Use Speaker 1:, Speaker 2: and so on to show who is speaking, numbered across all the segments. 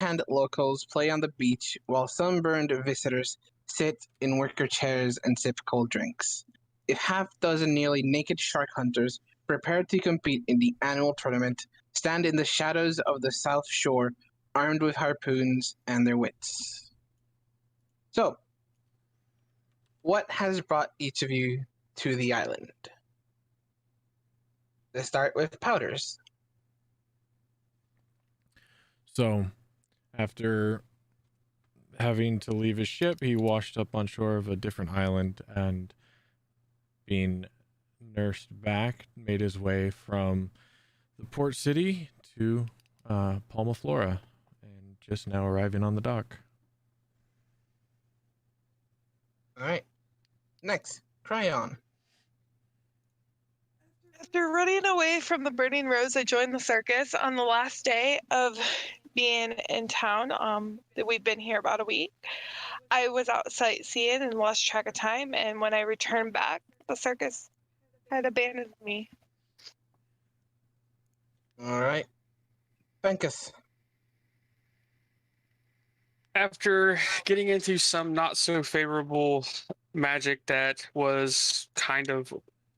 Speaker 1: hand locals play on the beach while sunburned visitors sit in wicker chairs and sip cold drinks. A half dozen nearly naked shark hunters prepared to compete in the annual tournament stand in the shadows of the south shore, armed with harpoons and their wits. So, what has brought each of you to the island? Let's start with Powders.
Speaker 2: So, after having to leave his ship, he washed up on shore of a different island and, being nursed back, made his way from the port city to Palma Flora, and just now arriving on the dock.
Speaker 1: All right. Next, Cryon.
Speaker 3: After running away from the Burning Rose, I joined the circus on the last day of being in town. That we've been here about a week. I was out sightseeing and lost track of time, and when I returned back, the circus had abandoned me.
Speaker 1: All right. Venkus.
Speaker 4: After getting into some not so favorable magic that was kind of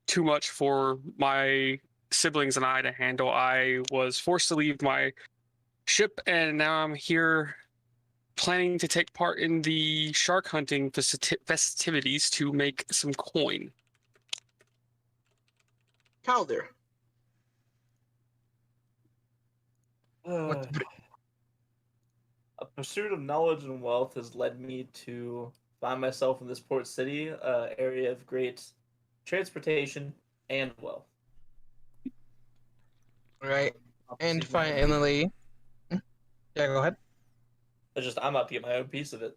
Speaker 4: too much for my siblings and I to handle, I was forced to leave my ship, and now I'm here planning to take part in the shark hunting festivities to make some coin.
Speaker 1: Calder.
Speaker 5: A pursuit of knowledge and wealth has led me to find myself in this port city, area of great transportation and wealth.
Speaker 1: Right. And finally, yeah, go ahead.
Speaker 5: I'm about to get my own piece of it.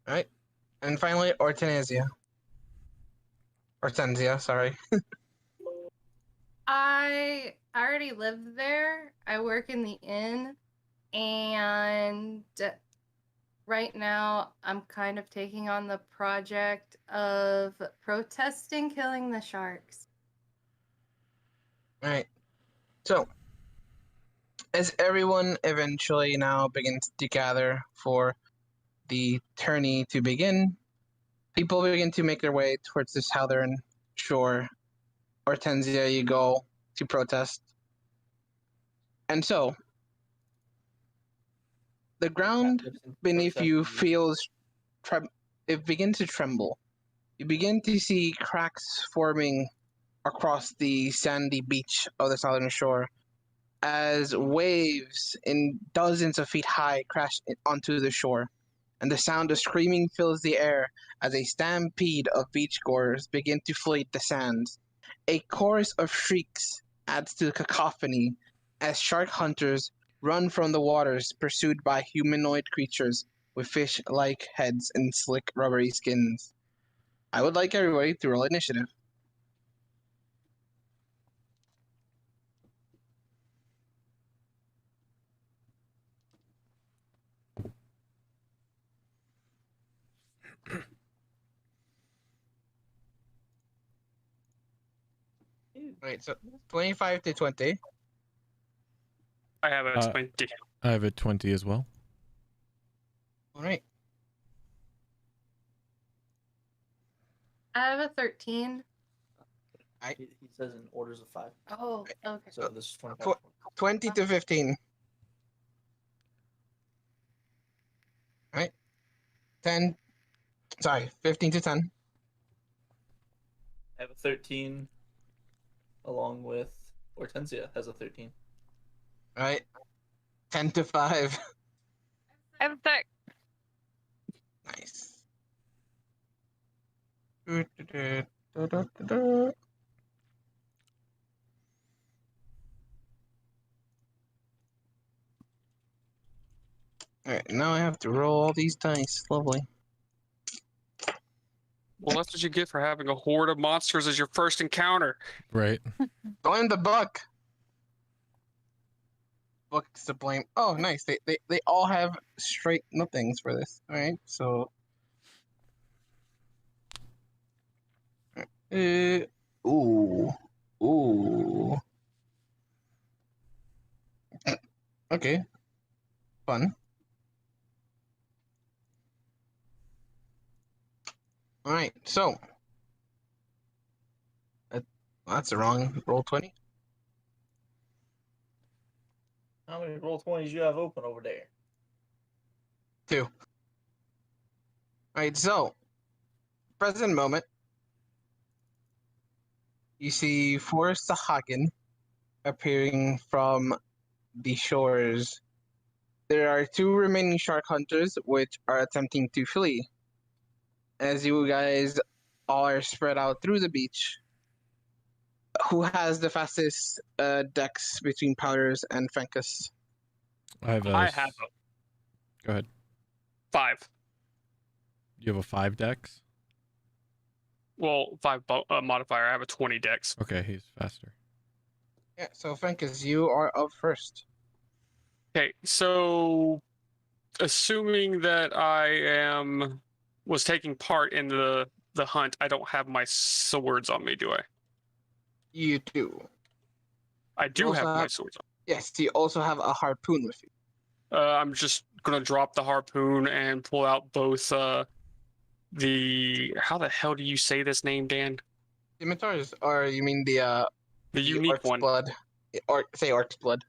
Speaker 1: All right. And finally, Hortensia, sorry.
Speaker 6: I already live there. I work in the inn, and right now I'm kind of taking on the project of protesting killing the sharks.
Speaker 1: All right. So, as everyone eventually now begins to gather for the tourney to begin, people begin to make their way towards the southern shore. Hortensia, you go to protest. And so, the ground beneath you it begins to tremble. You begin to see cracks forming across the sandy beach of the southern shore as waves in dozens of feet high crash onto the shore, and the sound of screaming fills the air as a stampede of beachgoers begin to flee the sands. A chorus of shrieks adds to the cacophony as shark hunters run from the waters pursued by humanoid creatures with fish-like heads and slick rubbery skins. I would like everybody to roll initiative. Right, so 25 to 20.
Speaker 4: I have a 20.
Speaker 2: I have a 20 as well.
Speaker 1: All right.
Speaker 6: I have a 13.
Speaker 5: He says in orders of 5.
Speaker 6: Oh, okay.
Speaker 5: So this is 25.
Speaker 1: 20 to 15. All right. 15 to 10.
Speaker 5: I have a 13, along with Hortensia has a 13.
Speaker 1: All right. 10 to 5.
Speaker 3: I'm sick.
Speaker 1: Nice. Alright, now I have to roll all these dice. Lovely.
Speaker 4: Well, that's what you get for having a horde of monsters as your first encounter.
Speaker 2: Right.
Speaker 1: Blame the book. Book's to blame. Oh, nice. They all have straight nothings for this. Alright, so. Ooh. Okay. Fun. All right, so that's the wrong roll 20.
Speaker 5: How many roll 20s you have open over there?
Speaker 1: 2. All right, so present moment, you see Forrest Sahagin appearing from the shores. There are 2 remaining shark hunters which are attempting to flee. As you guys all are spread out through the beach, who has the fastest dex between Powders and Frankus?
Speaker 2: I have
Speaker 4: I have
Speaker 2: Go ahead.
Speaker 4: 5.
Speaker 2: You have a 5 dex?
Speaker 4: Well, 5 modifier. I have a 20 dex.
Speaker 2: Okay, he's faster.
Speaker 1: Yeah, so Frankus, you are up first.
Speaker 4: Okay, so assuming that I was taking part in the hunt, I don't have my swords on me, do I?
Speaker 1: You do.
Speaker 4: I do
Speaker 1: also
Speaker 4: have my
Speaker 1: have-
Speaker 4: swords on.
Speaker 1: Yes, you also have a harpoon with you.
Speaker 4: I'm just gonna drop the harpoon and pull out both the how the hell do you say this name, Dan?
Speaker 1: Scimitars, or you mean the
Speaker 4: unique
Speaker 1: Orc's
Speaker 4: one.
Speaker 1: blood? Or say Orc's blood.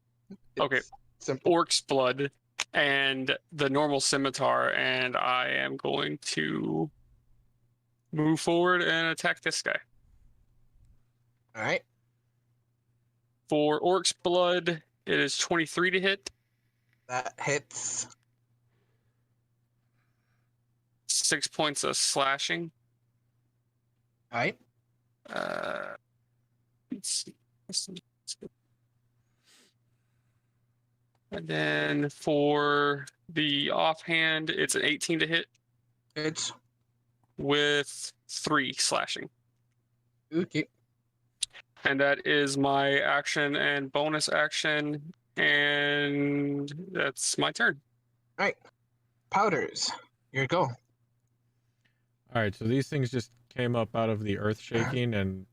Speaker 4: Okay.
Speaker 1: It's simple.
Speaker 4: Orc's blood and the normal scimitar, and I am going to move forward and attack this guy.
Speaker 1: All right.
Speaker 4: For Orc's blood, it is 23 to hit.
Speaker 1: That hits.
Speaker 4: 6 points of slashing.
Speaker 1: All right.
Speaker 4: Let's see. And then for the offhand, it's an 18 to hit
Speaker 1: It's
Speaker 4: with 3 slashing.
Speaker 1: okay.
Speaker 4: And that is my action and bonus action. And that's my turn.
Speaker 1: All right. Powders, your go.
Speaker 2: All right, so these things just came up out of the earth shaking, and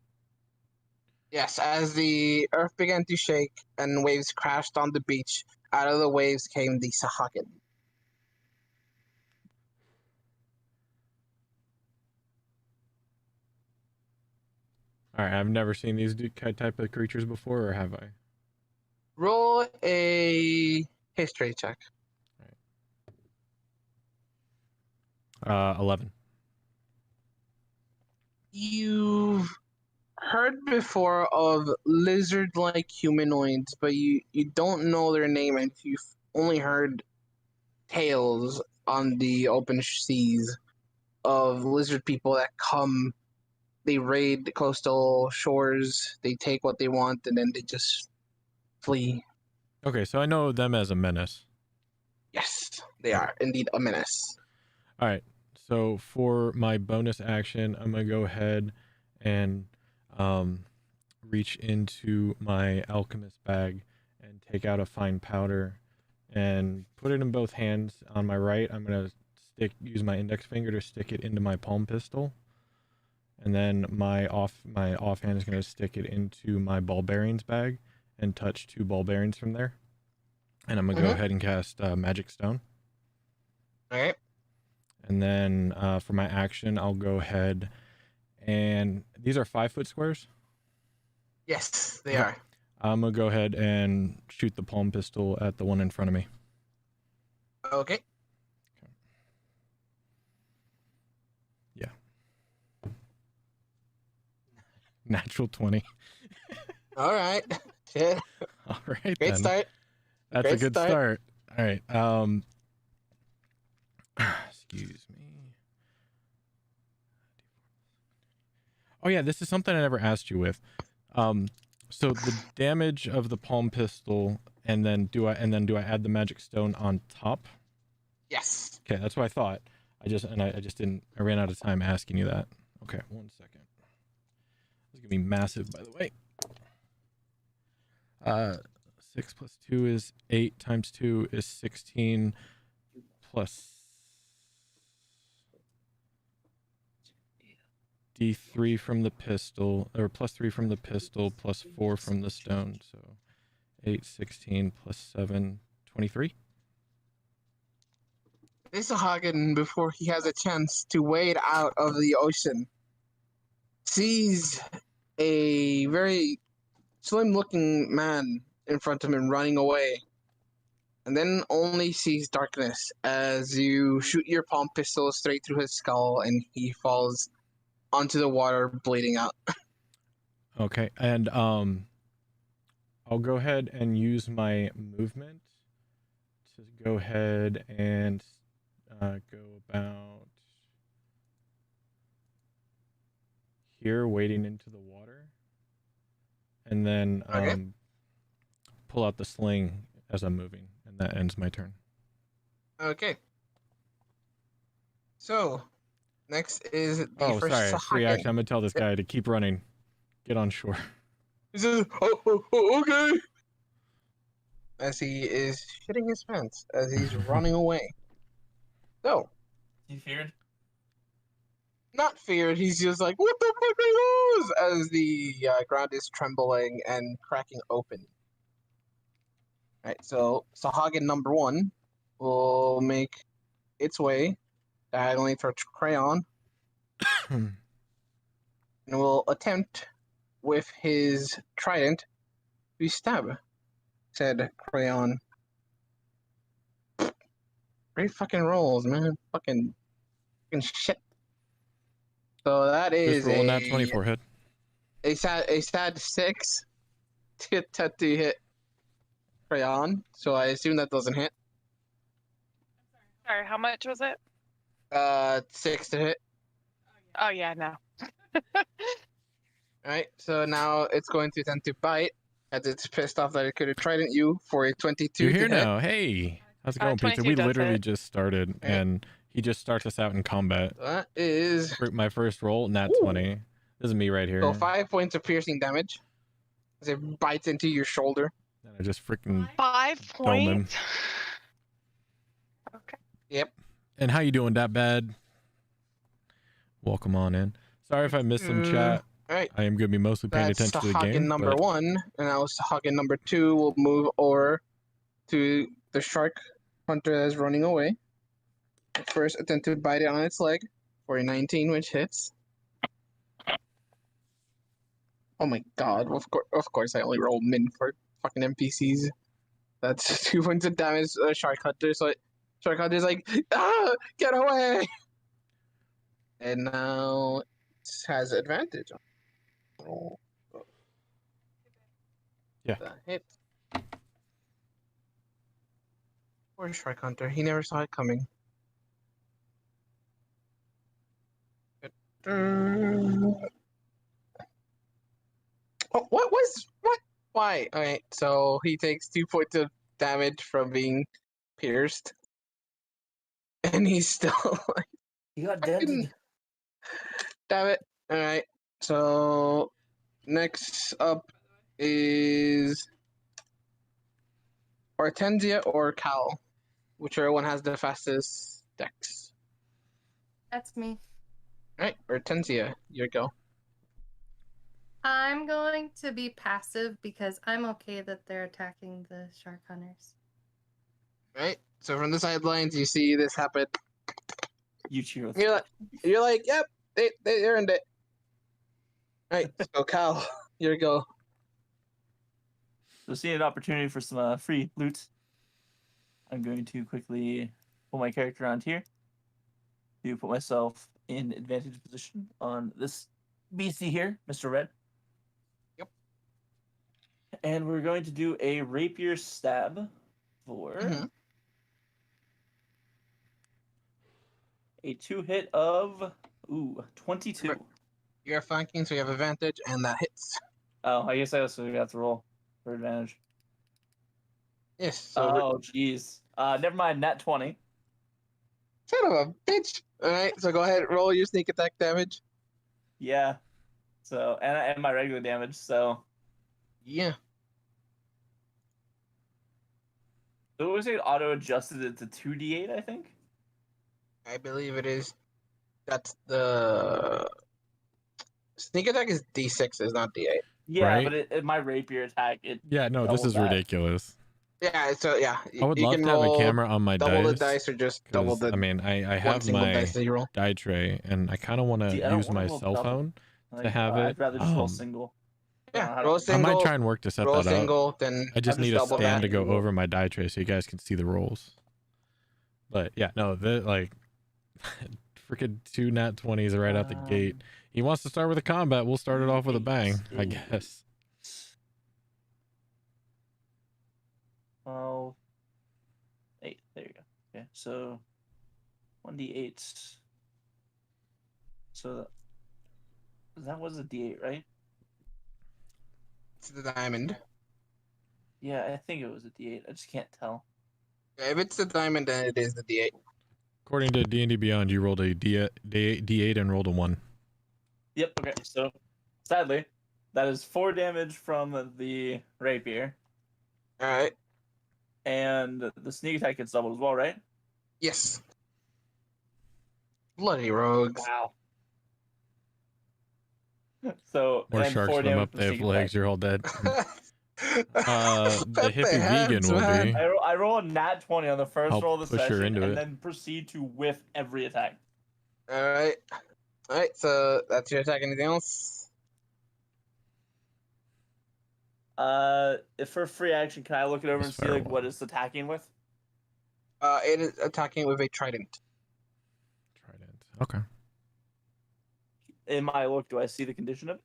Speaker 1: Yes, as the earth began to shake and waves crashed on the beach, out of the waves came the Sahagin.
Speaker 2: all right, I've never seen these type of creatures before, or have I?
Speaker 1: Roll a history check.
Speaker 2: 11.
Speaker 1: You've heard before of lizard-like humanoids, but you don't know their name, and you've only heard tales on the open seas of lizard people that come. They raid the coastal shores, they take what they want, and then they just flee.
Speaker 2: Okay, so I know them as a menace.
Speaker 1: Yes, they are indeed a menace.
Speaker 2: All right, so for my bonus action, I'm going to go ahead and reach into my alchemist bag and take out a fine powder and put it in both hands. On my right, I'm going to use my index finger to stick it into my palm pistol. And then my offhand is going to stick it into my ball bearings bag and touch 2 ball bearings from there. And I'm going to go ahead and cast Magic Stone.
Speaker 1: All right.
Speaker 2: And then for my action, I'll go ahead and these are 5-foot squares.
Speaker 1: Yes, they
Speaker 2: Okay.
Speaker 1: are.
Speaker 2: I'm going to go ahead and shoot the palm pistol at the one in front of me.
Speaker 1: Okay.
Speaker 2: Yeah. Natural 20.
Speaker 1: All right. Shit.
Speaker 2: All right.
Speaker 1: Great
Speaker 2: then.
Speaker 1: start.
Speaker 2: That's
Speaker 1: Great
Speaker 2: a good
Speaker 1: start.
Speaker 2: start. All right. Excuse me. Oh yeah, this is something I never asked you with. So the damage of the palm pistol, and then do I add the magic stone on top?
Speaker 1: Yes.
Speaker 2: Okay, that's what I thought. I just didn't. I ran out of time asking you that. Okay, 1 second. This is gonna be massive, by the way. 6 plus 2 is 8 times 2 is 16 plus D3 from the pistol, or plus 3 from the pistol, plus 4 from the stone. So 8, 16 plus 7, 23.
Speaker 1: This Hagen, before he has a chance to wade out of the ocean, sees a very slim-looking man in front of him running away, and then only sees darkness as you shoot your palm pistol straight through his skull, and he falls onto the water, bleeding out.
Speaker 2: Okay, and I'll go ahead and use my movement to go ahead and go about here, wading into the water, and then
Speaker 1: Okay.
Speaker 2: pull out the sling as I'm moving, and that ends my turn.
Speaker 1: Okay. So, next is the
Speaker 2: Oh,
Speaker 1: first
Speaker 2: sorry, free
Speaker 1: Hagen.
Speaker 2: action. I'm gonna tell this guy to keep running. Get on shore.
Speaker 1: He says, oh, okay. As he is shitting his pants, as he's running away. So,
Speaker 5: You feared?
Speaker 1: not feared, he's just like, what the fuck are those? As the ground is trembling and cracking open. Alright, so Sahagin number 1 will make its way diagonally towards Crayon and will attempt with his trident to stab said Crayon. Great fucking rolls, man. Fucking shit. So that is
Speaker 2: Just roll that 24 hit.
Speaker 1: a sad 6 to hit Crayon. So I assume that doesn't hit.
Speaker 3: Sorry, how much was it?
Speaker 1: 6 to hit.
Speaker 3: Oh yeah, no.
Speaker 1: Alright, so now it's going to attempt to bite, as it's pissed off that it could have trident you for a 22
Speaker 2: You're
Speaker 1: to
Speaker 2: here
Speaker 1: hit.
Speaker 2: now. Hey, how's it going, Pizza?
Speaker 3: 22
Speaker 2: We
Speaker 3: does
Speaker 2: literally
Speaker 3: hit.
Speaker 2: just started, and he just starts us out in combat.
Speaker 1: So that is
Speaker 2: My first roll, nat
Speaker 1: Ooh.
Speaker 2: 20. This is me right here.
Speaker 1: so 5 points of piercing damage as it bites into your shoulder.
Speaker 2: And I just freaking
Speaker 3: 5
Speaker 2: dome him.
Speaker 3: points. Okay.
Speaker 1: Yep.
Speaker 2: And how you doing, that bad? Welcome on in. Sorry if I missed some chat.
Speaker 1: Alright.
Speaker 2: I am going to be mostly paying
Speaker 1: That's
Speaker 2: attention to the
Speaker 1: Sahagin
Speaker 2: game.
Speaker 1: number
Speaker 2: but
Speaker 1: 1, and now Sahagin number 2 will move over to the shark hunter that is running away. First attempt to bite it on its leg for a 19, which hits. Oh my god, of course I only roll min for fucking NPCs. That's 2 points of damage to the shark hunter, so shark hunter's like, ah, get away! And now it has advantage on roll.
Speaker 2: Yeah.
Speaker 1: That hit. Poor shark hunter, he never saw it coming. Oh, what? Why? Alright, so he takes 2 points of damage from being pierced. And he's still like,
Speaker 5: You got
Speaker 1: fucking-
Speaker 5: dented.
Speaker 1: damn it. Alright, so next up is Hortensia or Cal, whichever one has the fastest dex.
Speaker 6: That's me.
Speaker 1: Alright, Hortensia, your go.
Speaker 6: I'm going to be passive because I'm okay that they're attacking the shark hunters.
Speaker 1: Right? So from the sidelines, you see this happen.
Speaker 5: You cheer with
Speaker 1: You're like, yep, they earned it. Right, so Cal, your go.
Speaker 5: So seeing an opportunity for some free loot, I'm going to quickly pull my character onto here to put myself in advantage position on this BC here, Mr. Red.
Speaker 1: Yep.
Speaker 5: And we're going to do a rapier stab for
Speaker 1: Mhm.
Speaker 5: a 2-hit of 22.
Speaker 1: You're flanking, so you have advantage, and that hits.
Speaker 5: Oh, I guess I also got to roll for advantage.
Speaker 1: Yes. So
Speaker 5: Oh, jeez. Never mind. Nat 20.
Speaker 1: son of a bitch. All right, so go ahead, roll your sneak attack damage.
Speaker 5: Yeah. So and my regular damage. So
Speaker 1: Yeah.
Speaker 5: it was like auto adjusted it to 2d8, I think.
Speaker 1: I believe it is. That's the sneak attack is D6, is not D8.
Speaker 5: Yeah,
Speaker 2: Right.
Speaker 5: but my rapier attack, it
Speaker 2: Yeah, no, this
Speaker 5: doubled
Speaker 2: is
Speaker 5: that.
Speaker 2: ridiculous.
Speaker 1: Yeah, so yeah,
Speaker 2: I would
Speaker 1: you
Speaker 2: love
Speaker 1: can
Speaker 2: to have a
Speaker 1: roll
Speaker 2: camera on my
Speaker 1: double the
Speaker 2: dice.
Speaker 1: dice or just double
Speaker 2: 'Cause,
Speaker 1: the
Speaker 2: I mean, I
Speaker 1: one
Speaker 2: have
Speaker 1: single dice
Speaker 2: my
Speaker 1: that you roll.
Speaker 2: die tray, and I kind of want to
Speaker 5: See, I don't
Speaker 2: use
Speaker 5: want
Speaker 2: my
Speaker 5: to roll
Speaker 2: cell
Speaker 5: double.
Speaker 2: phone to
Speaker 5: Like,
Speaker 2: have it.
Speaker 5: I'd rather just roll single.
Speaker 1: Yeah,
Speaker 5: I
Speaker 1: roll
Speaker 5: don't-
Speaker 2: I might
Speaker 1: single.
Speaker 2: try and work to set
Speaker 1: Roll
Speaker 2: that up.
Speaker 1: single, then
Speaker 2: I just
Speaker 5: I'll
Speaker 2: need
Speaker 5: just
Speaker 2: a
Speaker 1: double
Speaker 2: stand
Speaker 1: that.
Speaker 2: to go
Speaker 5: and roll.
Speaker 2: over my die tray so you guys can see the rolls. But yeah, no, the like freaking 2 nat 20s right out the gate. He wants to start with a combat. We'll start it off with a bang, I guess.
Speaker 5: 12, 8. There you go. Okay, so 1d8. So that was a d8, right?
Speaker 1: It's the diamond.
Speaker 5: Yeah, I think it was a d8. I just can't tell.
Speaker 1: Yeah, if it's the diamond, then it is the D8.
Speaker 2: According to D&D Beyond, you rolled a D8 and rolled a 1.
Speaker 5: Yep. Okay. So sadly, that is 4 damage from the rapier,
Speaker 1: All right.
Speaker 5: and the sneak attack gets doubled as well, right?
Speaker 1: Yes. Bloody rogues.
Speaker 5: Wow. So
Speaker 2: More
Speaker 5: and
Speaker 2: sharks
Speaker 5: 4
Speaker 2: swim
Speaker 5: damage
Speaker 2: up,
Speaker 5: from
Speaker 2: they have
Speaker 5: sneak
Speaker 2: legs,
Speaker 5: attack.
Speaker 2: you're all dead. The
Speaker 1: Pet
Speaker 2: hippie
Speaker 1: hands,
Speaker 2: vegan will
Speaker 1: man.
Speaker 2: be.
Speaker 5: I roll a nat 20 on the first
Speaker 2: Help
Speaker 5: roll of the
Speaker 2: push her
Speaker 5: session,
Speaker 2: into
Speaker 5: and
Speaker 2: it.
Speaker 5: then proceed to whiff every attack.
Speaker 1: All right. All right. So that's your attack. Anything else?
Speaker 5: If for free action, can I look it over
Speaker 2: That's
Speaker 5: and see
Speaker 2: fair
Speaker 5: like what
Speaker 2: one.
Speaker 5: it's attacking with?
Speaker 1: It is attacking with a trident.
Speaker 2: Trident. Okay.
Speaker 5: In my look, do I see the condition of it?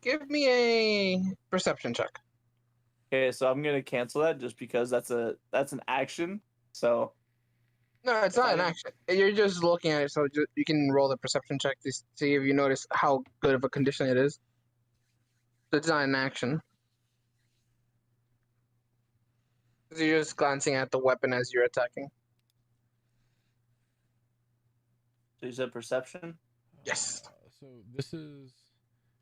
Speaker 1: Give me a perception check.
Speaker 5: Okay, so I'm gonna cancel that just because that's an action. So
Speaker 1: No, it's
Speaker 5: If
Speaker 1: not
Speaker 5: I
Speaker 1: an
Speaker 5: didn't-
Speaker 1: action. You're just looking at it, so you can roll the perception check to see if you notice how good of a condition it is. So it's not an action. 'Cause you're just glancing at the weapon as you're attacking.
Speaker 5: So you said perception?
Speaker 1: Yes.
Speaker 2: So this is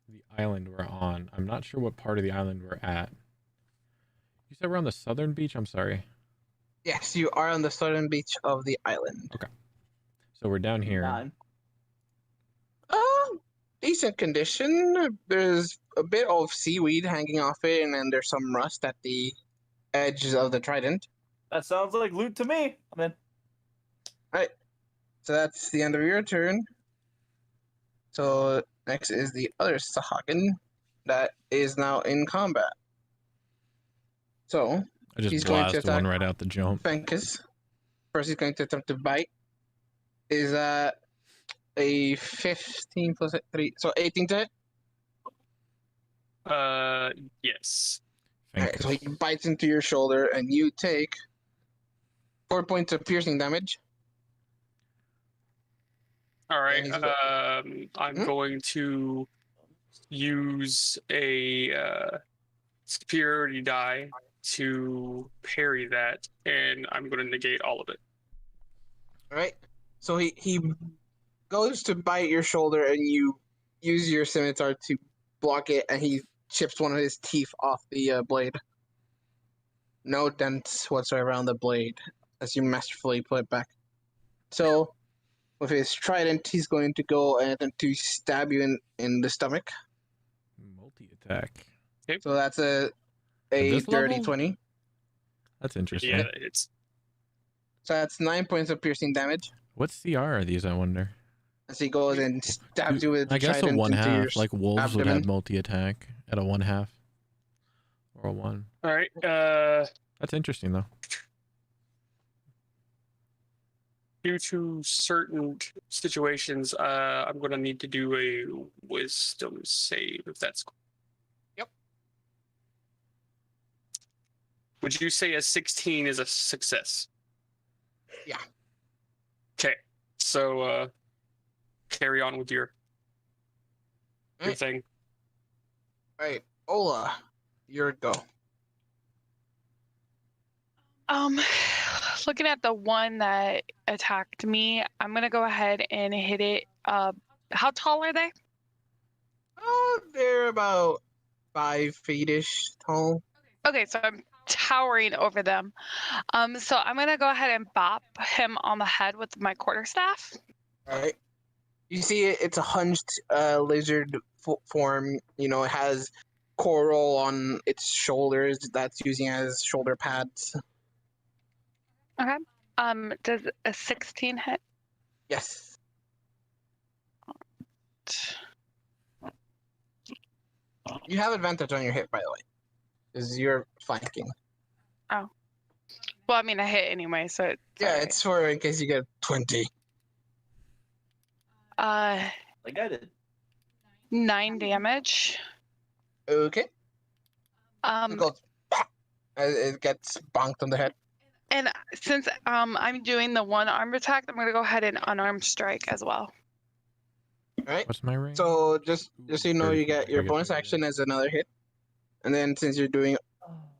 Speaker 2: the island we're on. I'm not sure what part of the island we're at. You said we're on the southern beach? I'm sorry.
Speaker 1: Yes, you are on the southern beach of the island.
Speaker 2: So we're down here.
Speaker 5: 9.
Speaker 1: Decent condition. There's a bit of seaweed hanging off it, and then there's some rust at the edges of the trident.
Speaker 5: That sounds like loot to me. I'm in.
Speaker 1: So that's the end of your turn. So next is the other Sahagin that is now in combat. So
Speaker 2: I just
Speaker 1: He's going to
Speaker 2: blasted one
Speaker 1: attack.
Speaker 2: right out the jump.
Speaker 1: Fenkus. First, he's going to attempt to bite. Is that a 15 plus 3? So 18 to hit?
Speaker 4: Yes.
Speaker 1: Alright, so he
Speaker 2: Thank
Speaker 1: bites into your shoulder, and you take 4 points of piercing damage.
Speaker 4: All right.
Speaker 1: he's
Speaker 4: I'm
Speaker 1: Mhm.
Speaker 4: going to use a superiority die to parry that, and I'm going to negate all of it.
Speaker 1: All right. So he goes to bite your shoulder, and you use your scimitar to block it, and he chips one of his teeth off the blade. No dents whatsoever on the blade as you masterfully put it back. So with his trident, he's going to go and attempt to stab you in the stomach.
Speaker 2: Multi-attack.
Speaker 1: So that's a
Speaker 2: this
Speaker 1: dirty
Speaker 2: level?
Speaker 1: 20.
Speaker 2: That's interesting.
Speaker 4: Yeah, it's
Speaker 1: So that's 9 points of piercing damage.
Speaker 2: What CR are these, I wonder?
Speaker 1: As he goes and stabs you with the
Speaker 2: I guess a
Speaker 1: trident into your
Speaker 2: 1/2. Like wolves would have
Speaker 1: abdomen.
Speaker 2: multi-attack at a 1/2. Or a 1.
Speaker 4: all right.
Speaker 2: That's interesting, though.
Speaker 4: Due to certain situations, I'm going to need to do a wisdom save, if that's cool.
Speaker 1: Yep.
Speaker 4: Would you say a 16 is a success?
Speaker 1: Yeah.
Speaker 4: Okay. So carry on with your
Speaker 1: Right.
Speaker 4: thing.
Speaker 1: All right, Ola, your go.
Speaker 3: Looking at the one that attacked me, I'm gonna go ahead and hit it. How tall are they?
Speaker 1: Oh, they're about 5 feet-ish tall.
Speaker 3: Okay, so I'm towering over them. So I'm gonna go ahead and bop him on the head with my quarterstaff.
Speaker 1: All right. You see, it's a hunched lizard form. You know, it has coral on its shoulders that's using as shoulder pads.
Speaker 3: Okay. Does a 16 hit?
Speaker 1: Yes. You have advantage on your hit, by the way, because you're flanking.
Speaker 3: Oh. Well, I mean, I hit anyway, so it's
Speaker 1: Yeah,
Speaker 3: alright.
Speaker 1: it's for in case you get 20.
Speaker 5: Like I did.
Speaker 3: 9 damage.
Speaker 1: Okay.
Speaker 3: Um,
Speaker 1: It goes. It gets bonked on the head.
Speaker 3: and since I'm doing the one armed attack, I'm gonna go ahead and unarmed strike as well.
Speaker 1: All right.
Speaker 2: What's my range?
Speaker 1: So just so you know,
Speaker 2: 30
Speaker 1: you
Speaker 2: feet.
Speaker 1: get your
Speaker 2: I
Speaker 1: bonus
Speaker 2: 30,
Speaker 1: action as another hit, and then since you're doing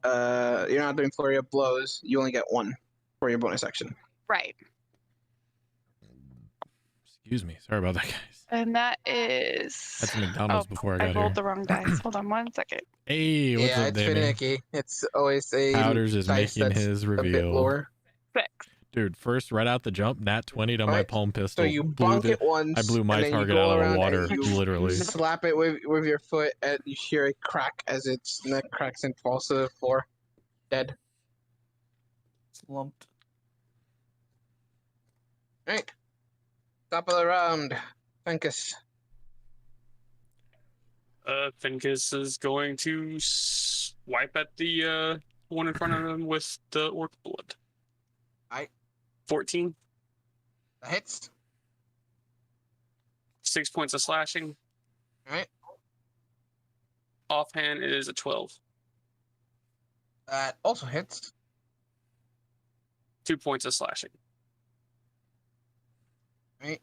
Speaker 1: you're not doing flurry of blows, you only get one for your bonus action.
Speaker 3: Right.
Speaker 2: Excuse me. Sorry about that, guys.
Speaker 3: And that is.
Speaker 2: Had some McDonald's before I got
Speaker 3: rolled
Speaker 2: here.
Speaker 3: the wrong dice. Hold on 1 second.
Speaker 2: Hey, what's
Speaker 1: Yeah,
Speaker 2: up,
Speaker 1: it's
Speaker 2: Damien?
Speaker 1: finicky. It's always a
Speaker 2: Powders is
Speaker 1: dice
Speaker 2: making
Speaker 1: that's
Speaker 2: his
Speaker 1: a bit
Speaker 2: reveal.
Speaker 1: lower.
Speaker 3: 6.
Speaker 2: Dude, first right out the jump, nat 20 to my
Speaker 1: Alright,
Speaker 2: palm
Speaker 1: So
Speaker 2: pistol.
Speaker 1: you
Speaker 2: Blew
Speaker 1: bonk it once.
Speaker 2: I blew my
Speaker 1: and then you
Speaker 2: target
Speaker 1: go
Speaker 2: out of the
Speaker 1: around
Speaker 2: water,
Speaker 1: and you
Speaker 2: literally.
Speaker 1: slap it with your foot, and you hear a crack as its neck cracks and falls to the floor, dead.
Speaker 5: Slumped.
Speaker 1: Right. Top of the round, Fenkus.
Speaker 4: Finkus is going to swipe at the one in front of him with the orc blood.
Speaker 1: Aye.
Speaker 4: 14.
Speaker 1: That hits.
Speaker 4: 6 points of slashing.
Speaker 1: Alright.
Speaker 4: Offhand is a 12.
Speaker 1: That also hits.
Speaker 4: 2 points of slashing.
Speaker 1: Right.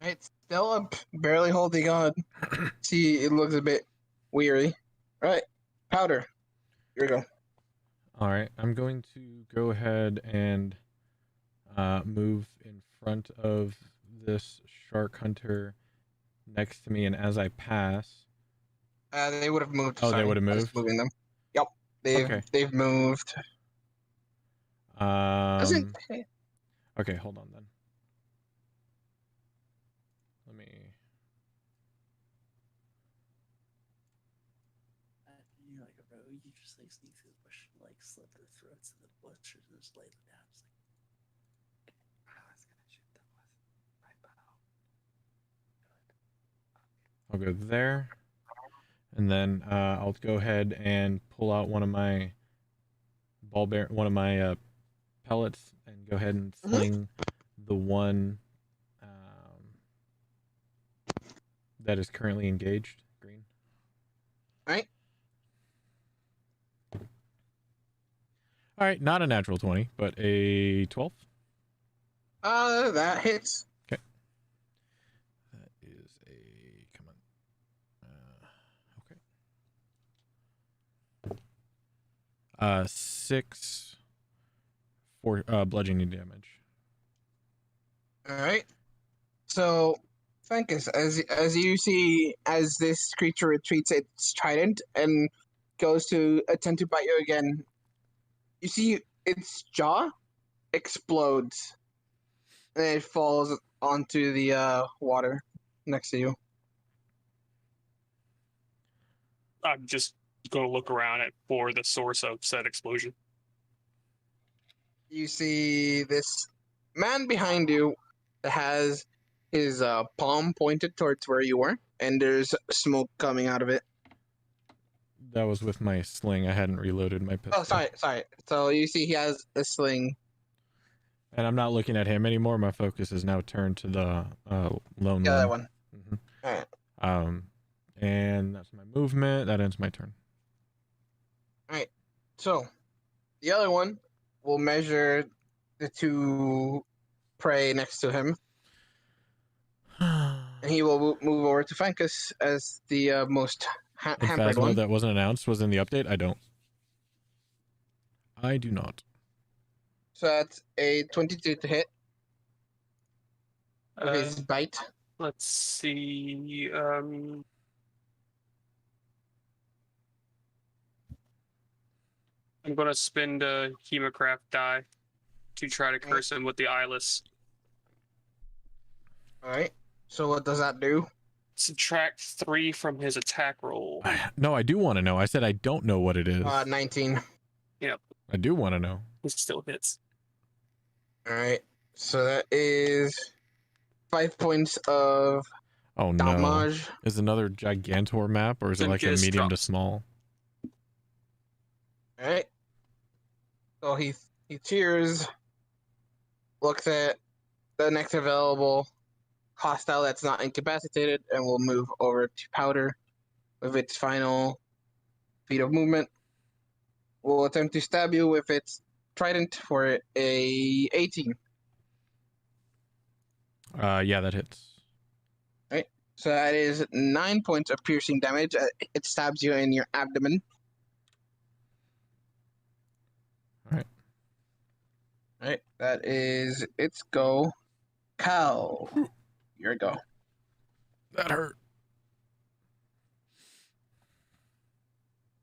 Speaker 1: It's still up, barely holding on. See, it looks a bit weary. Right. Powder. Here we go.
Speaker 2: All right, I'm going to go ahead and move in front of this shark hunter next to me, and as I pass,
Speaker 1: They would have moved.
Speaker 2: Oh, they
Speaker 1: sorry.
Speaker 2: would have
Speaker 1: I was
Speaker 2: moved?
Speaker 1: moving them. Yep. They've moved. Doesn't
Speaker 2: okay, hold on then. Let me.
Speaker 5: You like a rogue, you just like sneak through the bush, like slit their throats and the butchers and just lay them down. Just like, I was gonna shoot them with my bow.
Speaker 2: I'll go there, and then I'll go ahead and pull out one of my pellets, and go ahead and sling the one that is currently engaged. Green.
Speaker 1: Right.
Speaker 2: All right, not a natural 20, but a 12.
Speaker 1: That hits.
Speaker 2: That is a come on. Okay. 6 for bludgeoning damage.
Speaker 1: All right. So, Fenkus, as you see, as this creature retreats its trident and goes to attempt to bite you again, you see its jaw explodes, and it falls onto the water next to you.
Speaker 4: I'm just going to look around for the source of said explosion.
Speaker 1: You see this man behind you that has his palm pointed towards where you were, and there's smoke coming out of it.
Speaker 2: That was with my sling. I hadn't reloaded my pistol.
Speaker 1: Oh, sorry. So you see he has a sling.
Speaker 2: And I'm not looking at him anymore. My focus is now turned to the lone
Speaker 1: The other
Speaker 2: one.
Speaker 1: one. Alright.
Speaker 2: And that's my movement. That ends my turn.
Speaker 1: Alright. So the other one will measure the two prey next to him, and he will move over to Fenkus as the most
Speaker 2: In
Speaker 1: hampered
Speaker 2: fact,
Speaker 1: one.
Speaker 2: that wasn't announced was in the update. I do not.
Speaker 1: So that's a 22 to hit with
Speaker 4: Uh,
Speaker 1: his bite.
Speaker 4: let's see. I'm going to spend a Hemocraft die to try to curse him with the eyeless.
Speaker 1: Alright. So what does that do?
Speaker 4: subtract 3 from his attack roll.
Speaker 2: No, I do want to know. I said I don't know what it is.
Speaker 1: 19.
Speaker 2: I do want to know.
Speaker 4: It still hits.
Speaker 1: All right. So that is 5 points of
Speaker 2: Oh no.
Speaker 1: damage.
Speaker 2: Is it another Gigantor map, or is it
Speaker 4: Then
Speaker 2: like a
Speaker 4: just
Speaker 2: medium to
Speaker 4: drops.
Speaker 2: small?
Speaker 1: All right. So he cheers, looks at the next available hostile that's not incapacitated, and will move over to Powder with its final feat of movement. Will attempt to stab you with its trident for a 18.
Speaker 2: Yeah, that hits.
Speaker 1: So that is 9 points of piercing damage. It stabs you in your abdomen.
Speaker 2: Alright.
Speaker 1: Alright, that is its go. Cow. Your go.
Speaker 2: That hurt.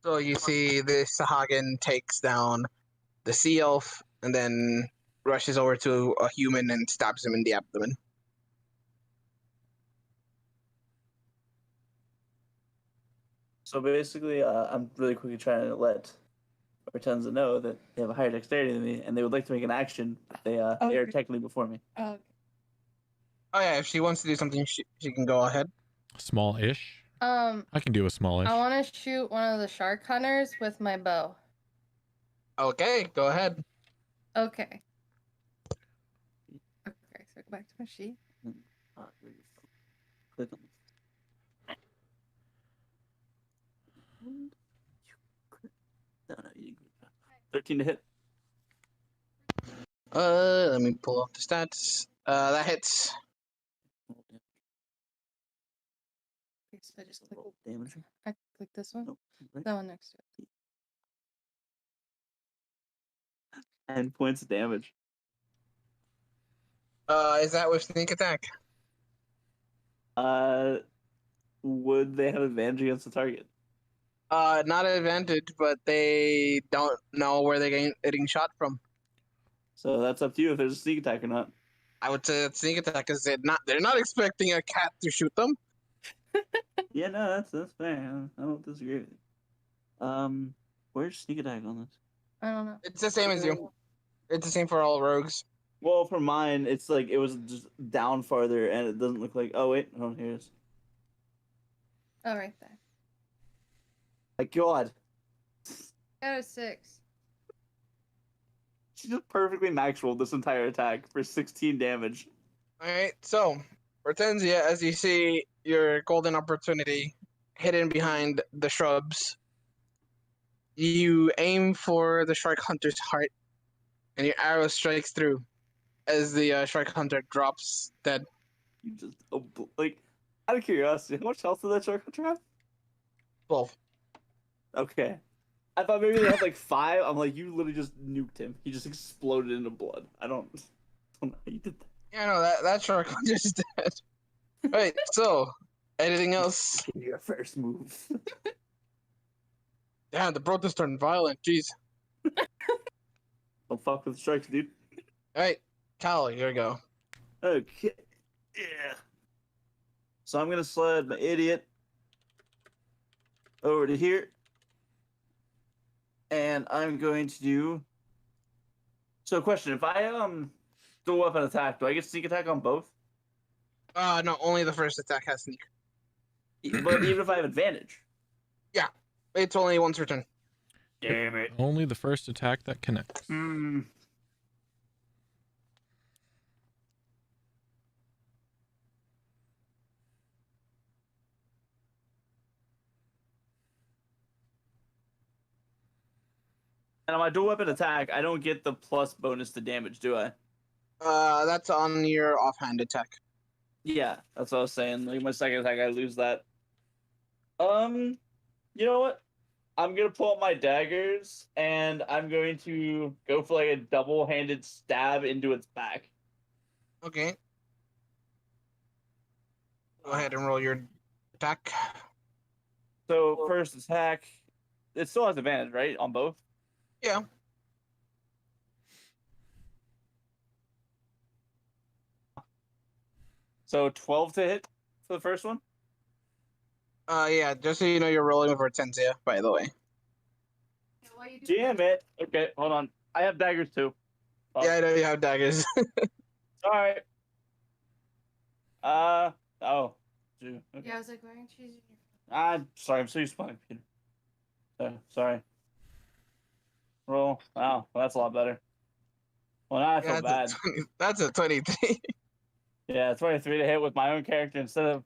Speaker 1: So you see the Sahagin takes down the sea elf and then rushes over to a human and stabs him in the abdomen.
Speaker 5: So basically, I'm really quickly trying to let Hortensia know that they have a higher dexterity than me, and they would like to make an action. They are technically before me.
Speaker 6: Oh,
Speaker 1: Oh yeah, if she wants to do something, she can go ahead.
Speaker 2: Small-ish.
Speaker 6: I
Speaker 2: I can do a smallish.
Speaker 6: want to shoot one of the shark hunters with my bow.
Speaker 1: Okay, go ahead.
Speaker 6: Okay. Okay, so go back to my sheet.
Speaker 5: Click on No, you didn't. 13 to hit.
Speaker 1: Let me pull up the stats. That hits.
Speaker 6: Okay, so I just click.
Speaker 5: Roll damage.
Speaker 6: I click this one.
Speaker 5: Nope. Right.
Speaker 6: That one next to it.
Speaker 5: 10 points of damage.
Speaker 1: Is that with sneak attack?
Speaker 5: Would they have advantage against the target?
Speaker 1: Not an advantage, but they don't know where they're getting shot from.
Speaker 5: So that's up to you if there's a sneak attack or not.
Speaker 1: I would say it's sneak attack because they're not expecting a cat to shoot them.
Speaker 5: Yeah, no, that's fair. I don't disagree with you. Where's sneak attack on this?
Speaker 6: I don't know.
Speaker 1: It's the same as you. It's the same for all rogues.
Speaker 5: Well, for mine, it's like it was just down farther, and it doesn't look like. Oh wait, oh here it is.
Speaker 6: Oh, right there.
Speaker 5: My God,
Speaker 6: Got a 6.
Speaker 5: she just perfectly max rolled this entire attack for 16 damage.
Speaker 1: All right, so Hortensia, as you see your golden opportunity hidden behind the shrubs, you aim for the shark hunter's heart, and your arrow strikes through as the shark hunter drops dead.
Speaker 5: You just like, out of curiosity, how much health did that shark hunter have?
Speaker 1: 12.
Speaker 5: Okay, I thought maybe they had like 5. I'm like, you literally just nuked him. He just exploded into blood. I don't know how you did that.
Speaker 1: Yeah, no, that shark hunter's dead. Right, so anything else?
Speaker 5: Your first move.
Speaker 1: Damn, the protest turned violent. Jeez.
Speaker 5: Don't fuck with strikes, dude.
Speaker 1: All right, Cal, here we go.
Speaker 5: Okay. Yeah. So I'm gonna slide my idiot over to here. And I'm going to do. So question, if I dual weapon attack, do I get sneak attack on both?
Speaker 1: No, only the first attack has sneak.
Speaker 5: But even if I have advantage.
Speaker 1: It's only once per turn.
Speaker 5: Damn it.
Speaker 2: Only the first attack that connects.
Speaker 5: Hmm. And on my dual weapon attack, I don't get the plus bonus to damage, do I?
Speaker 1: That's on your offhand attack.
Speaker 5: Yeah, that's what I was saying. Like my second attack, I lose that. You know what? I'm gonna pull up my daggers and I'm going to go for like a double-handed stab into its back.
Speaker 1: Okay. Go ahead and roll your attack.
Speaker 5: So first attack, it still has advantage, right, on both?
Speaker 1: Yeah.
Speaker 5: So 12 to hit for the first one.
Speaker 1: Yeah, just so you know, you're rolling over Tenzia, by the way.
Speaker 5: Damn it. Okay, hold on. I have daggers too. Oh,
Speaker 1: Yeah, I know you have daggers.
Speaker 5: sorry. Oh. Dude, okay.
Speaker 6: Yeah, I was like, why aren't you using your
Speaker 5: I'm sorry. I'm so used to my computer. Sorry. Roll. Wow, well, that's a lot better. Well, now I feel bad.
Speaker 1: That's a 23.
Speaker 5: Yeah, 23 to hit with my own character instead of.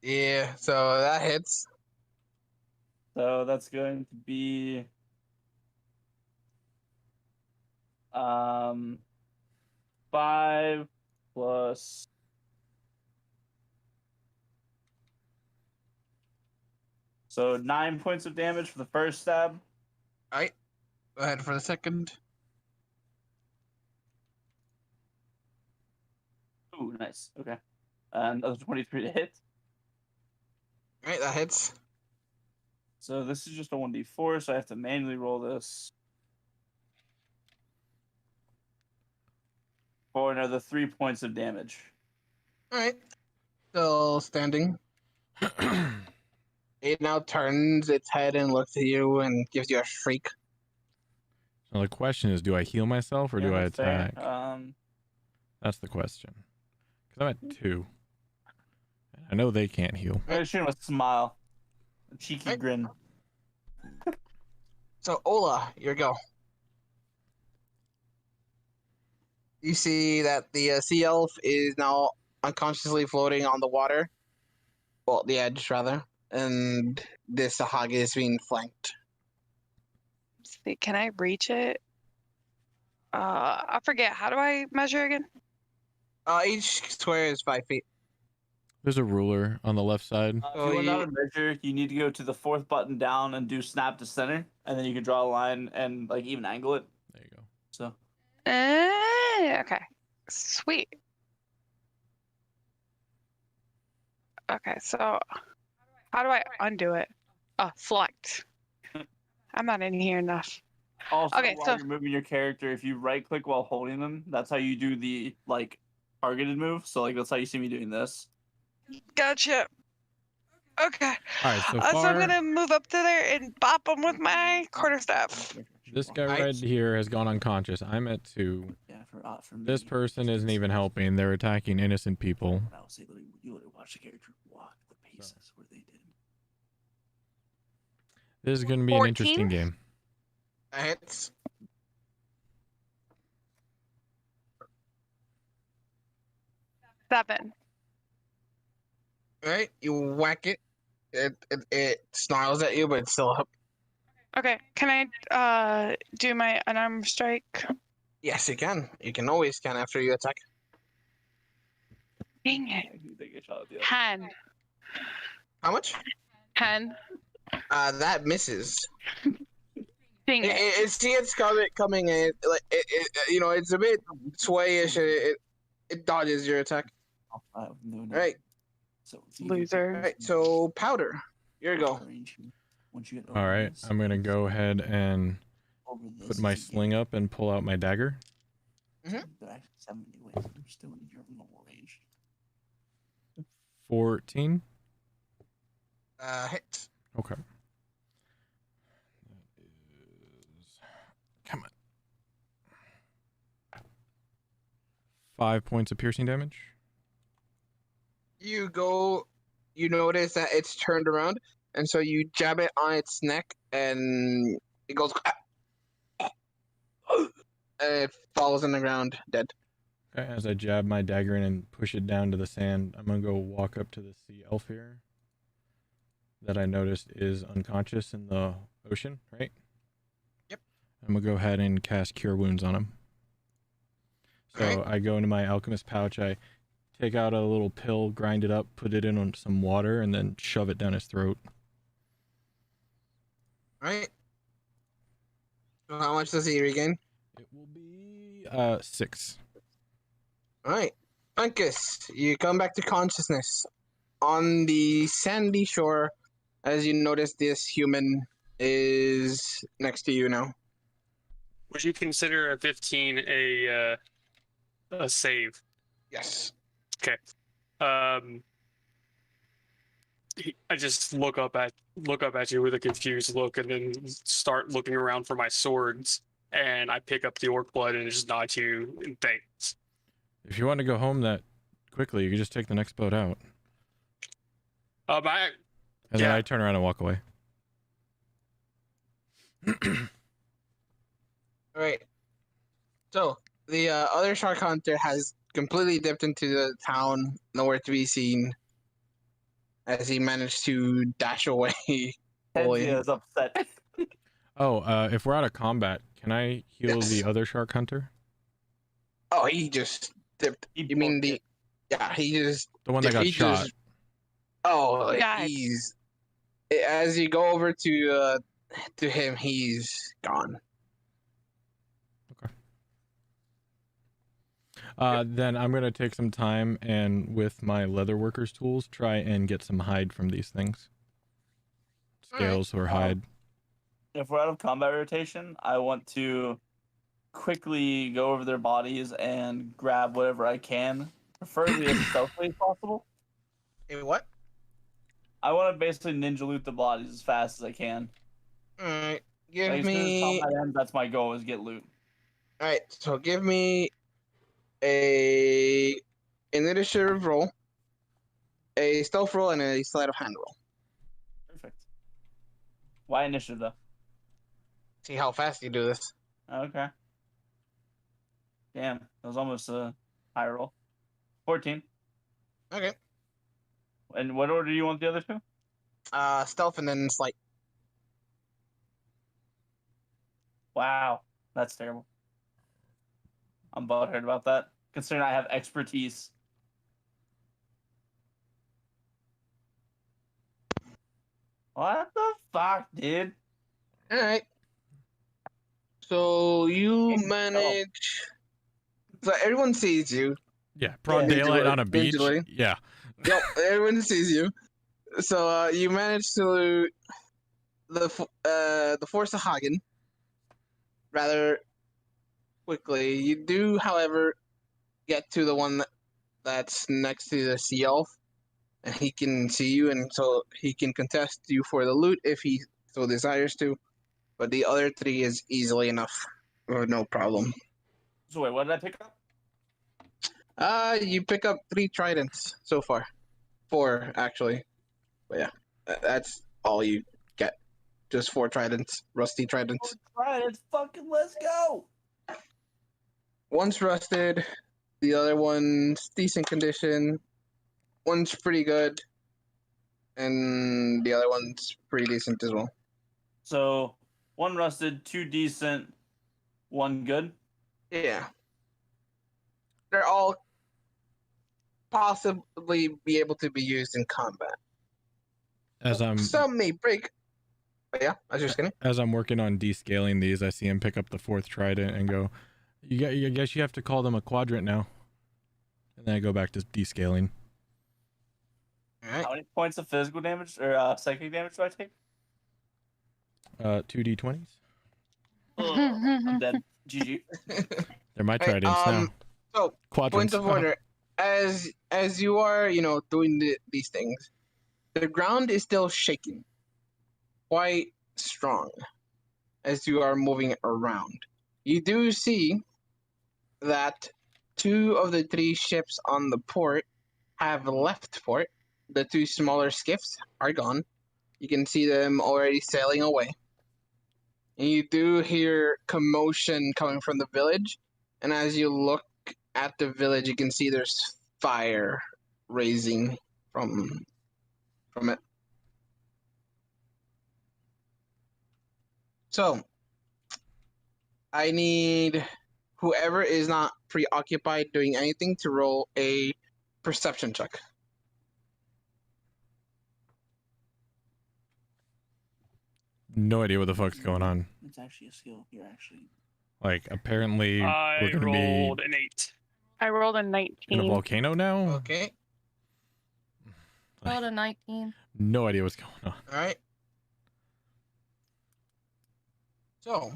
Speaker 1: Yeah, so that hits.
Speaker 5: So that's going to be 5 plus. So 9 points of damage for the first stab.
Speaker 1: All right, go ahead for the second.
Speaker 5: Ooh, nice. Okay. Another 23 to hit.
Speaker 1: All right, that hits.
Speaker 5: So this is just a 1d4, so I have to manually roll this. For another 3 points of damage.
Speaker 1: All right, still standing. It now turns its head and looks at you and gives you a shriek.
Speaker 2: So the question is, do I heal myself or do I
Speaker 5: that's fair.
Speaker 2: attack? That's the question. Because I'm at 2. I know they can't heal.
Speaker 5: I'm gonna shoot him a smile. A cheeky grin.
Speaker 1: So, Ola, your go. You see that the sea elf is now unconsciously floating on the water. Well, the edge, rather. And this Sahag is being flanked.
Speaker 3: See, can I reach it? I forget. How do I measure again?
Speaker 1: Each square is 5 feet.
Speaker 2: There's a ruler on the left side.
Speaker 5: If you want another measure, you need to go to the 4th button down and do snap to center, and then you can draw a line and like even angle it.
Speaker 2: There you go.
Speaker 5: So
Speaker 3: Okay. Sweet. Okay, so how do I undo it? Oh, select. I'm not in here enough.
Speaker 5: also,
Speaker 3: Okay,
Speaker 5: while
Speaker 3: so-
Speaker 5: you're moving your character, if you right click while holding them, that's how you do the like targeted move. So like that's how you see me doing this.
Speaker 3: Gotcha. Okay.
Speaker 2: All right, so
Speaker 3: So I'm
Speaker 2: far,
Speaker 3: gonna move up to there and bop him with my quarterstaff.
Speaker 2: this guy
Speaker 1: Alright.
Speaker 2: right here has gone unconscious. I'm at 2.
Speaker 5: Yeah, for me,
Speaker 2: This person isn't even helping. They're attacking innocent people.
Speaker 5: I would say you literally watch the character walk the paces where they did.
Speaker 2: This is going to be an
Speaker 3: 14?
Speaker 2: interesting game.
Speaker 1: That hits.
Speaker 3: Seven.
Speaker 1: All right, you whack it. It snarls at you, but it's still up.
Speaker 3: Okay. Can I do my unarmed strike?
Speaker 1: Yes, you can. You can always can after you attack.
Speaker 3: Dang it.
Speaker 5: They get shot at the other.
Speaker 3: 10.
Speaker 1: How much?
Speaker 3: 10.
Speaker 1: That misses.
Speaker 3: Dang it.
Speaker 1: It see it's coming, and you know, it's a bit swayish. It dodges your attack.
Speaker 5: Oh, no.
Speaker 1: Right.
Speaker 5: So
Speaker 3: Loser.
Speaker 1: All right, so Powder, your go.
Speaker 2: All right, I'm going to go ahead and put my sling up and pull out my dagger. 14.
Speaker 1: Hit.
Speaker 2: Okay. Come on. 5 points of piercing damage.
Speaker 1: You notice that it's turned around, and so you jab it on its neck, and it goes, and it falls on the ground dead.
Speaker 2: Okay, as I jab my dagger in and push it down to the sand, I'm going to go walk up to the sea elf here that I noticed is unconscious in the ocean, right?
Speaker 1: Yep.
Speaker 2: I'm going to go ahead and cast Cure Wounds on him. So
Speaker 1: Alright.
Speaker 2: I go into my alchemist pouch, I take out a little pill, grind it up, put it in on some water, and then shove it down his throat.
Speaker 1: Right. So how much does he regain?
Speaker 2: It will be 6.
Speaker 1: All right, Uncas, you come back to consciousness on the sandy shore as you notice this human is next to you now.
Speaker 4: Would you consider a 15 a save?
Speaker 1: Yes.
Speaker 4: Okay. I just look up at you with a confused look, and then start looking around for my swords. And I pick up the orc blood and just nod to you and thanks.
Speaker 2: If you want to go home that quickly, you can just take the next boat out.
Speaker 4: I
Speaker 2: And then I turn around and walk away.
Speaker 1: Alright. So, the other shark hunter has completely dipped into the town, nowhere to be seen, as he managed to dash away.
Speaker 5: Tenzia is upset.
Speaker 2: Oh, if we're out of combat, can I heal
Speaker 1: Yes.
Speaker 2: the other shark hunter?
Speaker 1: Oh, he just dipped. You mean the... Yeah, he just...
Speaker 2: The one that got
Speaker 1: he
Speaker 2: shot.
Speaker 1: just- oh,
Speaker 3: God.
Speaker 1: he's... As you go over to him, he's gone.
Speaker 2: Then I'm going to take some time and with my leatherworker's tools, try and get some hide from these things. Scales or hide.
Speaker 5: If we're out of combat rotation, I want to quickly go over their bodies and grab whatever I can, preferably as stealthily as possible.
Speaker 1: Hey, what?
Speaker 5: I want to basically ninja loot the bodies as fast as I can.
Speaker 1: Alright, give
Speaker 5: Like, as soon as
Speaker 1: me...
Speaker 5: combat ends, that's my goal, is get loot.
Speaker 1: Alright, so give me a initiative roll, a stealth roll, and a sleight of hand roll.
Speaker 5: Perfect. Why initiative, though?
Speaker 1: See how fast you do this.
Speaker 5: Okay. Damn, that was almost a high roll. 14.
Speaker 1: Okay.
Speaker 5: And what order do you want the other two?
Speaker 1: Stealth and then sleight.
Speaker 5: Wow, that's terrible. I'm butthurt about that, considering I have expertise. What the fuck, dude?
Speaker 1: Alright. So you manage... So everyone sees you.
Speaker 2: Yeah, broad
Speaker 5: Yeah.
Speaker 2: daylight on a beach.
Speaker 1: Visually.
Speaker 2: Yeah.
Speaker 1: Yep, everyone sees you. So you manage to loot the Force of Hagen rather quickly. You do, however, get to the one that's next to the sea elf, and he can see you, and so he can contest you for the loot if he so desires to. But the other three is easily enough, or no problem.
Speaker 5: So wait, what did I pick up?
Speaker 1: You pick up 3 tridents so far. 4, actually. But yeah, that's all you get. Just 4 tridents, rusty tridents.
Speaker 5: Alright, let's go!
Speaker 1: One's rusted, the other one's decent condition, one's pretty good, and the other one's pretty decent as well.
Speaker 5: So, 1 rusted, 2 decent, 1 good.
Speaker 1: Yeah. They're all possibly be able to be used in combat.
Speaker 2: As I'm
Speaker 1: Some may break. But yeah, I was just kidding.
Speaker 2: as I'm working on descaling these, I see him pick up the 4th trident and go, I guess you have to call them a quadrant now. And then I go back to descaling.
Speaker 1: Alright.
Speaker 5: How many points of physical damage or psychic damage do I take?
Speaker 2: 2d20s.
Speaker 5: I'm dead. GG.
Speaker 2: They're my
Speaker 1: Right,
Speaker 2: tridents now.
Speaker 1: So,
Speaker 2: Quadrants.
Speaker 1: point of order. As you are, doing these things, the ground is still shaking. Quite strong as you are moving around. You do see that 2 of the 3 ships on the port have left port. The 2 smaller skiffs are gone. You can see them already sailing away. And you do hear commotion coming from the village. And as you look at the village, you can see there's fire raising from it. So, I need whoever is not preoccupied doing anything to roll a perception check.
Speaker 2: No idea what the fuck's going on.
Speaker 5: It's actually a skill. You're actually.
Speaker 2: Like, apparently
Speaker 4: I
Speaker 2: we're gonna
Speaker 4: rolled
Speaker 2: be
Speaker 4: an 8.
Speaker 3: I rolled a
Speaker 2: in a
Speaker 3: 19.
Speaker 2: volcano now.
Speaker 1: Okay,
Speaker 6: Rolled a 19.
Speaker 2: No idea what's going on.
Speaker 1: alright. So,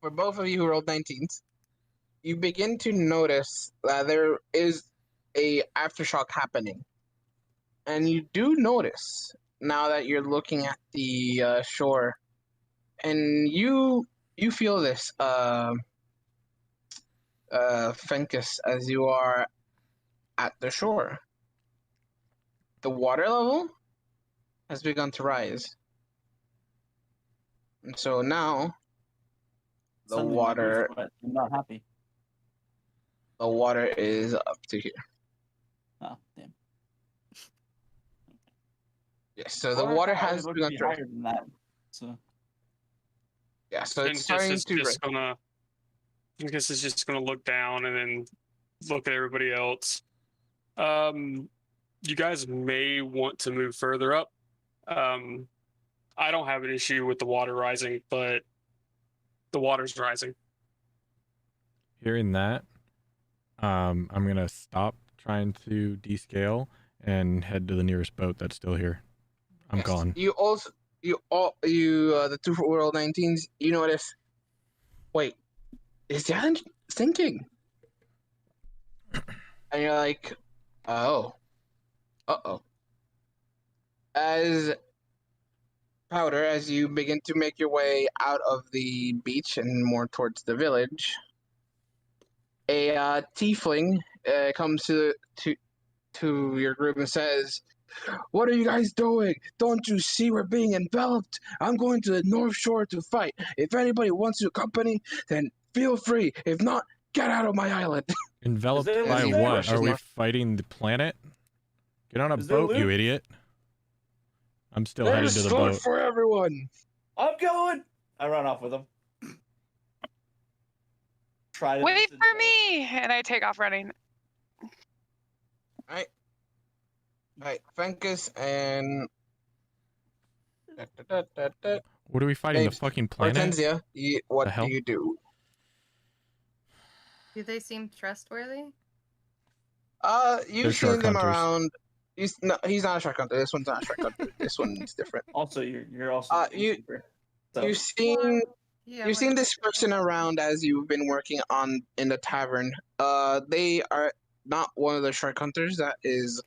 Speaker 1: for both of you who rolled 19s, you begin to notice that there is a aftershock happening. And you do notice now that you're looking at the shore, and you feel this, Fenkus, as you are at the shore. The water level has begun to rise. And so now the
Speaker 5: Suddenly my boots
Speaker 1: water
Speaker 5: wet. I'm not happy.
Speaker 1: is up to here.
Speaker 5: Oh, damn.
Speaker 1: Yes, so the water
Speaker 5: I
Speaker 1: has
Speaker 5: was going to
Speaker 1: begun
Speaker 5: be
Speaker 1: to rise.
Speaker 5: higher than that. So
Speaker 1: Yeah, so it's
Speaker 4: Pincus
Speaker 1: starting
Speaker 4: is
Speaker 1: to rise.
Speaker 4: just gonna. Pincus is just gonna look down and then look at everybody else. You guys may want to move further up. I don't have an issue with the water rising, but the water's rising.
Speaker 2: Hearing that, I'm gonna stop trying to descale and head to the nearest boat that's still here. I'm
Speaker 1: Yes,
Speaker 2: gone.
Speaker 1: You also the two World 19s, you notice, wait, is the island sinking? And you're like, oh. Uh-oh. As Powder, as you begin to make your way out of the beach and more towards the village, a tiefling comes to your group and says, "What are you guys doing? Don't you see we're being enveloped? I'm going to the North Shore to fight. If anybody wants to accompany, then feel free. If not, get out of my island."
Speaker 2: Enveloped
Speaker 5: there
Speaker 2: by
Speaker 1: loot
Speaker 2: what?
Speaker 1: there?
Speaker 2: Are we
Speaker 1: North.
Speaker 2: fighting the planet? Get on a
Speaker 5: Is there
Speaker 2: boat, you
Speaker 5: loot?
Speaker 2: idiot. I'm still headed
Speaker 1: There's
Speaker 2: to the
Speaker 1: food
Speaker 2: boat.
Speaker 1: for everyone.
Speaker 5: I'm going. I run off with him. Try to
Speaker 3: Wait
Speaker 5: listen
Speaker 3: for
Speaker 5: to-
Speaker 3: me! And I take off running.
Speaker 1: All right, Fenkus and
Speaker 2: What are we fighting?
Speaker 1: Babes,
Speaker 2: The fucking planet?
Speaker 1: Hortensia, what
Speaker 2: The hell?
Speaker 1: do you do?
Speaker 6: Do they seem trustworthy?
Speaker 2: They're
Speaker 1: You've
Speaker 2: shark
Speaker 1: seen them
Speaker 2: hunters.
Speaker 1: around. He's not a shark hunter. This one's not a shark hunter. This one's different.
Speaker 5: Also, you're also
Speaker 1: Uh,
Speaker 5: an
Speaker 1: you-
Speaker 5: innkeeper, so
Speaker 1: You've seen
Speaker 6: Yeah.
Speaker 1: you've seen this person around as you've been working in the tavern. They are not one of the shark hunters that is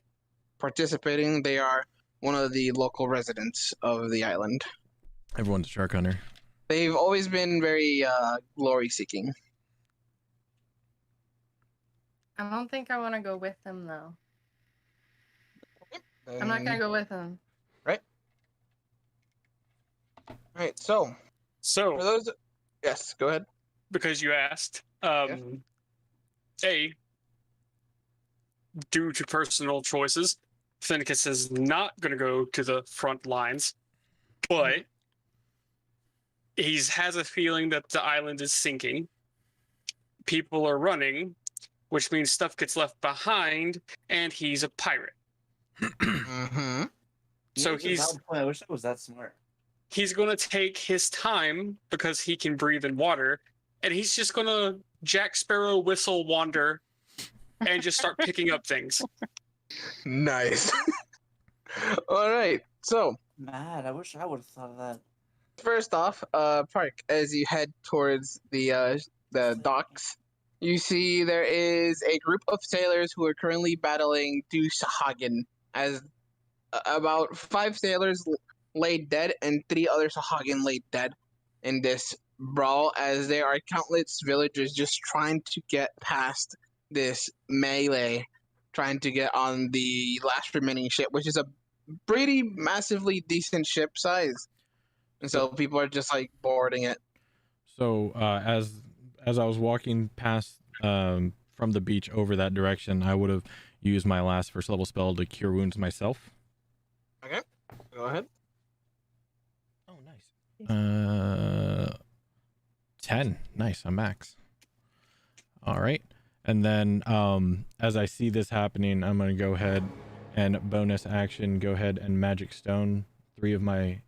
Speaker 1: participating. They are one of the local residents of the island.
Speaker 2: Everyone's a shark hunter.
Speaker 1: They've always been very glory seeking.
Speaker 6: I don't think I want to go with them though. I'm not gonna go with them.
Speaker 1: Right. So for
Speaker 4: So,
Speaker 1: those, yes, go ahead.
Speaker 4: because you asked, A, due to personal choices, Finicus is not going to go to the front lines, but he has a feeling that the island is sinking. People are running, which means stuff gets left behind, and he's a pirate.
Speaker 1: Mm-hmm.
Speaker 4: So
Speaker 5: That's a
Speaker 4: he's
Speaker 5: valid point. I wish I was that smart.
Speaker 4: he's going to take his time because he can breathe in water, and he's just going to Jack Sparrow whistle wander and just start picking up things.
Speaker 1: Nice. All right. So
Speaker 5: Mad. I wish I would have thought of that.
Speaker 1: first off, Park, as you head towards the docks, you see there is a group of sailors who are currently battling two Sahagin, as about 5 sailors laid dead and 3 other Sahagin laid dead in this brawl, as there are countless villagers just trying to get past this melee, trying to get on the last remaining ship, which is a pretty massively decent ship size. And so people are just like boarding it.
Speaker 2: So as I was walking past from the beach over that direction, I would have used my last first level spell to cure wounds myself.
Speaker 1: Okay, go ahead.
Speaker 2: Oh, nice. 10. Nice. I'm max. All right. And then as I see this happening, I'm going to go ahead and bonus action, go ahead and magic stone 3 of my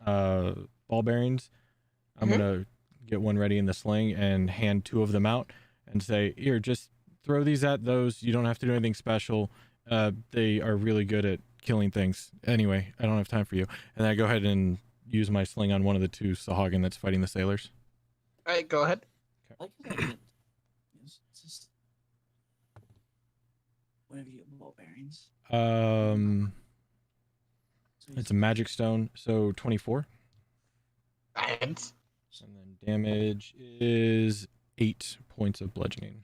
Speaker 2: ball bearings. I'm going to get one ready in the sling and hand 2 of them out and say, here, just throw these at those. You don't have to do anything special. They are really good at killing things. Anyway, I don't have time for you. And then I go ahead and use my sling on one of the 2 Sahagin that's fighting the sailors.
Speaker 1: All right, go ahead.
Speaker 5: Like I did. It's just... Whenever you get ball bearings.
Speaker 2: It's a magic stone, so 24.
Speaker 1: And
Speaker 2: And then damage is 8 points of bludgeoning.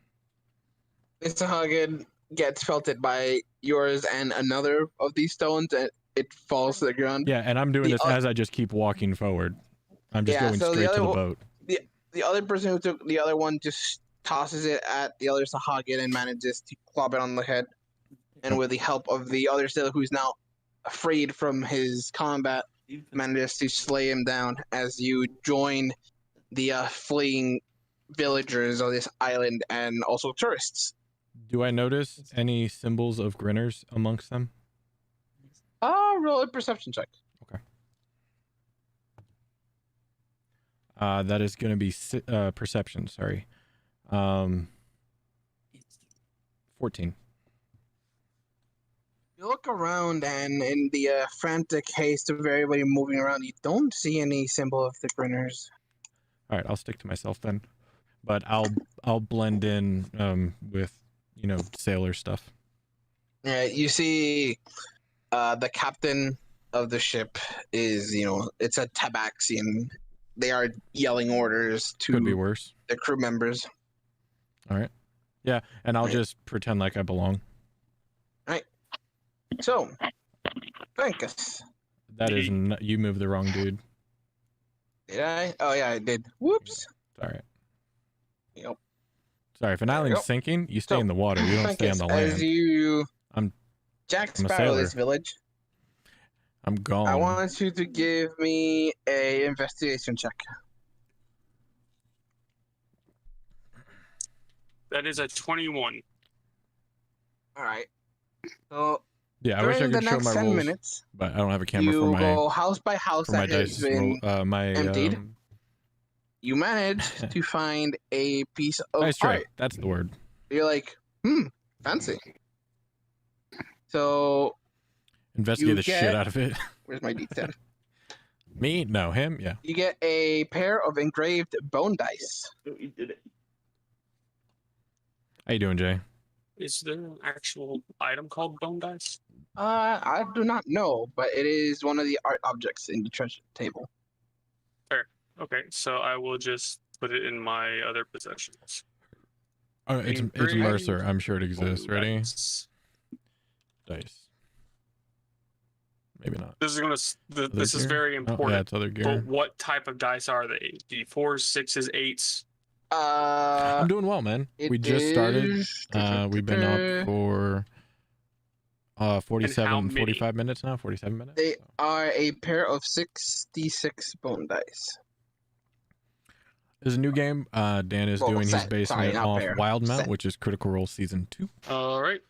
Speaker 1: this Sahagin gets pelted by yours and another of these stones, and it falls to the ground.
Speaker 2: Yeah, and I'm doing
Speaker 1: The
Speaker 2: this as I just keep walking forward. I'm just going
Speaker 1: so
Speaker 2: straight to the boat.
Speaker 1: The other person who took the other one just tosses it at the other Sahagin and manages to club it on the head. And with the help of the other sailor, who's now freed from his combat, manages to slay him down as you join the fleeing villagers of this island and also tourists.
Speaker 2: Do I notice any symbols of grinners amongst them?
Speaker 1: Roll a perception check.
Speaker 2: Okay. That is going to be perception, sorry. 14.
Speaker 1: You look around, and in the frantic haste of everybody moving around, you don't see any symbol of the grinners.
Speaker 2: All right, I'll stick to myself then. But I'll blend in with, sailor stuff.
Speaker 1: Yeah, you see the captain of the ship is, it's a tabaxian. They are yelling orders to
Speaker 2: Could be worse.
Speaker 1: the crew members.
Speaker 2: All right. Yeah, and I'll just pretend like I belong.
Speaker 1: So, Frankus.
Speaker 2: That is you moved the wrong dude.
Speaker 1: Did I? Oh, yeah, I did. Whoops.
Speaker 2: All right.
Speaker 1: Yep.
Speaker 2: Sorry, if an island's sinking, you stay in the water. You don't stay on the land. I'm
Speaker 1: Jack
Speaker 2: I'm a
Speaker 1: Sparrow,
Speaker 2: sailor.
Speaker 1: this village.
Speaker 2: I'm gone.
Speaker 1: I want you to give me a investigation check.
Speaker 4: That is a 21.
Speaker 1: All right. So
Speaker 2: Yeah, I wish I
Speaker 1: during the
Speaker 2: could show
Speaker 1: next
Speaker 2: my
Speaker 1: 10
Speaker 2: rolls,
Speaker 1: minutes,
Speaker 2: but I don't have a camera
Speaker 1: you
Speaker 2: for my
Speaker 1: go house by house
Speaker 2: for my
Speaker 1: that has
Speaker 2: dice
Speaker 1: been
Speaker 2: roll, my
Speaker 1: emptied. You manage to find a piece of
Speaker 2: dice tray.
Speaker 1: art.
Speaker 2: That's the word.
Speaker 1: You're like, fancy. So
Speaker 2: Investigate the shit
Speaker 1: get-
Speaker 2: out of it.
Speaker 1: where's my D10?
Speaker 2: Me? No, him? Yeah.
Speaker 1: You get a pair of engraved bone dice.
Speaker 5: Oh, you did it.
Speaker 2: How you doing, Jay?
Speaker 4: Is there an actual item called bone dice?
Speaker 1: I do not know, but it is one of the art objects in the treasure table.
Speaker 4: Okay, so I will just put it in my other possessions.
Speaker 2: Oh, it's
Speaker 4: Engraved
Speaker 2: Mercer. I'm sure it exists.
Speaker 4: bone
Speaker 2: Ready?
Speaker 4: dice.
Speaker 2: Dice. Maybe not.
Speaker 4: This is gonna.
Speaker 2: Other
Speaker 4: This is
Speaker 2: gear?
Speaker 4: very
Speaker 2: Oh,
Speaker 4: important.
Speaker 2: yeah, it's other
Speaker 4: But
Speaker 2: gear.
Speaker 4: what type of dice are they? D4s, 6s, 8s?
Speaker 2: I'm doing well, man. We just started. We've been up for 47,
Speaker 4: many?
Speaker 2: 45 minutes now. 47 minutes.
Speaker 1: They
Speaker 2: so.
Speaker 1: are a pair of 6d6 bone dice.
Speaker 2: There's a new game. Dan is
Speaker 1: Well,
Speaker 2: doing. He's
Speaker 1: set.
Speaker 2: basing
Speaker 1: Sorry,
Speaker 2: it
Speaker 1: not
Speaker 2: off
Speaker 1: pair.
Speaker 2: Wildemount,
Speaker 1: Set.
Speaker 2: which is Critical Role Season 2.
Speaker 4: All right.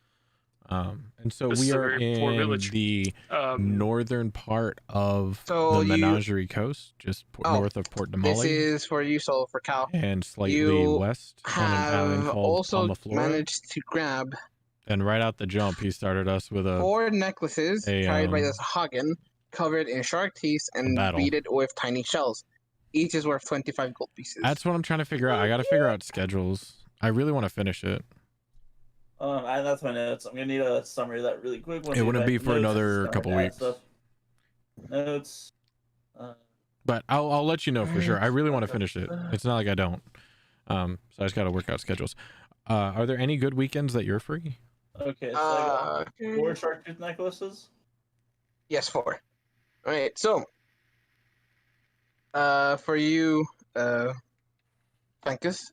Speaker 2: And so
Speaker 4: This
Speaker 2: we
Speaker 4: is a
Speaker 2: are
Speaker 4: very poor
Speaker 2: in
Speaker 4: village.
Speaker 2: the northern part of
Speaker 1: So
Speaker 2: the
Speaker 1: you-
Speaker 2: Menagerie Coast, just north of Port
Speaker 1: This
Speaker 2: Damali,
Speaker 1: is for you, so for Cal.
Speaker 2: and slightly
Speaker 1: you
Speaker 2: west on an island
Speaker 1: Have
Speaker 2: called
Speaker 1: also
Speaker 2: Palmaflora.
Speaker 1: managed to grab
Speaker 2: And right out the jump, he started us with a
Speaker 1: 4 necklaces carried by
Speaker 2: um,
Speaker 1: this Hagen, covered in shark teeth and
Speaker 2: battle.
Speaker 1: beaded with tiny shells. Each is worth 25 gold pieces.
Speaker 2: That's what I'm trying to figure out. I got to figure out schedules. I really want to finish it.
Speaker 5: That's my notes. I'm gonna need a summary of that really quick.
Speaker 2: It wouldn't be for another couple weeks.
Speaker 5: Notes.
Speaker 2: But I'll let you know for sure. I really want to finish it. It's not like I don't. So I just got to work out schedules. Are there any good weekends that you're free?
Speaker 5: Okay, so I got 4 shark tooth necklaces.
Speaker 1: Yes, 4. All right, so for you, Frankus,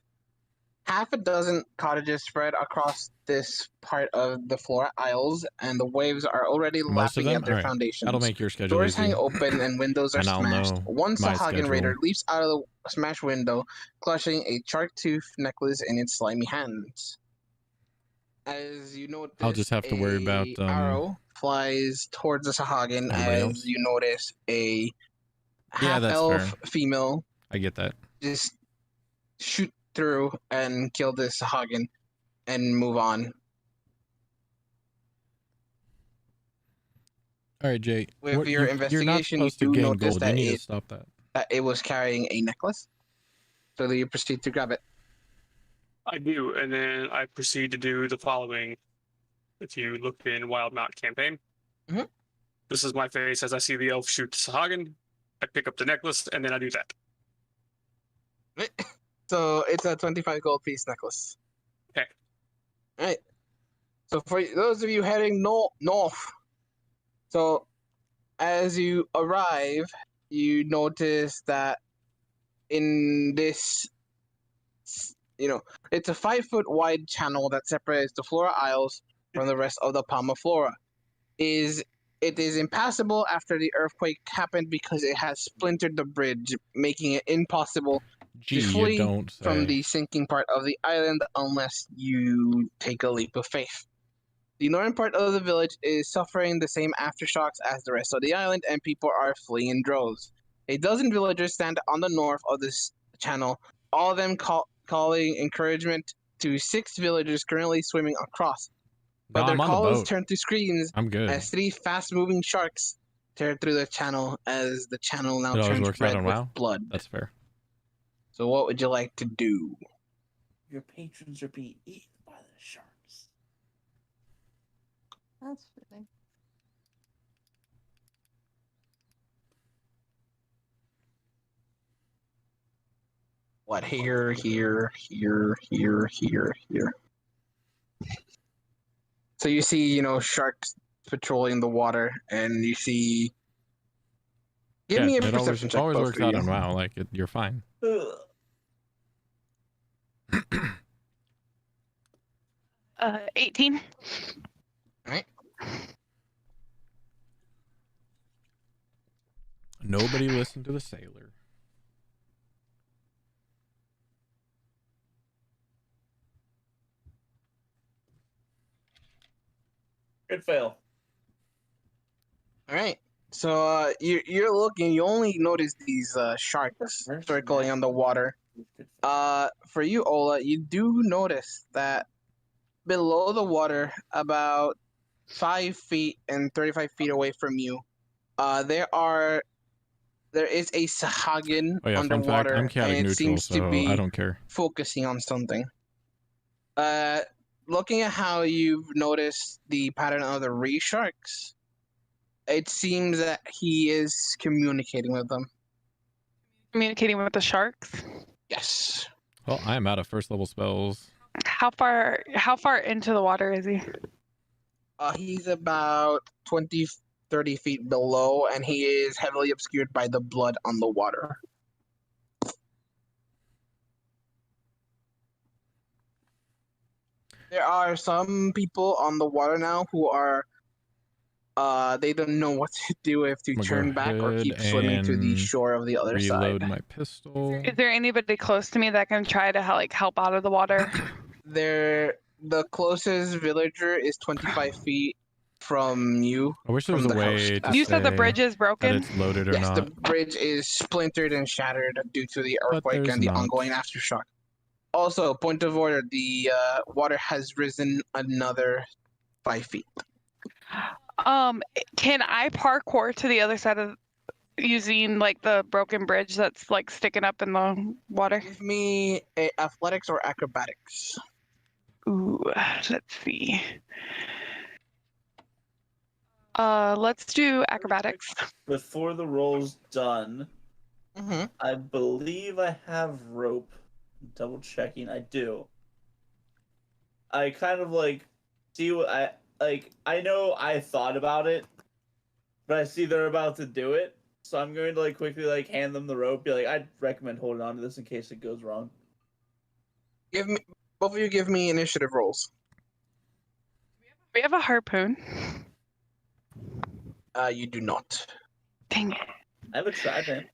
Speaker 1: half a dozen cottages spread across this part of the Flora Isles, and the waves are already
Speaker 2: Most of
Speaker 1: lapping
Speaker 2: them?
Speaker 1: at their
Speaker 2: Alright.
Speaker 1: foundations.
Speaker 2: That'll make your schedule
Speaker 1: Doors
Speaker 2: easy.
Speaker 1: hang open and windows are
Speaker 2: And I'll
Speaker 1: smashed.
Speaker 2: know
Speaker 1: One
Speaker 2: my
Speaker 1: Sahagin raider
Speaker 2: schedule.
Speaker 1: leaps out of the smashed window, clutching a shark tooth necklace in its slimy hands. As you notice,
Speaker 2: I'll just have to worry about,
Speaker 1: arrow flies towards the Sahagin
Speaker 2: anybody
Speaker 1: as
Speaker 2: else?
Speaker 1: you notice a
Speaker 2: Yeah, that's
Speaker 1: half-elf
Speaker 2: fair.
Speaker 1: female
Speaker 2: I get that.
Speaker 1: just shoot through and kill this Sahagin and move on.
Speaker 2: All right, Jay.
Speaker 1: With your
Speaker 2: you're not
Speaker 1: investigation, you
Speaker 2: supposed to
Speaker 1: do
Speaker 2: gain
Speaker 1: notice
Speaker 2: gold. You
Speaker 1: that
Speaker 2: need to
Speaker 1: it-
Speaker 2: stop that.
Speaker 1: That it was carrying a necklace. So that you proceed to grab it.
Speaker 4: I do, and then I proceed to do the following. If you look in Wildemount campaign,
Speaker 1: Mhm.
Speaker 4: this is my face as I see the elf shoot Sahagin. I pick up the necklace and then I do that.
Speaker 1: So it's a 25 gold piece necklace.
Speaker 4: Okay.
Speaker 1: All right. So for those of you heading north, so as you arrive, you notice that in this, it's a 5-foot wide channel that separates the Flora Isles from the rest of the Palma Flora. It is impassable after the earthquake happened because it has splintered the bridge, making it impossible
Speaker 2: Gee,
Speaker 1: to
Speaker 2: you
Speaker 1: flee
Speaker 2: don't say.
Speaker 1: from the sinking part of the island unless you take a leap of faith. The northern part of the village is suffering the same aftershocks as the rest of the island, and people are fleeing in droves. A dozen villagers stand on the north of this channel, all of them calling encouragement to 6 villagers currently swimming across. But
Speaker 2: No,
Speaker 1: their
Speaker 2: I'm on the
Speaker 1: calls
Speaker 2: boat.
Speaker 1: turn to screams
Speaker 2: I'm good.
Speaker 1: as 3 fast-moving sharks tear through the channel as the channel now
Speaker 2: It always
Speaker 1: turns
Speaker 2: works out
Speaker 1: red
Speaker 2: on
Speaker 1: with
Speaker 2: WoW.
Speaker 1: blood.
Speaker 2: That's fair.
Speaker 1: So what would you like to do?
Speaker 5: Your patrons are being eaten by the sharks.
Speaker 6: That's fitting.
Speaker 1: What, here. So you see, sharks patrolling the water, and you see. Give me a
Speaker 2: it
Speaker 1: perception check.
Speaker 2: always
Speaker 1: both
Speaker 2: works
Speaker 1: of
Speaker 2: out
Speaker 1: you.
Speaker 2: on WoW. Like you're fine.
Speaker 5: Ugh.
Speaker 3: 18.
Speaker 1: Right.
Speaker 2: Nobody listened to the sailor.
Speaker 5: Good fail.
Speaker 1: All right. So you're looking. You only notice these sharks circling on the water. For you, Ola, you do notice that below the water, about 5 feet and 35 feet away from you, there is a Sahagin
Speaker 2: Oh yeah, fun fact,
Speaker 1: underwater,
Speaker 2: I'm
Speaker 1: and
Speaker 2: chaotic
Speaker 1: it
Speaker 2: neutral,
Speaker 1: seems to
Speaker 2: so
Speaker 1: be
Speaker 2: I don't care.
Speaker 1: focusing on something. Looking at how you've noticed the pattern of the Ree sharks, it seems that he is communicating with them.
Speaker 3: Communicating with the sharks.
Speaker 1: Yes.
Speaker 2: Well, I am out of first level spells.
Speaker 3: How far into the water is he?
Speaker 1: He's about 20, 30 feet below, and he is heavily obscured by the blood on the water. There are some people on the water now who are, they don't know what to do, if to
Speaker 2: I'm gonna
Speaker 1: turn
Speaker 2: go
Speaker 1: back or keep
Speaker 2: ahead
Speaker 1: swimming to the
Speaker 2: and
Speaker 1: shore of the other
Speaker 2: reload
Speaker 1: side.
Speaker 2: my pistol.
Speaker 3: Is there anybody close to me that can try to help out of the water?
Speaker 1: The closest villager is 25 feet from you.
Speaker 2: I wish there was
Speaker 1: from
Speaker 2: a
Speaker 1: the house.
Speaker 2: way to
Speaker 3: You said the
Speaker 2: say
Speaker 3: bridge is
Speaker 2: that
Speaker 3: broken.
Speaker 2: it's loaded or
Speaker 1: Yes,
Speaker 2: not.
Speaker 1: the bridge is splintered and shattered due to the
Speaker 2: But
Speaker 1: earthquake
Speaker 2: there's
Speaker 1: and the
Speaker 2: not.
Speaker 1: ongoing aftershock. Also, point of order, the water has risen another 5 feet.
Speaker 3: Can I parkour to the other side of using like the broken bridge that's like sticking up in the water?
Speaker 1: Give me athletics or acrobatics.
Speaker 3: Ooh, let's see. Let's do acrobatics.
Speaker 5: Before the roll's done,
Speaker 1: Mm-hmm.
Speaker 5: I believe I have rope. Double checking, I do. I kind of see what I know I thought about it, but I see they're about to do it, so I'm going to quickly hand them the rope. Be like, I'd recommend holding on to this in case it goes wrong.
Speaker 1: Both of you give me initiative rolls.
Speaker 3: We have a harpoon.
Speaker 1: You do not.
Speaker 3: Dang it.
Speaker 5: I have a trident.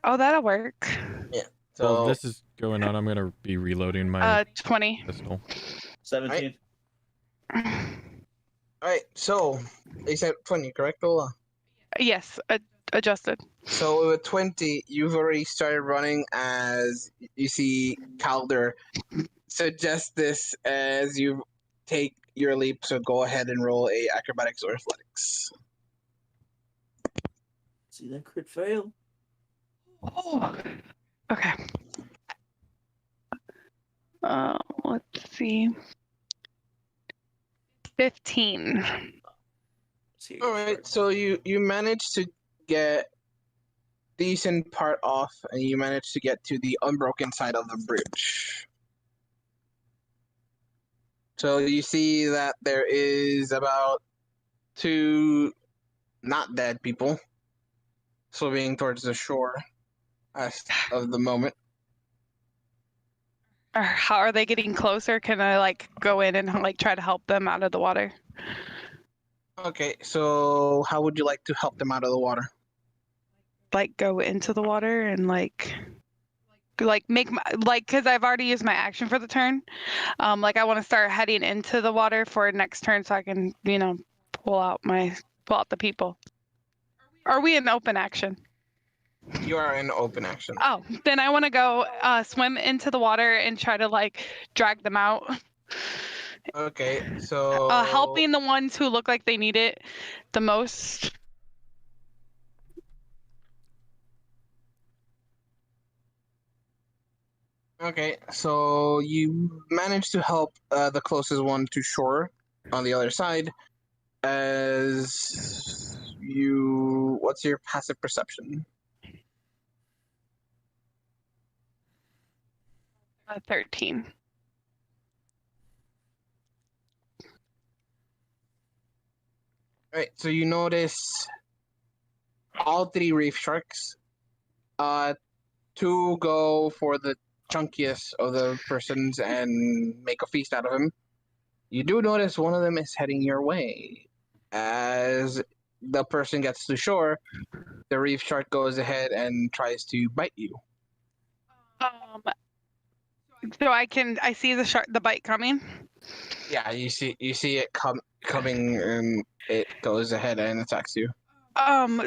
Speaker 3: Oh, that'll work.
Speaker 1: So
Speaker 2: Well, this is going on. I'm gonna be reloading my
Speaker 3: 20.
Speaker 2: pistol.
Speaker 5: 17.
Speaker 1: all right. So they said 20, correct, Ola?
Speaker 3: Yes, adjusted.
Speaker 1: So with 20, you've already started running as you see Calder suggest this as you take your leap. So go ahead and roll a acrobatics or athletics.
Speaker 5: See that crit fail?
Speaker 3: Oh. Okay. Let's see. 15.
Speaker 5: See,
Speaker 1: All right, so you managed to get decent part off, and you managed to get to the unbroken side of the bridge. So you see that there is about 2 not dead people swimming towards the shore as of the moment.
Speaker 3: Or how are they getting closer? Can I like go in and like try to help them out of the water?
Speaker 1: Okay, so how would you like to help them out of the water?
Speaker 3: Like go into the water and like make my because I've already used my action for the turn. Like I want to start heading into the water for next turn so I can pull out the people. Are we in open action?
Speaker 1: You are in open action.
Speaker 3: Oh, then I want to go swim into the water and try to like drag them out.
Speaker 1: Okay, so
Speaker 3: Helping the ones who look like they need it the most.
Speaker 1: Okay, so you managed to help the closest one to shore on the other side. As you, what's your passive perception?
Speaker 3: 13.
Speaker 1: Right, so you notice all 3 reef sharks. 2 go for the chunkiest of the persons and make a feast out of him. You do notice one of them is heading your way. As the person gets to shore, the reef shark goes ahead and tries to bite you.
Speaker 3: So I see the bite coming.
Speaker 1: Yeah, you see it coming, and it goes ahead and attacks you.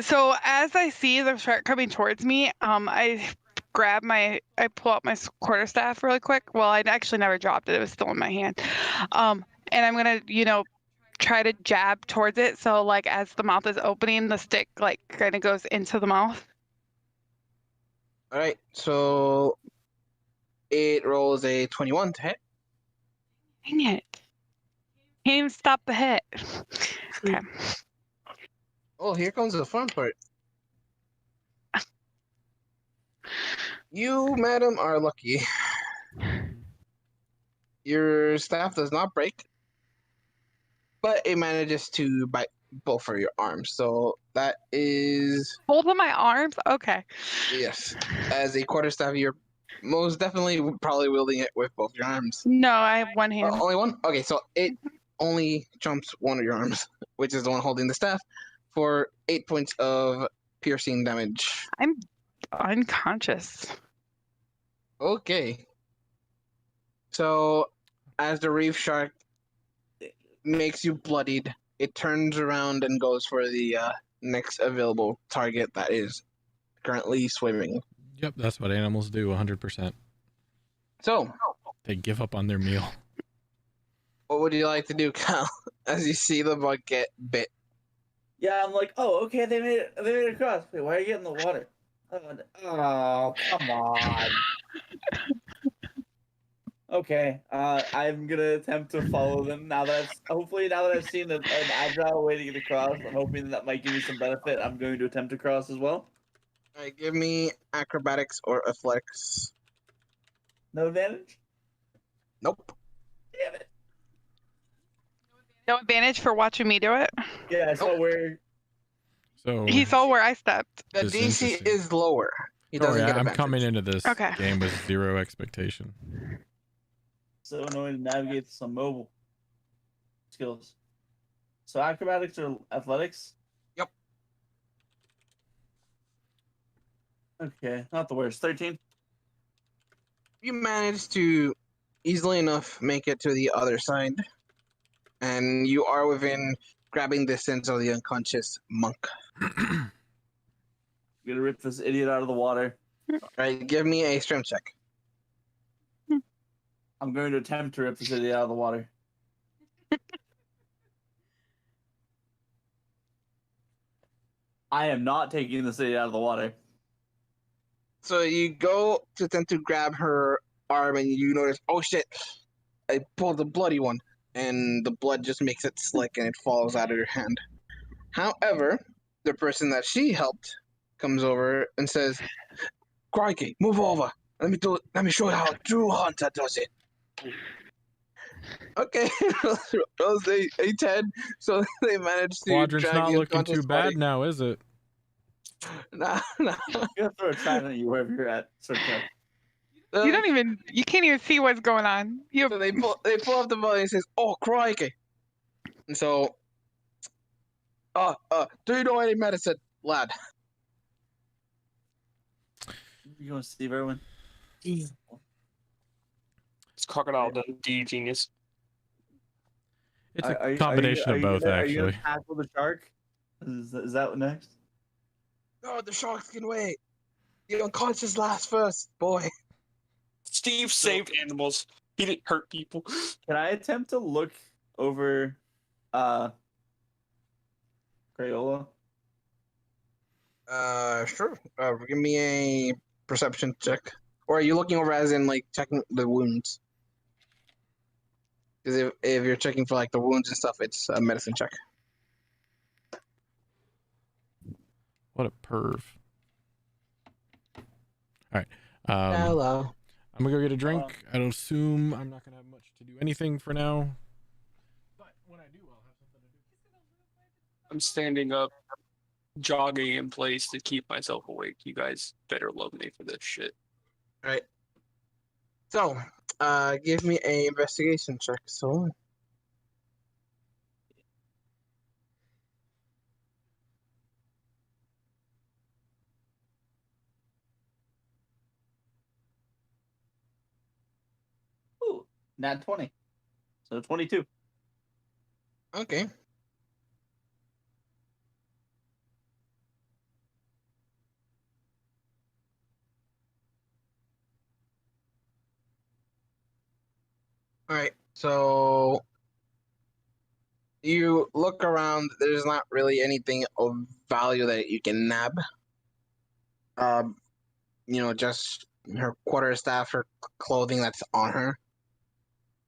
Speaker 3: So as I see the shark coming towards me, I pull out my quarterstaff really quick. Well, I actually never dropped it; it was still in my hand. And I'm gonna, try to jab towards it. So like as the mouth is opening, the stick like kind of goes into the mouth.
Speaker 1: All right, so it rolls a 21 to hit.
Speaker 3: Dang it! Can't even stop the hit. Okay.
Speaker 1: Oh, here comes the fun part. You, madam, are lucky. Your staff does not break, but it manages to bite both of your arms. So that is,
Speaker 3: Both of my arms? Okay.
Speaker 1: yes. As a quarterstaff, you're most definitely probably wielding it with both your arms.
Speaker 3: No, I have one hand.
Speaker 1: Only one? Okay, so it only jumps one of your arms, which is the one holding the staff, for 8 points of piercing damage.
Speaker 3: I'm unconscious.
Speaker 1: Okay. So, as the reef shark makes you bloodied, it turns around and goes for the next available target that is currently swimming.
Speaker 2: Yep, that's what animals do 100%.
Speaker 1: So,
Speaker 2: They give up on their meal.
Speaker 1: what would you like to do, Kyle, as you see the bug get bit?
Speaker 5: Yeah, I'm like, oh, okay, they made it across. Wait, why are you getting the water? Oh, come on. Okay, I'm gonna attempt to follow them now that I've seen an agile way to get across. I'm hoping that might give me some benefit. I'm going to attempt to cross as well.
Speaker 1: All right, give me acrobatics or athletics.
Speaker 5: No advantage?
Speaker 1: Nope.
Speaker 5: Damn it.
Speaker 3: No advantage for watching me do it.
Speaker 5: Yeah, I saw where.
Speaker 2: So
Speaker 3: He saw where I stepped.
Speaker 1: The
Speaker 2: Just
Speaker 1: DC
Speaker 2: interesting.
Speaker 1: is lower. He
Speaker 2: oh,
Speaker 1: doesn't
Speaker 2: yeah,
Speaker 1: get
Speaker 2: I'm
Speaker 1: advantage.
Speaker 2: coming into this
Speaker 3: Okay.
Speaker 2: game with 0 expectation.
Speaker 5: So annoying to navigate some mobile skills. So acrobatics or athletics?
Speaker 1: Yep.
Speaker 5: Okay, not the worst. 13.
Speaker 1: You manage to easily enough make it to the other side, and you are within grabbing distance of the unconscious monk.
Speaker 5: I'm gonna rip this idiot out of the water.
Speaker 1: All right, give me a strength check.
Speaker 5: I'm going to attempt to rip this idiot out of the water. I am not taking this idiot out of the water.
Speaker 1: So you go to attempt to grab her arm, and you notice, oh shit, I pulled the bloody one. and the blood just makes it slick and it falls out of your hand. However, the person that she helped comes over and says, "Crikey, move over. Let me show you how a true hunter does it." Okay, rolls a 10, so they managed to
Speaker 2: Quadrant's
Speaker 1: drag
Speaker 2: not
Speaker 1: the
Speaker 2: looking
Speaker 1: unconscious
Speaker 2: too bad
Speaker 1: body.
Speaker 2: now, is it?
Speaker 1: Nah, nah.
Speaker 5: I'm gonna throw a shine at you wherever you're at, Circa.
Speaker 3: You can't even see what's going on.
Speaker 1: So they pull up the body and says, "Oh, crikey!" And so, do you know any medicine, lad?
Speaker 5: You want to see everyone?
Speaker 4: It's Crocodile Dundee genius.
Speaker 2: It's a combination of both,
Speaker 5: Are you
Speaker 2: actually.
Speaker 5: gonna tackle the shark? Is that next?
Speaker 1: No, the sharks can wait. The unconscious last first, boy.
Speaker 4: Steve saved animals. He didn't hurt people.
Speaker 5: Can I attempt to look over Crayola?
Speaker 1: Sure. Give me a perception check. Or are you looking over as in like checking the wounds? Because if you're checking for like the wounds and stuff, it's a medicine check.
Speaker 2: What a perv. All right.
Speaker 1: Hello.
Speaker 2: I'm gonna go get a drink. I don't assume I'm not gonna have much to do anything for now. But when I do, I'll have something to do.
Speaker 4: I'm standing up, jogging in place to keep myself awake. You guys better love me for this shit.
Speaker 1: All right. So, give me a investigation check. So.
Speaker 5: Ooh, nat 20. So 22.
Speaker 1: Okay. All right. So you look around. There's not really anything of value that you can nab. Just her quarterstaff, her clothing that's on her,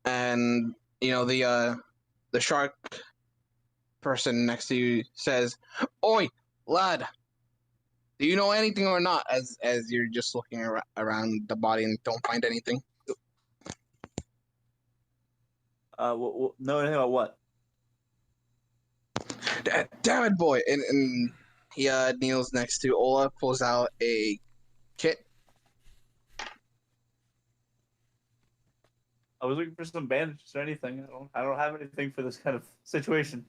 Speaker 1: and the shark person next to you says, "Oi, lad, do you know anything or not?" As you're just looking around the body and don't find anything.
Speaker 5: No, anything about what?
Speaker 1: Damn it, boy! And he kneels next to Ola, pulls out a kit.
Speaker 5: I was looking for some bandages or anything. I don't have anything for this kind of situation.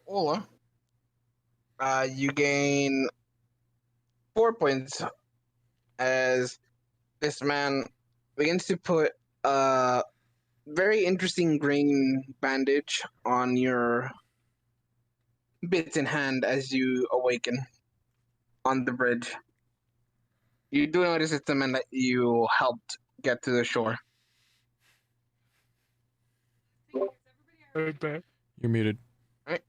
Speaker 1: Ola, you gain 4 points as this man begins to put a very interesting green bandage on your bits in hand as you awaken on the bridge. You do notice it's the man that you helped get to the shore.
Speaker 2: You're muted.
Speaker 1: Right.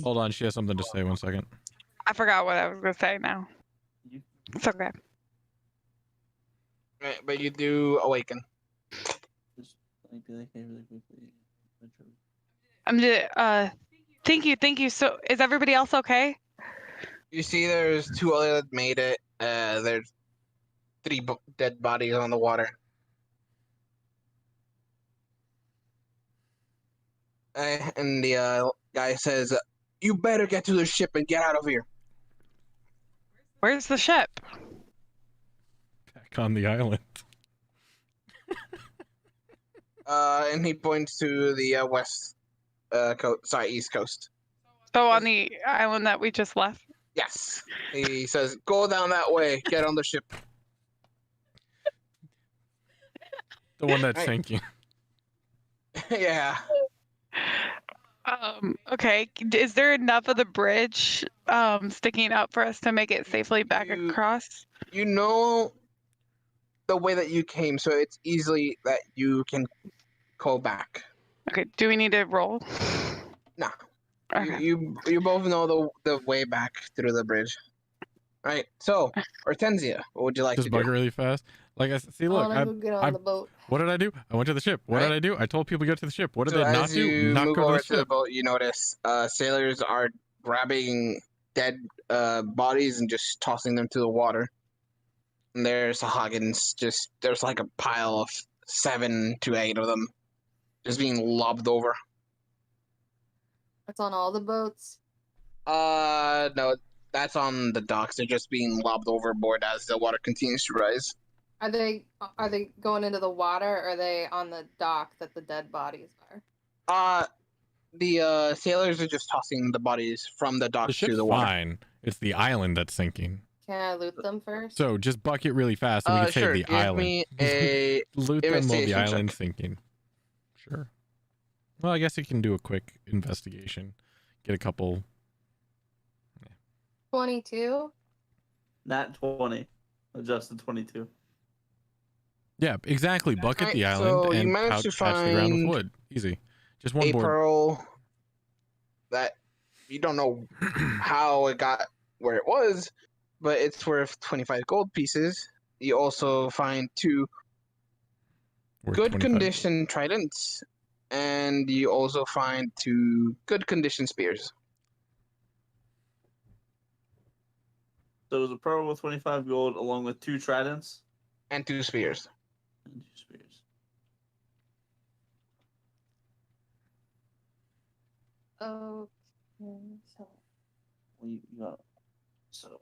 Speaker 2: Hold on, she has something to say. 1 second.
Speaker 3: I forgot what I was gonna say now. It's okay.
Speaker 1: Right, but you do awaken.
Speaker 5: Just be like, hey, really quickly.
Speaker 3: I'm just, thank you. So is everybody else okay?
Speaker 1: You see there's 2 others that made it. There's 3 dead bodies on the water. And the guy says, "You better get to the ship and get out of here."
Speaker 3: Where's the ship?
Speaker 2: Back on the island.
Speaker 1: And he points to the east coast.
Speaker 3: Oh, on the island that we just left.
Speaker 1: Yes. He says, "Go down that way. Get on the ship."
Speaker 2: The one that's
Speaker 1: Right.
Speaker 2: sinking.
Speaker 1: Yeah.
Speaker 3: Okay. Is there enough of the bridge sticking up for us to make it safely back across?
Speaker 1: You know the way that you came, so it's easily that you can go back.
Speaker 3: Okay. Do we need to roll?
Speaker 1: No.
Speaker 3: Okay.
Speaker 1: You both know the way back through the bridge. Right. So, Hortensia, what would you like
Speaker 2: Just
Speaker 1: to
Speaker 2: bug
Speaker 1: do?
Speaker 2: it really fast. Like I see,
Speaker 6: I
Speaker 2: look,
Speaker 6: want to go get on the boat.
Speaker 2: what did I do? I went to the ship. What did I do? I told people to go to the ship. What did
Speaker 1: So
Speaker 2: they not
Speaker 1: as
Speaker 2: do?
Speaker 1: you
Speaker 2: Not
Speaker 1: move
Speaker 2: go to
Speaker 1: over
Speaker 2: the
Speaker 1: to the
Speaker 2: ship.
Speaker 1: boat, you notice sailors are grabbing dead bodies and just tossing them to the water. And there's Hagen's there's like a pile of 7 to 8 of them just being lobbed over.
Speaker 6: That's on all the boats.
Speaker 1: No, that's on the docks. They're just being lobbed overboard as the water continues to rise.
Speaker 6: Are they going into the water, or are they on the dock that the dead bodies are?
Speaker 1: The sailors are just tossing the bodies from the
Speaker 2: The
Speaker 1: docks to
Speaker 2: ship's
Speaker 1: the water.
Speaker 2: fine. It's the island that's sinking.
Speaker 6: Can I loot them first?
Speaker 2: So just bucket really fast, and we can
Speaker 1: Sure.
Speaker 2: save the
Speaker 1: Give
Speaker 2: island.
Speaker 1: me a
Speaker 2: Loot them while the
Speaker 1: investigation
Speaker 2: island's
Speaker 1: check.
Speaker 2: sinking. Sure. Well, I guess you can do a quick investigation. Get a couple.
Speaker 6: 22.
Speaker 5: Nat 20. Adjusted 22.
Speaker 2: Yeah, exactly. Bucket
Speaker 1: Alright,
Speaker 2: the
Speaker 1: so
Speaker 2: island
Speaker 1: you
Speaker 2: and
Speaker 1: managed to
Speaker 2: patch the ground with
Speaker 1: find
Speaker 2: wood. Easy. Just one
Speaker 1: a
Speaker 2: board.
Speaker 1: pearl that you don't know how it got where it was, but it's worth 25 gold pieces. You also find 2
Speaker 2: Worth
Speaker 1: good
Speaker 2: 25.
Speaker 1: condition tridents, and you also find 2 good condition spears.
Speaker 5: So it was a pearl with 25 gold along with 2 tridents
Speaker 1: And 2 spears.
Speaker 5: and 2 spears.
Speaker 6: Okay. So
Speaker 5: Well, you got so.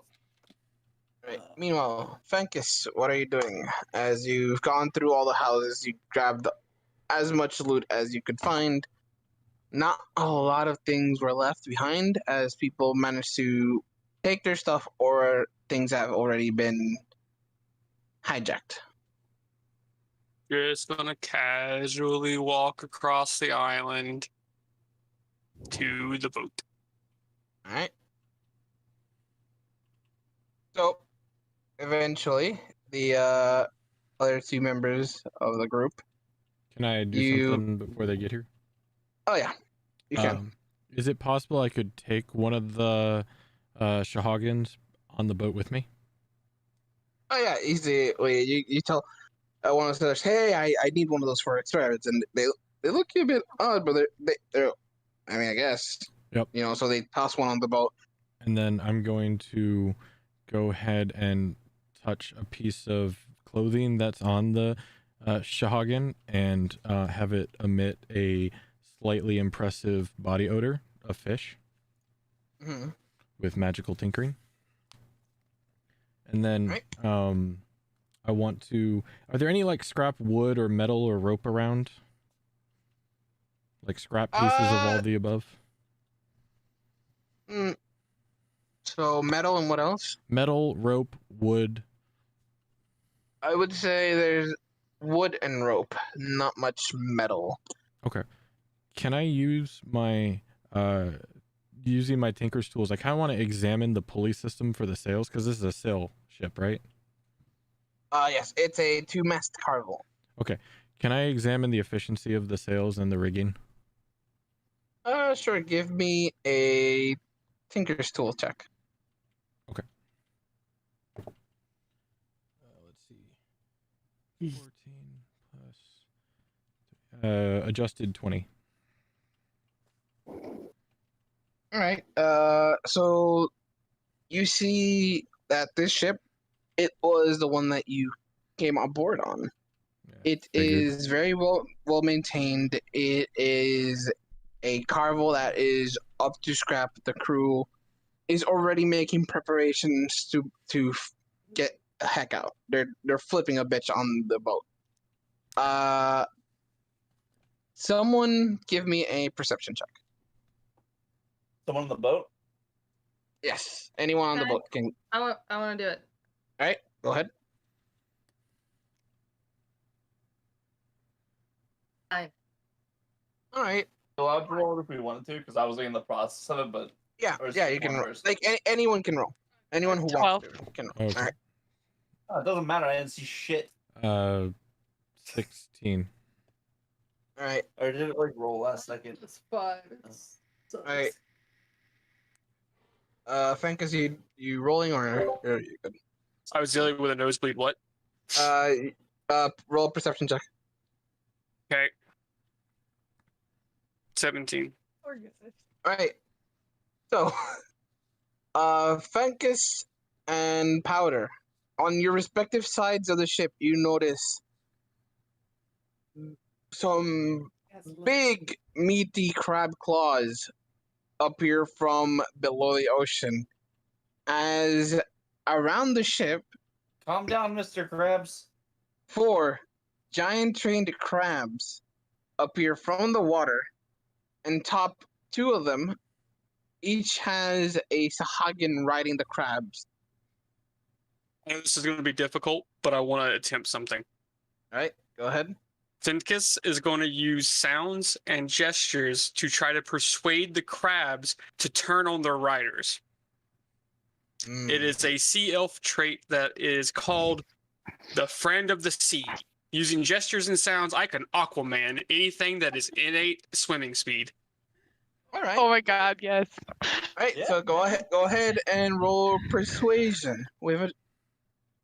Speaker 1: Right. Meanwhile, Fankus, what are you doing? As you've gone through all the houses, you grabbed as much loot as you could find. Not a lot of things were left behind, as people managed to take their stuff or things have already been hijacked.
Speaker 4: Just gonna casually walk across the island to the boat.
Speaker 1: All right. So, eventually, the other 2 members of the group.
Speaker 2: Can I do
Speaker 1: You-
Speaker 2: something before they get here?
Speaker 1: Oh yeah, you can.
Speaker 2: Is it possible I could take one of the Shahagans on the boat with me?
Speaker 1: Oh yeah, easy. You tell one of the sailors, "Hey, I need one of those for experiments," and they look a bit odd, but they're I mean, I guess.
Speaker 2: Yep.
Speaker 1: You know, so they toss one on the boat.
Speaker 2: And then I'm going to go ahead and touch a piece of clothing that's on the Shahagan and have it emit a slightly impressive body odor of fish
Speaker 1: Mhm.
Speaker 2: with magical tinkering. And then
Speaker 1: Right.
Speaker 2: I want to... Are there any like scrap wood or metal or rope around? Like scrap pieces of all the above?
Speaker 1: So metal and what else?
Speaker 2: Metal, rope, wood.
Speaker 1: I would say there's wood and rope, not much metal.
Speaker 2: Okay. Can I use my using my tinker's tools? I kind of want to examine the pulley system for the sails because this is a sail ship, right?
Speaker 1: Yes, it's a 2-mast cargo.
Speaker 2: Okay. Can I examine the efficiency of the sails and the rigging?
Speaker 1: Sure. Give me a tinker's tool check.
Speaker 2: Let's see. 14 plus adjusted 20.
Speaker 1: All right. So you see that this ship, it was the one that you came on board on.
Speaker 2: Yeah,
Speaker 1: It
Speaker 2: figured.
Speaker 1: is very well maintained. It is a carvel that is up to scrap. The crew is already making preparations to get the heck out. They're flipping a bitch on the boat. Someone give me a perception check.
Speaker 5: Someone on the boat?
Speaker 1: Yes, anyone on the
Speaker 6: Okay.
Speaker 1: boat can.
Speaker 6: I want to do it.
Speaker 1: All right, go ahead.
Speaker 6: Fine.
Speaker 1: All right.
Speaker 5: So I'd roll if we wanted to, because I was in the process of it, but
Speaker 1: Yeah,
Speaker 5: Or is
Speaker 1: yeah,
Speaker 5: it
Speaker 1: you can
Speaker 5: one
Speaker 1: roll.
Speaker 5: person?
Speaker 1: Like anyone can roll. Anyone who
Speaker 3: 12.
Speaker 1: wants to can roll.
Speaker 2: Okay.
Speaker 1: All right.
Speaker 5: it doesn't matter. I didn't see shit.
Speaker 2: 16.
Speaker 1: All right.
Speaker 5: Or did it like roll last second?
Speaker 6: It's 5.
Speaker 1: Alright. Fankus, you rolling or you're good?
Speaker 4: I was dealing with a nosebleed. What?
Speaker 1: Roll a perception check.
Speaker 4: Okay. 17.
Speaker 1: All right. So, Fankus and Powder, on your respective sides of the ship, you notice some big, meaty crab claws appear from below the ocean. As around the ship,
Speaker 5: Calm down, Mr. Krabs.
Speaker 1: 4 giant trained crabs appear from the water, and top 2 of them each has a Sahagin riding the crabs.
Speaker 4: I know this is going to be difficult, but I want to attempt something.
Speaker 1: All right, go ahead.
Speaker 4: Finkus is going to use sounds and gestures to try to persuade the crabs to turn on their riders. It is a sea elf trait that is called the Friend of the Sea. Using gestures and sounds, I can Aquaman anything that is innate swimming speed.
Speaker 1: All right.
Speaker 3: Oh my god, yes.
Speaker 1: All right,
Speaker 5: Yeah.
Speaker 1: so go ahead and roll persuasion.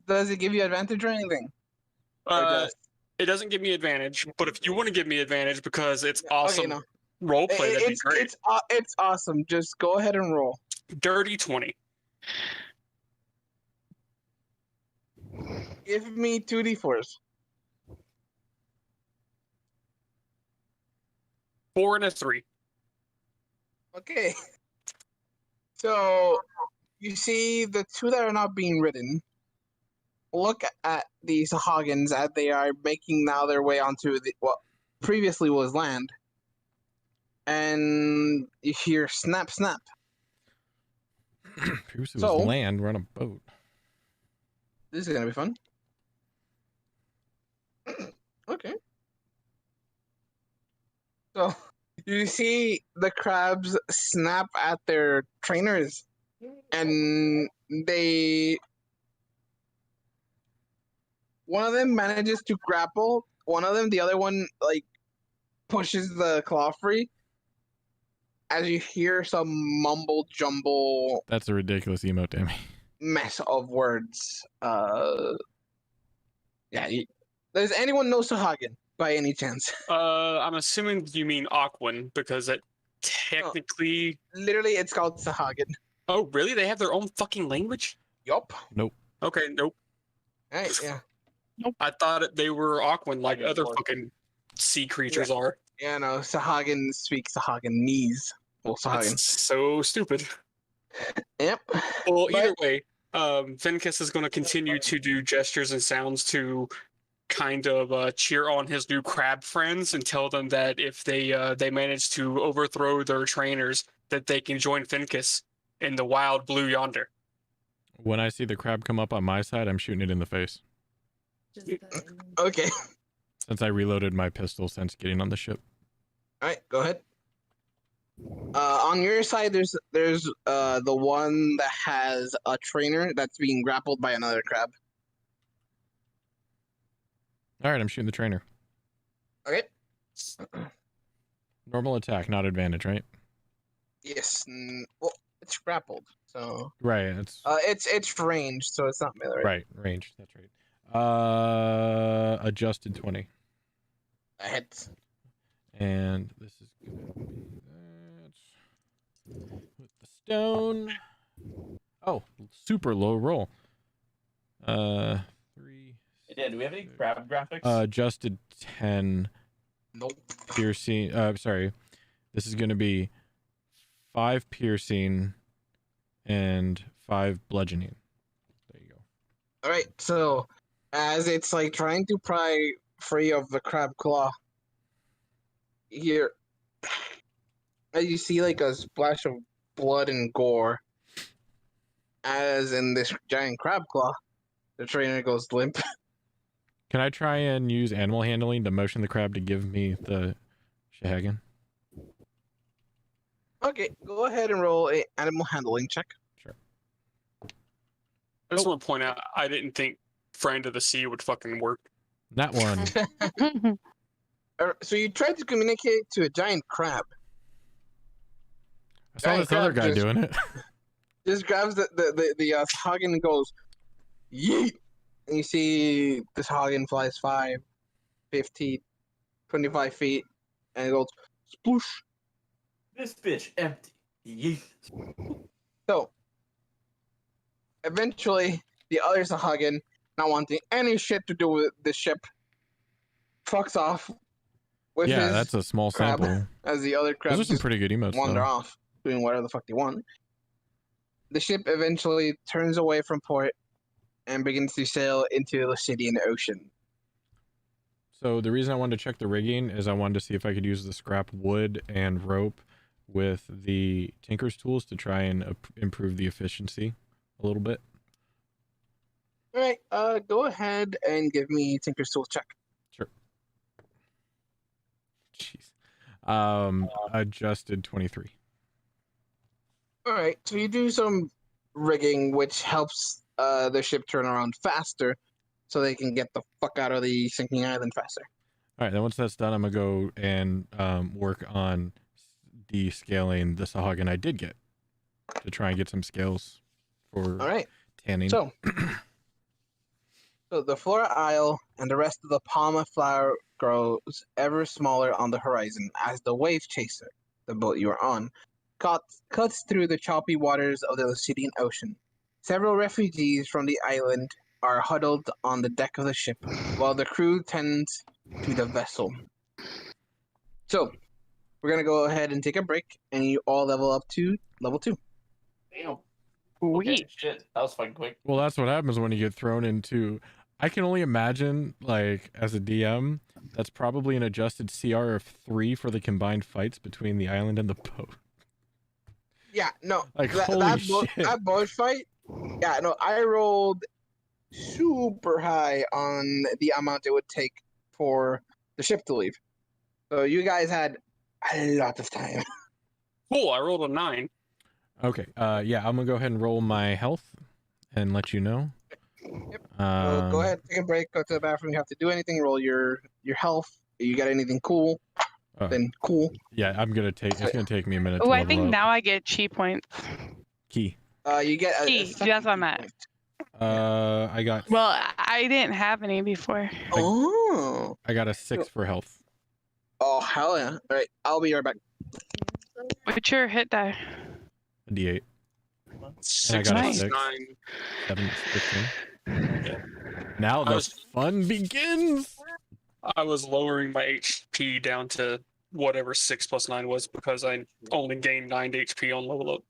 Speaker 1: Does it give you advantage or anything? Or just-
Speaker 4: It doesn't give me advantage, but if you want to give me advantage because it's awesome
Speaker 1: no.
Speaker 4: role play, that'd be
Speaker 1: It's
Speaker 4: great.
Speaker 1: it's awesome. Just go ahead and roll.
Speaker 4: Dirty 20.
Speaker 1: Give me 2d4s.
Speaker 4: 4 and a 3.
Speaker 1: Okay. So you see the 2 that are not being ridden. Look at the Sahagins as they are making now their way onto what previously was land. And you hear snap, snap.
Speaker 2: Previously
Speaker 1: So-
Speaker 2: was land. We're on a boat.
Speaker 1: This is gonna be fun. Okay. So you see the crabs snap at their trainers, and one of them manages to grapple. One of them, the other one, like pushes the claw free. As you hear some mumble jumble
Speaker 2: That's a ridiculous emote, Dammy.
Speaker 1: mess of words. Yeah. Does anyone know Sahagin by any chance?
Speaker 4: I'm assuming you mean Aquan because it technically.
Speaker 1: Literally, it's called Sahagin.
Speaker 4: Oh, really? They have their own fucking language?
Speaker 1: Yup.
Speaker 4: Okay, nope.
Speaker 1: Right, yeah.
Speaker 4: I thought they were Aquan like
Speaker 5: Maybe
Speaker 4: other
Speaker 5: more.
Speaker 4: fucking sea creatures are.
Speaker 1: Yeah, no, Sahagin speaks Sahaginese. Well, Sahagin.
Speaker 4: That's so stupid.
Speaker 1: Yep.
Speaker 4: Well,
Speaker 1: But-
Speaker 4: either way, Finkus is going to continue to do gestures and sounds to kind of cheer on his new crab friends and tell them that if they manage to overthrow their trainers, that they can join Finkus in the wild blue yonder.
Speaker 2: When I see the crab come up on my side, I'm shooting it in the face.
Speaker 1: Okay.
Speaker 2: Since I reloaded my pistol since getting on the ship.
Speaker 1: All right, go ahead. On your side, there's the one that has a trainer that's being grappled by another crab.
Speaker 2: All right, I'm shooting the trainer.
Speaker 1: Okay.
Speaker 2: Normal attack, not advantage, right?
Speaker 1: Yes. Well, it's grappled, so
Speaker 2: Right.
Speaker 1: it's ranged, so it's not melee.
Speaker 2: Right. Range. That's right. Adjusted 20.
Speaker 1: That hits.
Speaker 2: And this is gonna be that with the stone. Oh, super low roll. 3.
Speaker 5: Hey, Dan, do we have any crab graphics?
Speaker 2: Adjusted 10
Speaker 1: Nope.
Speaker 2: piercing. Sorry. This is gonna be 5 piercing and 5 bludgeoning. There you go.
Speaker 1: All right. So as it's like trying to pry free of the crab claw, here, as you see like a splash of blood and gore, as in this giant crab claw, the trainer goes limp.
Speaker 2: Can I try and use animal handling to motion the crab to give me the Shahagan?
Speaker 1: Okay, go ahead and roll a animal handling check.
Speaker 4: I just want to point out, I didn't think Friend of the Sea would fucking work.
Speaker 2: That one.
Speaker 1: So you tried to communicate to a giant crab.
Speaker 2: I saw
Speaker 1: Giant
Speaker 2: this other
Speaker 1: crab
Speaker 2: guy
Speaker 1: just-
Speaker 2: doing it.
Speaker 1: just grabs the Sahagin and goes, yeet! And you see the Sahagin flies 5, 15, 25 feet, and it goes, sploosh.
Speaker 5: This bitch empty. Yeet.
Speaker 1: So, eventually, the other Sahagin, not wanting any shit to do with the ship, fucks off with
Speaker 2: Yeah,
Speaker 1: his
Speaker 2: that's a small
Speaker 1: crab
Speaker 2: sample.
Speaker 1: as the other
Speaker 2: Those
Speaker 1: crabs
Speaker 2: are some
Speaker 1: just
Speaker 2: pretty good emotes,
Speaker 1: wander
Speaker 2: though.
Speaker 1: off, doing whatever the fuck they want. The ship eventually turns away from port and begins to sail into the city in the ocean.
Speaker 2: So the reason I wanted to check the rigging is I wanted to see if I could use the scrap wood and rope with the tinker's tools to try and improve the efficiency a little bit.
Speaker 1: All right, go ahead and give me Tinker's Tools check.
Speaker 2: Sure. Jeez. Adjusted 23.
Speaker 1: All right, so you do some rigging, which helps the ship turn around faster, so they can get the fuck out of the sinking island faster.
Speaker 2: All right, then once that's done, I'm gonna go and work on descaling the Sahagin I did get to try and get some scales for
Speaker 1: All right,
Speaker 2: tanning.
Speaker 1: so the Flora Isle and the rest of the Palma flower grows ever smaller on the horizon as the Wave Chaser, the boat you are on, cuts through the choppy waters of the Lucidian Ocean. Several refugees from the island are huddled on the deck of the ship, while the crew tends to the vessel. So, we're going to go ahead and take a break, and you all level up to level 2.
Speaker 5: Damn.
Speaker 3: Sweet.
Speaker 5: Okay, shit. That was fucking quick.
Speaker 2: Well, that's what happens when you get thrown into. I can only imagine, like, as a DM, that's probably an adjusted CR of 3 for the combined fights between the island and the boat.
Speaker 1: Yeah, no,
Speaker 2: Like, holy shit.
Speaker 1: that boat fight, yeah, no, I rolled super high on the amount it would take for the ship to leave. So you guys had a lot of time.
Speaker 4: Cool. I rolled a 9.
Speaker 2: Okay, yeah, I'm gonna go ahead and roll my health and let you know.
Speaker 1: Yep. So go
Speaker 2: Um,
Speaker 1: ahead, take a break, go to the bathroom. You have to do anything. Roll your health. You got anything cool? Then cool.
Speaker 2: Yeah, I'm gonna take. It's gonna take me a minute.
Speaker 3: Oh,
Speaker 2: to
Speaker 3: I
Speaker 2: level
Speaker 3: think
Speaker 2: up.
Speaker 3: now I get chi points.
Speaker 2: Key.
Speaker 1: You get a
Speaker 3: Key,
Speaker 1: second
Speaker 3: that's what I'm
Speaker 1: key
Speaker 3: at.
Speaker 1: point.
Speaker 2: I got.
Speaker 3: Well, I didn't have any before.
Speaker 1: Oh.
Speaker 2: I got a 6 for health.
Speaker 1: Oh hell yeah! All right, I'll be right back.
Speaker 3: What's your hit die?
Speaker 2: A D8.
Speaker 4: 6
Speaker 2: got a
Speaker 4: plus
Speaker 2: 6.
Speaker 4: 9.
Speaker 2: 7, 15. Now the fun begins.
Speaker 4: I was lowering my HP down to whatever 6 plus 9 was because I only gained 9 HP on level up.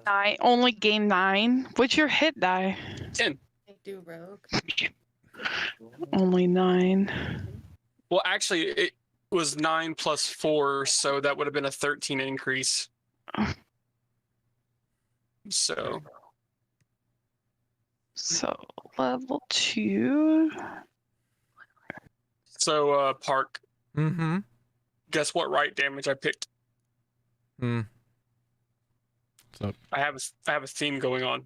Speaker 3: I only gain 9. What's your hit die?
Speaker 4: 10.
Speaker 6: I do rogue.
Speaker 3: Only 9.
Speaker 4: Well, actually, it was 9 plus 4, so that would have been a 13 increase. So
Speaker 3: level 2.
Speaker 4: So Park,
Speaker 2: Mm-hmm.
Speaker 4: guess what right damage I picked?
Speaker 2: So,
Speaker 4: I have a theme going on.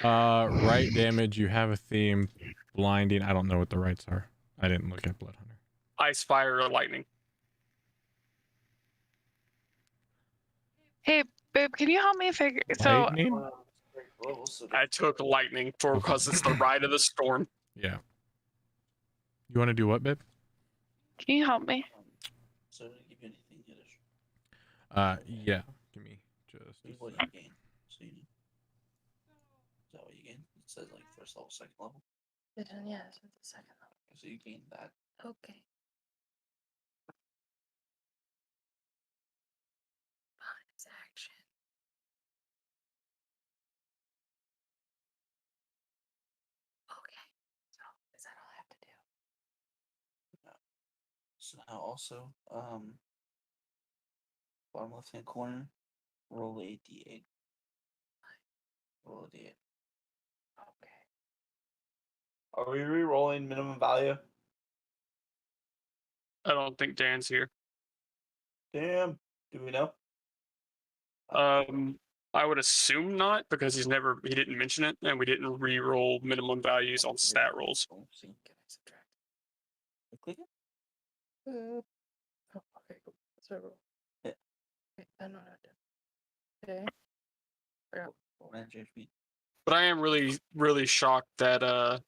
Speaker 2: right damage. You have a theme. Blinding. I don't know what the rights are. I didn't look at Blood Hunter.
Speaker 4: Ice, fire, or lightning.
Speaker 3: Hey, babe, can you help me figure? So
Speaker 2: Lightning?
Speaker 4: I took lightning because it's the ride of the storm.
Speaker 2: Yeah. You want to do what, babe?
Speaker 3: can you help me?
Speaker 5: So did it give you anything additional?
Speaker 2: Yeah. Give me just.
Speaker 5: What do you gain? So you need. Is that what you gain? It says like first level, second level.
Speaker 6: Yeah, it's at the second level.
Speaker 5: So you gain that.
Speaker 6: Okay. Bonus action. Okay. So is that all I have to do?
Speaker 5: So now also, bottom left hand corner, roll a d8. Roll a d8.
Speaker 6: Okay.
Speaker 5: Are we re-rolling minimum value?
Speaker 4: I don't think Dan's here.
Speaker 5: Damn. Do we know?
Speaker 4: I would assume not because he didn't mention it, and we didn't re-roll minimum values on stat rolls.
Speaker 5: See, can I subtract? Click it.
Speaker 6: Oh, okay, cool. That's what I roll.
Speaker 5: Yeah.
Speaker 6: Okay, I know how to do it. Okay.
Speaker 5: Full magic HP.
Speaker 4: But I am really, really shocked that the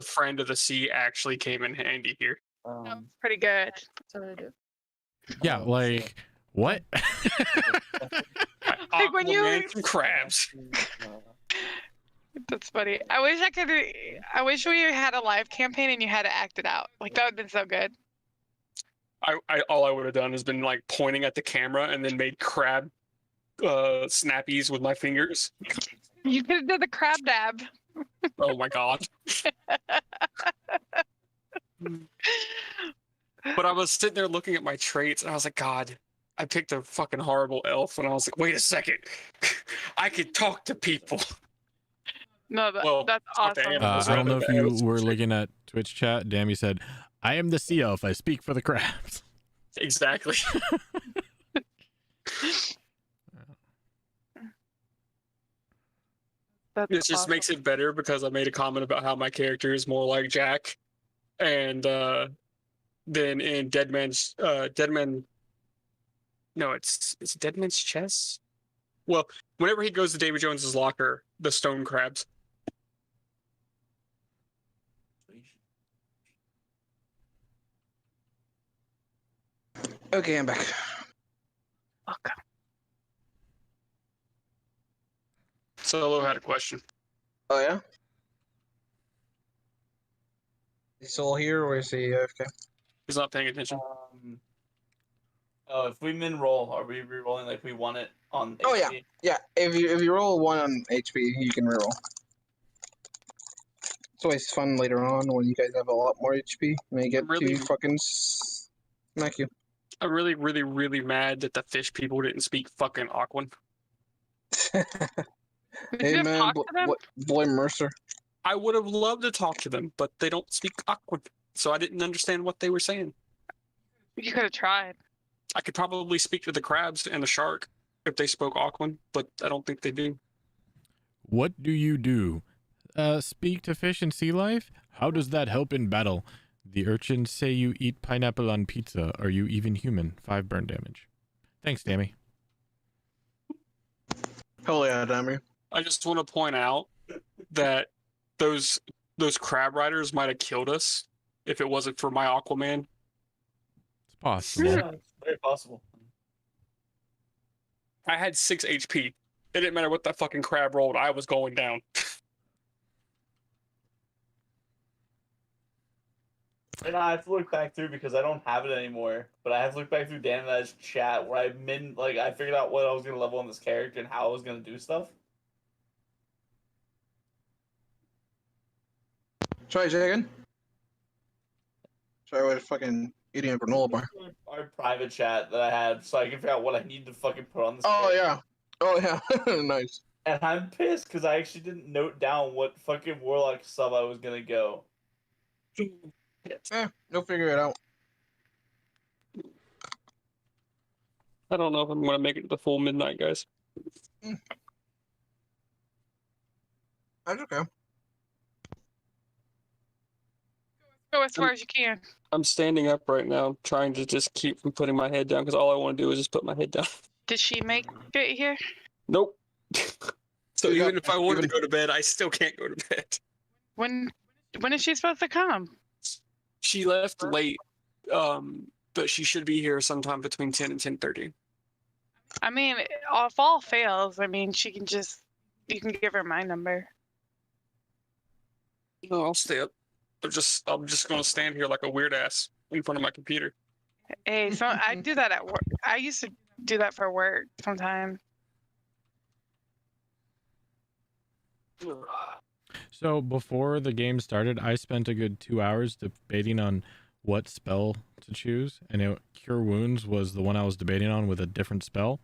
Speaker 4: friend of the sea actually came in handy here.
Speaker 3: Pretty good.
Speaker 6: That's what I do.
Speaker 2: Yeah, like what?
Speaker 3: Like when you-
Speaker 4: Aquaman from crabs.
Speaker 3: That's funny. I wish we had a live campaign and you had to act it out. Like that would have been so good.
Speaker 4: All I would have done is been like pointing at the camera and then made crab snappies with my fingers.
Speaker 3: You could have done the crab dab.
Speaker 4: Oh my god. But I was sitting there looking at my traits and I was like, God, I picked a fucking horrible elf. And I was like, wait a second. I could talk to people.
Speaker 3: No,
Speaker 4: Well,
Speaker 3: that's
Speaker 4: talk to
Speaker 3: awesome.
Speaker 4: animals.
Speaker 2: I don't know if you
Speaker 4: Animals.
Speaker 2: were looking at Twitch chat. Dammy said, "I am the sea elf. I speak for the crabs."
Speaker 4: Exactly.
Speaker 3: That's
Speaker 4: It just
Speaker 3: awesome.
Speaker 4: makes it better because I made a comment about how my character is more like Jack. And then in Dead Man, no, it's Dead Man's Chest. Well, whenever he goes to David Jones's locker, the stone crabs.
Speaker 1: Okay, I'm back.
Speaker 3: Okay.
Speaker 4: Solo had a question.
Speaker 1: Oh yeah. Is he still here or is he AFK?
Speaker 4: He's not paying attention.
Speaker 5: If we min roll, are we re-rolling like we want it on
Speaker 1: Oh,
Speaker 5: HP?
Speaker 1: Yeah, if you roll 1 on HP, you can reroll. It's always fun later on when you guys have a lot more HP and you get
Speaker 4: Really?
Speaker 1: to fucking smack you.
Speaker 4: I'm really, really, really mad that the fish people didn't speak fucking Aquan.
Speaker 3: Did
Speaker 1: Hey
Speaker 3: you just
Speaker 1: man,
Speaker 3: talk to them?
Speaker 1: boy Mercer.
Speaker 4: I would have loved to talk to them, but they don't speak Aquan, so I didn't understand what they were saying.
Speaker 3: You could have tried.
Speaker 4: I could probably speak to the crabs and the shark if they spoke Aquan, but I don't think they do.
Speaker 2: What do you do? Speak to fish and sea life? How does that help in battle? The urchins say you eat pineapple on pizza. Are you even human? 5 burn damage. Thanks, Dammy.
Speaker 1: Hell yeah, Dammy.
Speaker 4: I just want to point out that those crab riders might have killed us if it wasn't for my Aquaman.
Speaker 2: It's possible.
Speaker 5: Yeah, it's very possible.
Speaker 4: I had 6 HP. It didn't matter what that fucking crab rolled. I was going down.
Speaker 5: And I have to look back through because I don't have it anymore. But I have to look back through Dan and I's chat where I figured out what I was gonna level on this character and how I was gonna do stuff.
Speaker 1: Try again. Sorry, I was fucking eating a granola bar.
Speaker 5: Our private chat that I had, so I can figure out what I need to fucking put on this.
Speaker 1: Oh
Speaker 5: character.
Speaker 1: yeah. Oh yeah. Nice.
Speaker 5: And I'm pissed because I actually didn't note down what fucking warlock sub I was gonna go.
Speaker 1: You'll figure it out.
Speaker 4: I don't know if I'm going to make it to the full midnight, guys.
Speaker 1: That's okay.
Speaker 3: Go as far as you can.
Speaker 4: I'm standing up right now, trying to just keep from putting my head down, because all I want to do is just put my head down.
Speaker 3: Did she make it here?
Speaker 4: Nope. So
Speaker 1: You got-
Speaker 4: even if I wanted to
Speaker 1: even-
Speaker 4: go to bed, I still can't go to bed.
Speaker 3: When is she supposed to come?
Speaker 4: She left late, but she should be here sometime between 10 and 10:30.
Speaker 3: I mean, if all fails, I mean, you can give her my number.
Speaker 4: No, I'll stay up. I'm just going to stand here like a weird ass in front of my computer.
Speaker 3: Hey, so I do that at work. I used to do that for work sometimes.
Speaker 2: So before the game started, I spent a good 2 hours debating on what spell to choose, and Cure Wounds was the one I was debating on with a different spell.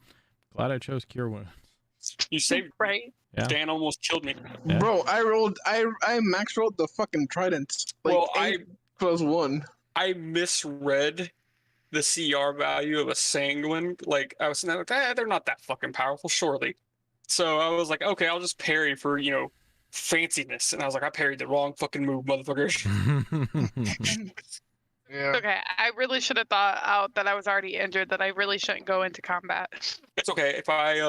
Speaker 2: Glad I chose Cure Wounds.
Speaker 4: You saved me.
Speaker 3: Right?
Speaker 2: Yeah.
Speaker 4: Dan almost killed me.
Speaker 2: Yeah.
Speaker 1: Bro, I max rolled the fucking trident. Like
Speaker 4: Well,
Speaker 1: 8+1.
Speaker 4: I misread the CR value of a sanguine. Like, I was like, they're not that fucking powerful, surely. So I was like, okay, I'll just parry for, fanciness. And I was like, I parried the wrong fucking move, motherfucker.
Speaker 1: Yeah.
Speaker 3: Okay, I really should have thought out that I was already injured, that I really shouldn't go into combat.
Speaker 4: It's okay. If I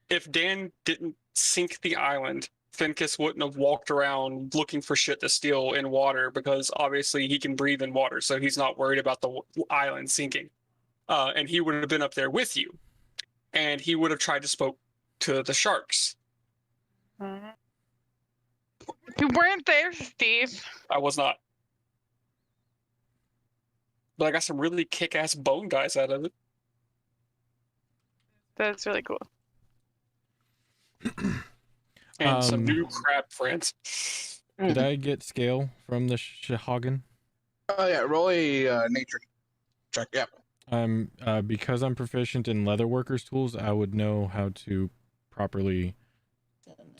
Speaker 4: if Dan didn't sink the island, Fincus wouldn't have walked around looking for shit to steal in water because obviously he can breathe in water, so he's not worried about the island sinking. And he would have been up there with you, and he would have tried to spoke to the sharks.
Speaker 3: You weren't there, Steve.
Speaker 4: I was not. But I got some really kick-ass bone guys out of it.
Speaker 3: That's really cool.
Speaker 4: And some new crab friends.
Speaker 2: Did I get scale from the Shahagin?
Speaker 1: Oh yeah, roll a nature check. Yep.
Speaker 2: Because I'm proficient in leatherworkers tools, I would know how to properly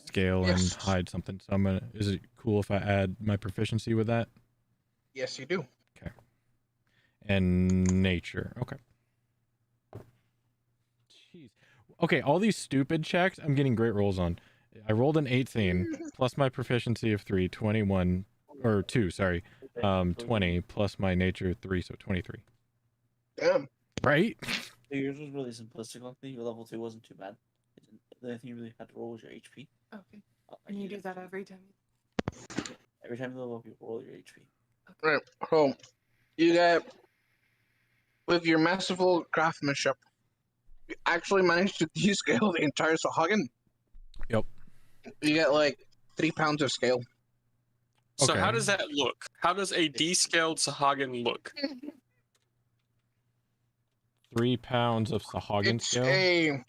Speaker 2: scale and hide something. So is it cool if I add my proficiency with that?
Speaker 1: Yes, you do.
Speaker 2: Okay. And nature. Okay. Jeez. Okay, all these stupid checks, I'm getting great rolls on. I rolled an 18 plus my proficiency of 3, 21 or 2, sorry. 20 plus my nature 3, so 23.
Speaker 1: Damn.
Speaker 2: Right?
Speaker 5: Yours was really simplistic. Luckily, your level 2 wasn't too bad. The only thing you really had to roll was your HP.
Speaker 6: Okay. And you do that every time?
Speaker 5: Every time you level up, you roll your HP.
Speaker 1: Right. So you get, with your masterful craftsmanship, you actually managed to descale the entire Sahagin.
Speaker 2: Yep.
Speaker 1: You get like 3 pounds of scale.
Speaker 4: So
Speaker 2: Okay.
Speaker 4: how does that look? How does a descaled Sahagin look?
Speaker 2: 3 pounds of Sahagin
Speaker 1: It's
Speaker 2: scale?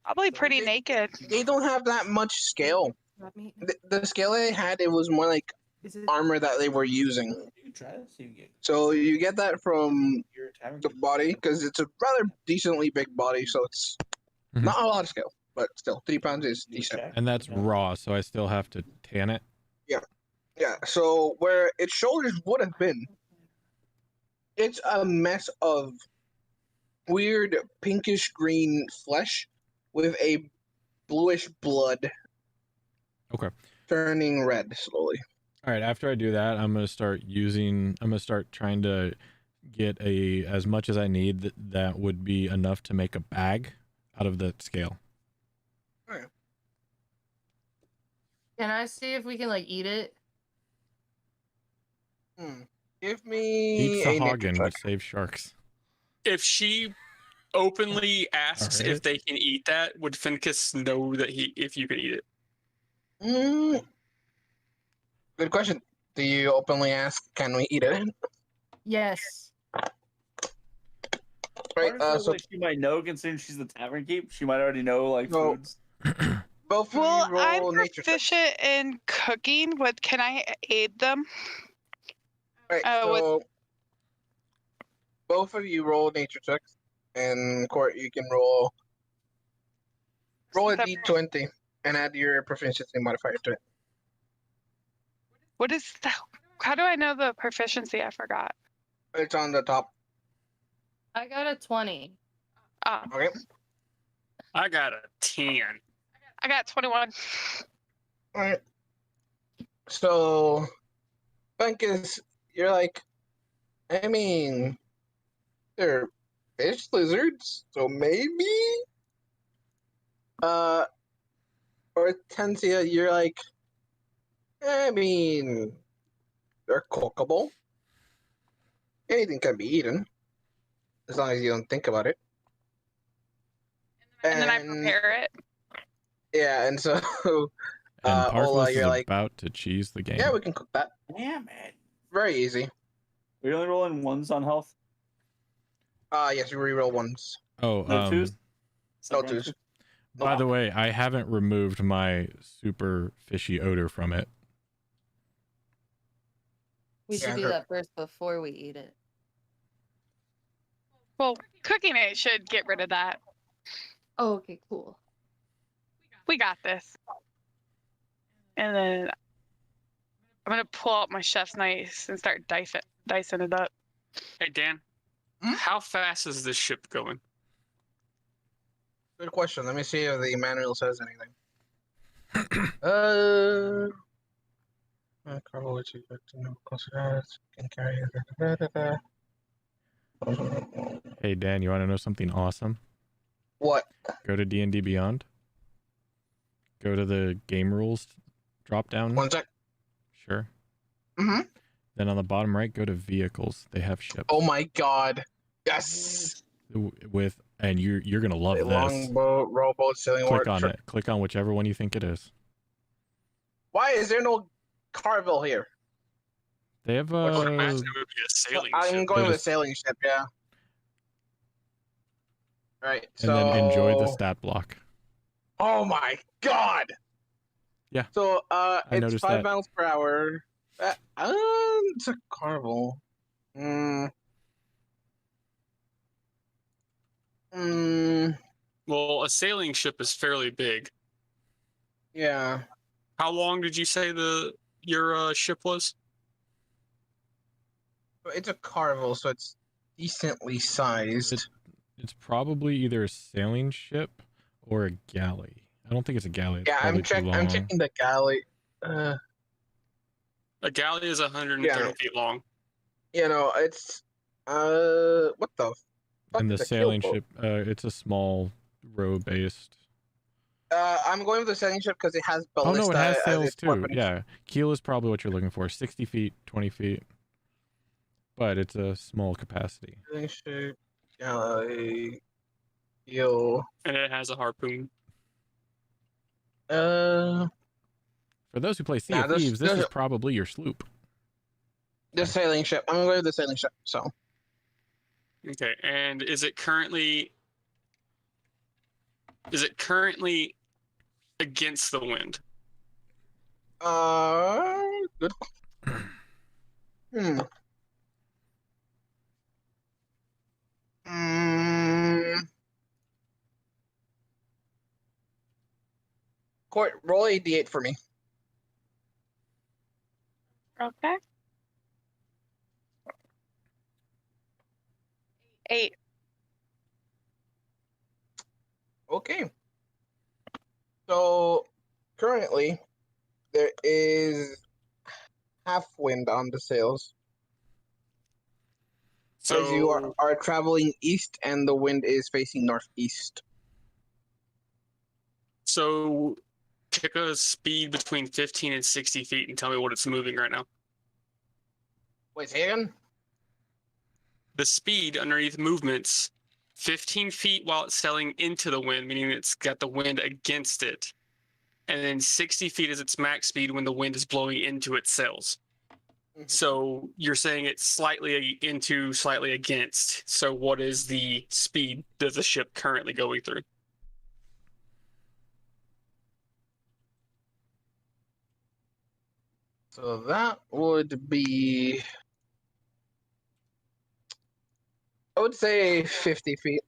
Speaker 3: Probably pretty naked.
Speaker 1: They don't have that much scale.
Speaker 6: Let me.
Speaker 1: The scale they had, it was more like
Speaker 6: Is it?
Speaker 1: armor that they were using.
Speaker 5: You can try it, see if you get
Speaker 1: So you get that from
Speaker 5: your tavern.
Speaker 1: the body, because it's a rather decently big body, so it's
Speaker 2: Mhm.
Speaker 1: not a lot of scale, but still, 3 pounds is
Speaker 5: You
Speaker 1: decent.
Speaker 5: check?
Speaker 2: And that's
Speaker 5: No.
Speaker 2: raw, so I still have to tan it.
Speaker 1: Yeah, so where its shoulders would have been, it's a mess of weird pinkish green flesh with a bluish blood.
Speaker 2: Okay.
Speaker 1: Turning red slowly.
Speaker 2: All right, after I do that, I'm going to start trying to get as much as I need that would be enough to make a bag out of the scale.
Speaker 6: Can I see if we can like eat it?
Speaker 1: Give me
Speaker 2: Eat
Speaker 1: a nature
Speaker 2: Sahagin,
Speaker 1: check.
Speaker 2: but save sharks.
Speaker 4: If she openly asks
Speaker 2: Alright.
Speaker 4: if they can eat that, would Fincus know that if you can eat it?
Speaker 1: Good question. Do you openly ask, can we eat it?
Speaker 6: Yes.
Speaker 1: Right,
Speaker 5: Part of it feels
Speaker 1: so
Speaker 5: like she might know, considering she's the tavern keep. She might already know like
Speaker 1: No.
Speaker 5: foods.
Speaker 1: both of
Speaker 3: Well,
Speaker 1: you roll
Speaker 3: I'm
Speaker 1: nature checks.
Speaker 3: proficient in cooking. What can I aid them?
Speaker 1: Right,
Speaker 3: with-
Speaker 1: so both of you roll nature checks, and Court, you can roll a
Speaker 3: That-
Speaker 1: d20 and add your proficiency modifier to it.
Speaker 3: What is that? How do I know the proficiency? I forgot.
Speaker 1: It's on the top.
Speaker 6: I got a 20.
Speaker 1: Okay.
Speaker 4: I got a 10.
Speaker 3: I got 21.
Speaker 1: All right. So, Bunkus, you're like, I mean, they're fish lizards, so maybe. Hortensia, you're like, I mean, they're cookable. Anything can be eaten, as long as you don't think about it.
Speaker 3: And then I prepare it.
Speaker 1: Yeah, and so,
Speaker 2: And
Speaker 1: Ola,
Speaker 2: Parthless is
Speaker 1: you're like,
Speaker 2: about to cheese the game.
Speaker 1: yeah, we can cook that.
Speaker 5: Yeah, man.
Speaker 1: Very easy.
Speaker 5: We're only rolling ones on health.
Speaker 1: Yes, you reroll ones.
Speaker 2: Oh,
Speaker 5: No twos.
Speaker 1: No
Speaker 5: Separate
Speaker 1: twos.
Speaker 2: by the way, I haven't removed my super fishy odor from it.
Speaker 6: We
Speaker 1: Yeah,
Speaker 6: should do
Speaker 1: her-
Speaker 6: that first before we eat it.
Speaker 3: Well, cooking it should get rid of that.
Speaker 6: Oh, okay, cool.
Speaker 3: We got this. And then I'm gonna pull out my chef's knife and start dicing it up.
Speaker 4: Hey, Dan.
Speaker 1: Hmm?
Speaker 4: How fast is this ship going?
Speaker 1: Good question. Let me see if the manual says anything. Cargo which you got to know closer can carry.
Speaker 2: Hey, Dan, you want to know something awesome?
Speaker 1: What?
Speaker 2: Go to D&D Beyond. Go to the game rules drop down.
Speaker 1: One sec.
Speaker 2: Sure.
Speaker 1: Mm-hmm.
Speaker 2: Then on the bottom right, go to vehicles. They have ships.
Speaker 1: Oh my god. Yes.
Speaker 2: And you're gonna love
Speaker 1: A
Speaker 2: this.
Speaker 1: longboat, rowboat, sailing
Speaker 2: Click
Speaker 1: war.
Speaker 2: on it. Click on whichever one you think it is.
Speaker 1: Why is there no Carville here?
Speaker 2: They have
Speaker 4: I would imagine it would be a sailing
Speaker 1: I'm
Speaker 4: ship.
Speaker 1: going with a
Speaker 2: just-
Speaker 1: sailing ship, yeah. Right,
Speaker 2: and
Speaker 1: so...
Speaker 2: then enjoy the stat block.
Speaker 1: Oh my god!
Speaker 2: Yeah.
Speaker 1: So, it's
Speaker 2: noticed
Speaker 1: 5
Speaker 2: that.
Speaker 1: miles per hour. It's a Carvel.
Speaker 4: Well, a sailing ship is fairly big.
Speaker 1: Yeah.
Speaker 4: How long did you say your ship was?
Speaker 1: It's a Carvel, so it's decently sized.
Speaker 2: It's probably either a sailing ship or a galley. I don't think it's a galley. It's
Speaker 1: Yeah, I'm
Speaker 2: probably too
Speaker 1: I'm
Speaker 2: long.
Speaker 1: checking the galley.
Speaker 4: A galley is 130
Speaker 1: Yeah.
Speaker 4: feet long.
Speaker 1: You know, it's what the fuck
Speaker 2: And the
Speaker 1: is a
Speaker 2: sailing
Speaker 1: keelboat?
Speaker 2: ship, it's a small row-based.
Speaker 1: I'm going with the sailing ship because it has
Speaker 2: Oh
Speaker 1: ballista
Speaker 2: no, it has
Speaker 1: as
Speaker 2: sails
Speaker 1: its
Speaker 2: too.
Speaker 1: weapon.
Speaker 2: Yeah, keel is probably what you're looking for. 60 feet, 20 feet. But it's a small capacity.
Speaker 1: Sailing ship, galley, keel.
Speaker 4: And it has a harpoon.
Speaker 2: For those who play Sea
Speaker 1: Nah,
Speaker 2: of
Speaker 1: this-
Speaker 2: Thieves, this
Speaker 1: this-
Speaker 2: is probably your sloop.
Speaker 1: The sailing ship. I'm going with the sailing ship. So
Speaker 4: Okay, and is it currently against the wind?
Speaker 1: good. Court, roll a d8 for me.
Speaker 3: Okay. 8.
Speaker 1: Okay. So currently there is half wind on the sails.
Speaker 4: So
Speaker 1: As you are traveling east and the wind is facing northeast.
Speaker 4: So pick a speed between 15 and 60 feet and tell me what it's moving right now.
Speaker 1: Wait, say again?
Speaker 4: The speed underneath movements, 15 feet while it's sailing into the wind, meaning it's got the wind against it. And then 60 feet is its max speed when the wind is blowing into its sails. So you're saying it's slightly into, slightly against. So what is the speed of the ship currently going through?
Speaker 1: So that would be, I would say 50 feet.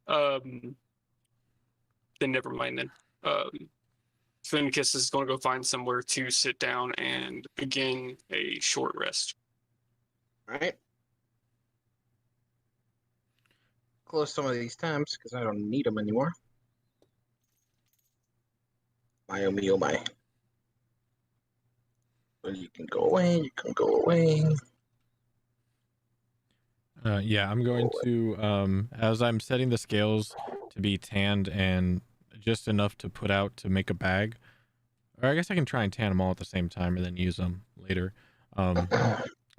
Speaker 4: Then never mind then. Finicus is going to go find somewhere to sit down and begin a short rest.
Speaker 1: Right? Close some of these tabs because I don't need them anymore. My oh me oh my. Well, you can go away, you can go away.
Speaker 2: Yeah, I'm going to, as I'm setting the scales to be tanned and just enough to put out to make a bag, or I guess I can try and tan them all at the same time and then use them later. Are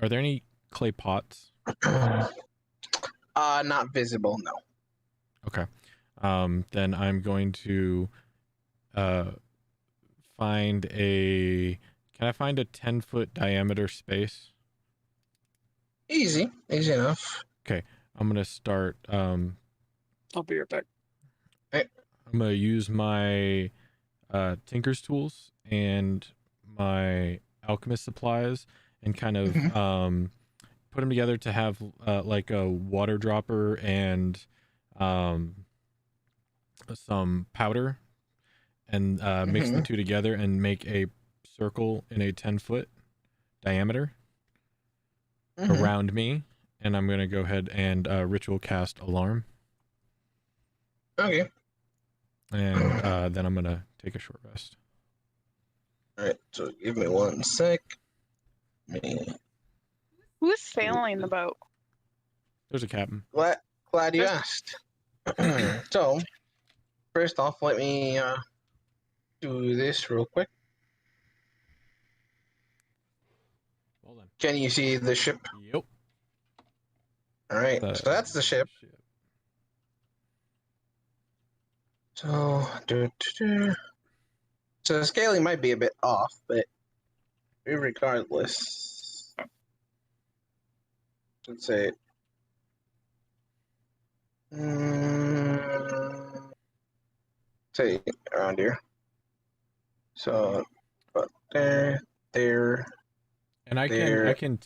Speaker 2: there any clay pots?
Speaker 1: Not visible, no.
Speaker 2: Okay. Then I'm going to find can I find a 10-foot diameter space?
Speaker 1: Easy enough.
Speaker 2: Okay, I'm gonna start.
Speaker 4: I'll be right back.
Speaker 2: I'm gonna use my tinker's tools and my alchemist supplies and kind of put them together to have like a water dropper and some powder and mix the two together and make a circle in a 10-foot diameter around me, and I'm gonna go ahead and ritual cast alarm.
Speaker 1: Okay.
Speaker 2: And then I'm gonna take a short rest.
Speaker 1: Alright, so give me 1 sec.
Speaker 3: Who's sailing the boat?
Speaker 2: There's a captain.
Speaker 1: Glad you asked. So, first off, let me do this real quick.
Speaker 2: Well then.
Speaker 1: Can you see the ship?
Speaker 2: Yep.
Speaker 1: All right, so that's the ship. So, so the scaling might be a bit off, but regardless, let's say, say around here. So, but there,
Speaker 2: And I
Speaker 1: there,
Speaker 2: can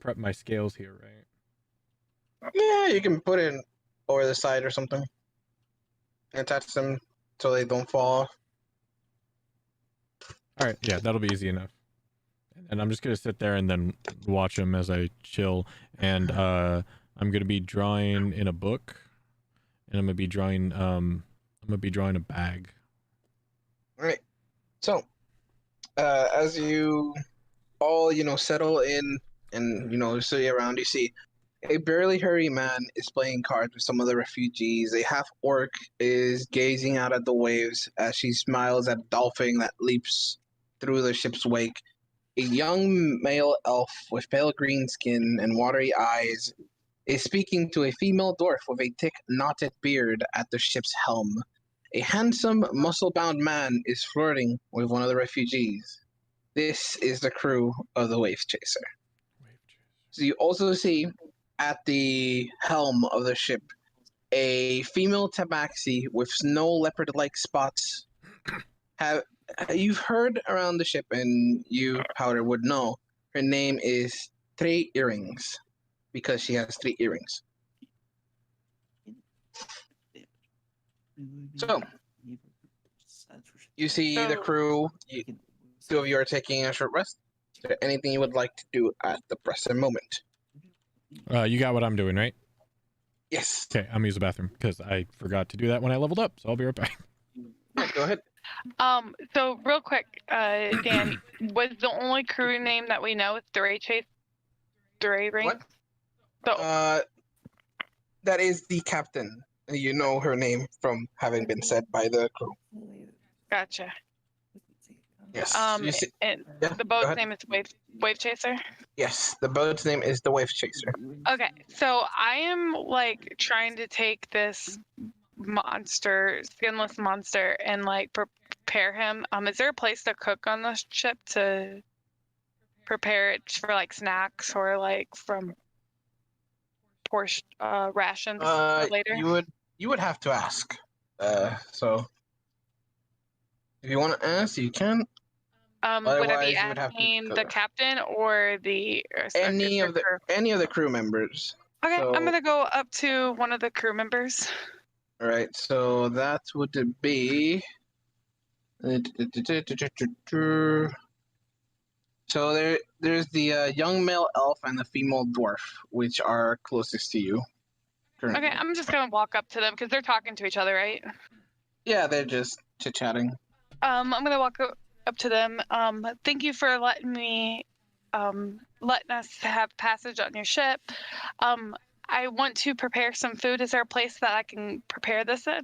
Speaker 2: prep my scales here, right?
Speaker 1: yeah, you can put it over the side or something. Attach them so they don't fall off.
Speaker 2: All right, yeah, that'll be easy enough. And I'm just gonna sit there and then watch them as I chill. And I'm gonna be drawing in a book, and I'm gonna be drawing a bag.
Speaker 1: All right. So, as you all settle in and see around, you see a barely hairy man is playing cards with some of the refugees. A half orc is gazing out at the waves as she smiles at a dolphin that leaps through the ship's wake. A young male elf with pale green skin and watery eyes is speaking to a female dwarf with a thick, knotted beard at the ship's helm. A handsome, muscle-bound man is flirting with one of the refugees. This is the crew of the Wave Chaser. So you also see at the helm of the ship a female tabaxi with snow leopard-like spots. You've heard around the ship, and you, Powder, would know her name is Three Earrings because she has 3 earrings. So, you see the crew. Two of you are taking a short rest. Is there anything you would like to do at the present moment?
Speaker 2: You got what I'm doing, right?
Speaker 1: Yes.
Speaker 2: Okay, I'm gonna use the bathroom because I forgot to do that when I leveled up, so I'll be right back.
Speaker 1: Yeah, go ahead.
Speaker 3: So real quick, Dan, was the only crew name that we know is Duray Chase? Duray Ring?
Speaker 1: What?
Speaker 3: So,
Speaker 1: that is the captain. You know her name from having been said by the crew.
Speaker 3: gotcha.
Speaker 1: Yes.
Speaker 3: And
Speaker 1: Yeah,
Speaker 3: the
Speaker 1: go
Speaker 3: boat's
Speaker 1: ahead.
Speaker 3: name is Wave Chaser?
Speaker 1: Yes, the boat's name is the Wave Chaser.
Speaker 3: Okay, so I am like trying to take this skinless monster, and like prepare him. Is there a place to cook on the ship to prepare it for like snacks or like from portion rations for later?
Speaker 1: You would have to ask. So if you want to ask, you can.
Speaker 3: Would I be
Speaker 1: Otherwise, you would have to
Speaker 3: asking
Speaker 1: go
Speaker 3: the
Speaker 1: there.
Speaker 3: captain or the
Speaker 1: Any of the
Speaker 3: crew?
Speaker 1: any of the crew members.
Speaker 3: Okay,
Speaker 1: So,
Speaker 3: I'm gonna go up to one of the crew members.
Speaker 1: all right, so that would be. So there's the young male elf and the female dwarf, which are closest to you. Currently.
Speaker 3: Okay, I'm just gonna walk up to them because they're talking to each other, right?
Speaker 1: Yeah, they're just chit-chatting.
Speaker 3: I'm gonna walk up to them. Thank you for letting us have passage on your ship. I want to prepare some food. Is there a place that I can prepare this in?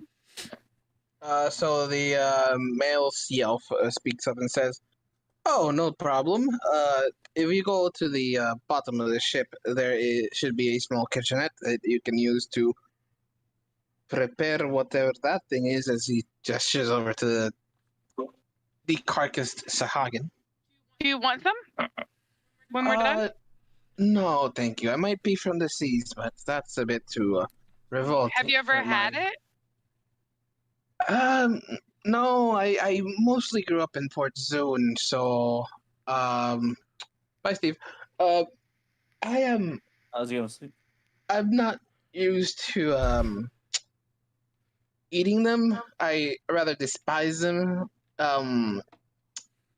Speaker 1: So the male sea elf speaks up and says, "Oh, no problem. If you go to the bottom of the ship, should be a small kitchenette that you can use to prepare whatever that thing is." As he gestures over to the carcassed Sahagin.
Speaker 3: Do you want some when we're done?
Speaker 1: No, thank you. I might be from the seas, but that's a bit too revolting.
Speaker 3: Have you ever
Speaker 1: for
Speaker 3: had
Speaker 1: my-
Speaker 3: it?
Speaker 1: No, I mostly grew up in Port Zone, so bye Steve. I am
Speaker 5: How's it going, Steve?
Speaker 1: I'm not used to eating them. I rather despise them.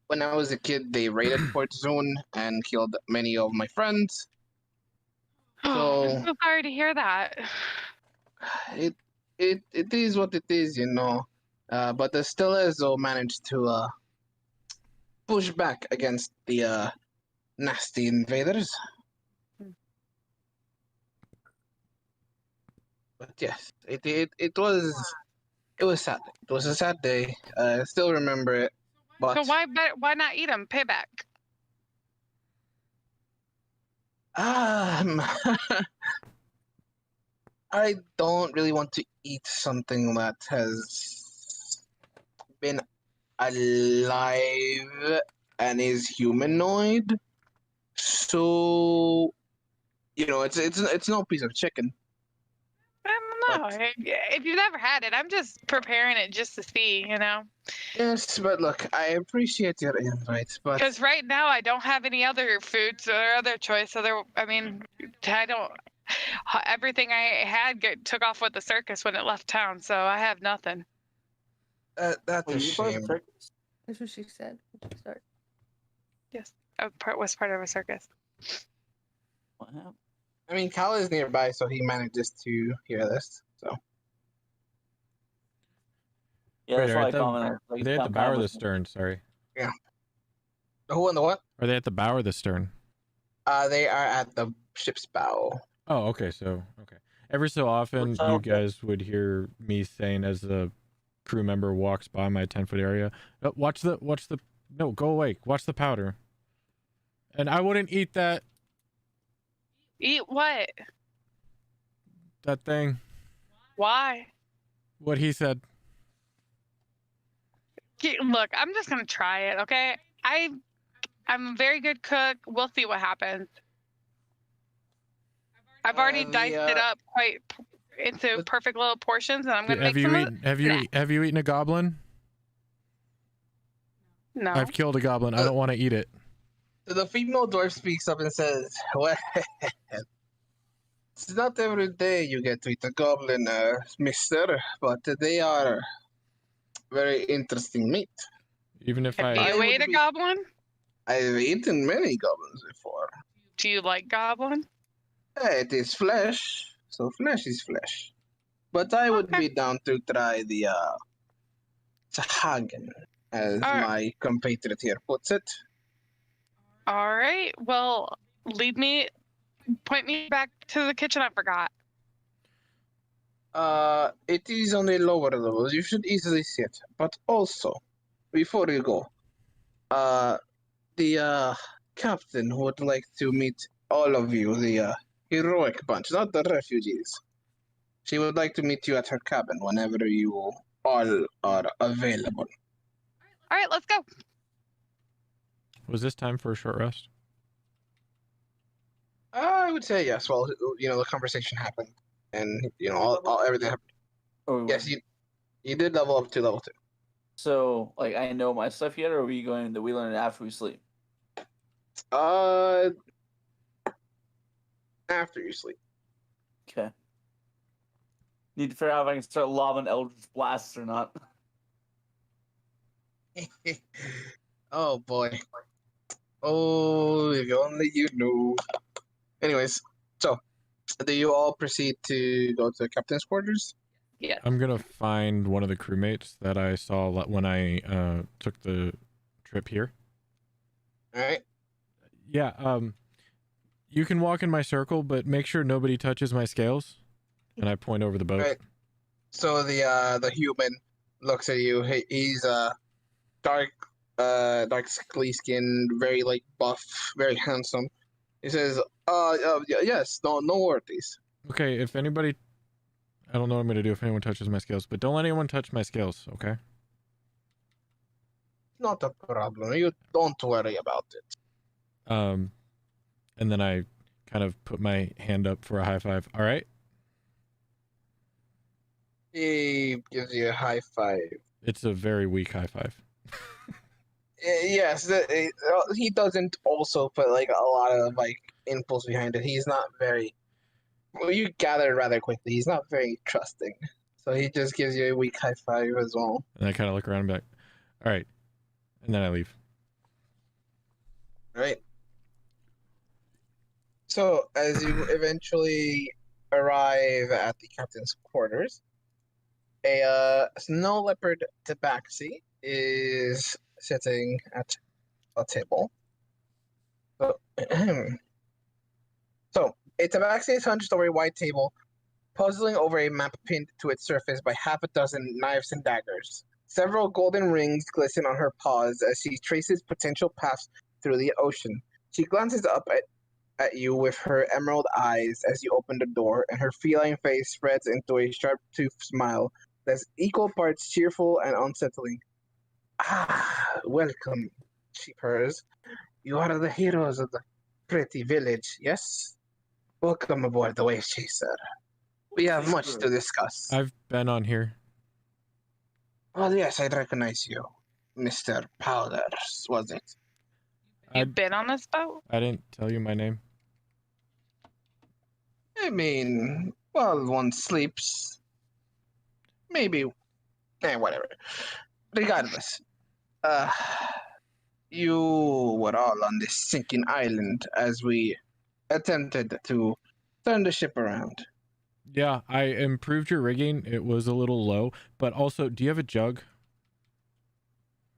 Speaker 1: When I was a kid, they raided Port Zone and killed many of my friends.
Speaker 3: I'm
Speaker 1: So
Speaker 3: so sorry to hear that.
Speaker 1: it is what it is, you know. But the Stilezo managed to push back against the nasty invaders. But yes, it was sad. It was a sad day. I still remember it. But
Speaker 3: So why not eat them? Payback.
Speaker 1: um, I don't really want to eat something that has been alive and is humanoid. So it's no piece of chicken.
Speaker 3: I don't know. If you've never had it, I'm just preparing it just to see,
Speaker 1: Yes, but look, I appreciate your invite, but
Speaker 3: Because right now I don't have any other foods or other choice. I don't. Everything I had took off with the circus when it left town, so I have nothing.
Speaker 1: that's
Speaker 5: Were
Speaker 1: a
Speaker 5: you part of the
Speaker 1: shame.
Speaker 5: circus?
Speaker 6: That's what she said. Start.
Speaker 3: Yes, I was part of a circus.
Speaker 5: What happened?
Speaker 1: I mean, Kyle is nearby, so he manages to hear this. So
Speaker 5: Yeah,
Speaker 2: Wait,
Speaker 5: that's
Speaker 2: are
Speaker 5: why I
Speaker 2: at the-
Speaker 5: commented.
Speaker 2: Are
Speaker 5: Like,
Speaker 2: they at the
Speaker 5: come
Speaker 2: bow or the
Speaker 5: with me.
Speaker 2: stern? Sorry.
Speaker 1: who and the what?
Speaker 2: Are they at the bow or the stern?
Speaker 1: They are at the ship's bow.
Speaker 2: Oh, okay. So, okay. Every so often,
Speaker 5: Which
Speaker 2: you
Speaker 5: I'll-
Speaker 2: guys would hear me saying as a crew member walks by my 10-foot area, "Oh, watch the, no, go away. Watch the powder." And I wouldn't eat that
Speaker 3: Eat what?
Speaker 2: thing.
Speaker 3: Why?
Speaker 2: What he said.
Speaker 3: Look, I'm just gonna try it, okay? I'm a very good cook. We'll see what happens. I've already diced it up quite into perfect little portions, and I'm gonna
Speaker 2: Have
Speaker 3: make some.
Speaker 2: have you eaten a goblin?
Speaker 3: No.
Speaker 2: I've killed a goblin. I don't want to eat it.
Speaker 1: The female dwarf speaks up and says, "Well, it's not every day you get to eat a goblin, mister, but they are very interesting meat.
Speaker 2: Even if
Speaker 3: Have
Speaker 2: I
Speaker 3: you ate a goblin?
Speaker 1: I've eaten many goblins before.
Speaker 3: Do you like goblin?
Speaker 1: It is flesh, so flesh is flesh. But I would
Speaker 3: Okay.
Speaker 1: be down to try the Sahagan, as
Speaker 3: All right.
Speaker 1: my compatriot here puts it.
Speaker 3: All right. Well, point me back to the kitchen. I forgot.
Speaker 1: It is on a lower level. You should easily see it. But also, before you go, the captain would like to meet all of you, the heroic bunch, not the refugees. She would like to meet you at her cabin whenever you all are available.
Speaker 3: All right, let's go.
Speaker 2: was this time for a short rest?
Speaker 1: I would say yes. Well, the conversation happened, and all everything happened.
Speaker 5: Or
Speaker 1: Yes, you did level up to level 2.
Speaker 5: So, like, I know my stuff yet, or are we going to we learn it after we sleep?
Speaker 1: After you sleep.
Speaker 5: Okay. Need to figure out if I can start lobbing Eldritch Blasts or not.
Speaker 1: Oh boy. Oh, if only you knew. Anyways, so do you all proceed to go to the captain's quarters?
Speaker 3: Yeah.
Speaker 2: I'm gonna find one of the crewmates that I saw when I took the trip here.
Speaker 1: All right.
Speaker 2: Yeah. You can walk in my circle, but make sure nobody touches my scales. And I point over the boat.
Speaker 1: Right. So the human looks at you. He's dark sickly skinned, very like buff, very handsome. He says, yes, no worries.
Speaker 2: Okay, if anybody, I don't know what I'm gonna do if anyone touches my scales, but don't let anyone touch my scales, okay?
Speaker 1: Not a problem. You don't worry about it.
Speaker 2: And then I kind of put my hand up for a high five. All right.
Speaker 1: He gives you a high five.
Speaker 2: It's a very weak high five.
Speaker 1: Yes, he doesn't also put like a lot of like impulse behind it. He's not very. Well, you gather rather quickly. He's not very trusting, so he just gives you a weak high five as well.
Speaker 2: And I kind of look around and be like, all right. And then I leave.
Speaker 1: Right. So as you eventually arrive at the captain's quarters, a snow leopard tabaxi is sitting at a table. So, so a tabaxi is 100-story wide table puzzling over a map pinned to its surface by half a dozen knives and daggers. Several golden rings glisten on her paws as she traces potential paths through the ocean. She glances up at you with her emerald eyes as you open the door, and her feline face spreads into a sharp-toothed smile that's equal parts cheerful and unsettling. Ah, welcome, she purrs. You are the heroes of the pretty village, yes? Welcome aboard the Wave Chaser. We have much to discuss.
Speaker 2: I've been on here.
Speaker 1: Well, yes, I'd recognize you. Mr. Powders, was it?
Speaker 3: You've been on this boat?
Speaker 2: I didn't tell you my name.
Speaker 1: I mean, well, one sleeps. Maybe. Whatever. Regardless. You were all on this sinking island as we attempted to turn the ship around.
Speaker 2: Yeah, I improved your rigging. It was a little low, but also, do you have a jug?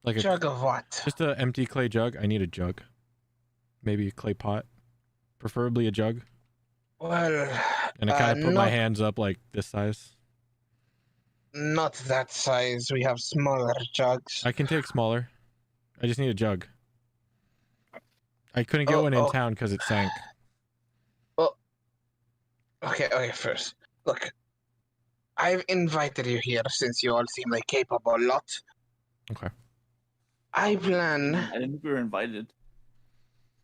Speaker 2: Like a
Speaker 1: Jug of what?
Speaker 2: just an empty clay jug. I need a jug. Maybe a clay pot, preferably a jug.
Speaker 1: Well,
Speaker 2: And I kind of put my
Speaker 1: not,
Speaker 2: hands up like this size.
Speaker 1: not that size. We have smaller jugs.
Speaker 2: I can take smaller. I just need a jug. I couldn't get one in town because it sank.
Speaker 1: Well, okay, first. Look, I've invited you here since you all seem like capable lot.
Speaker 2: Okay.
Speaker 1: I plan.
Speaker 5: I didn't think we were invited.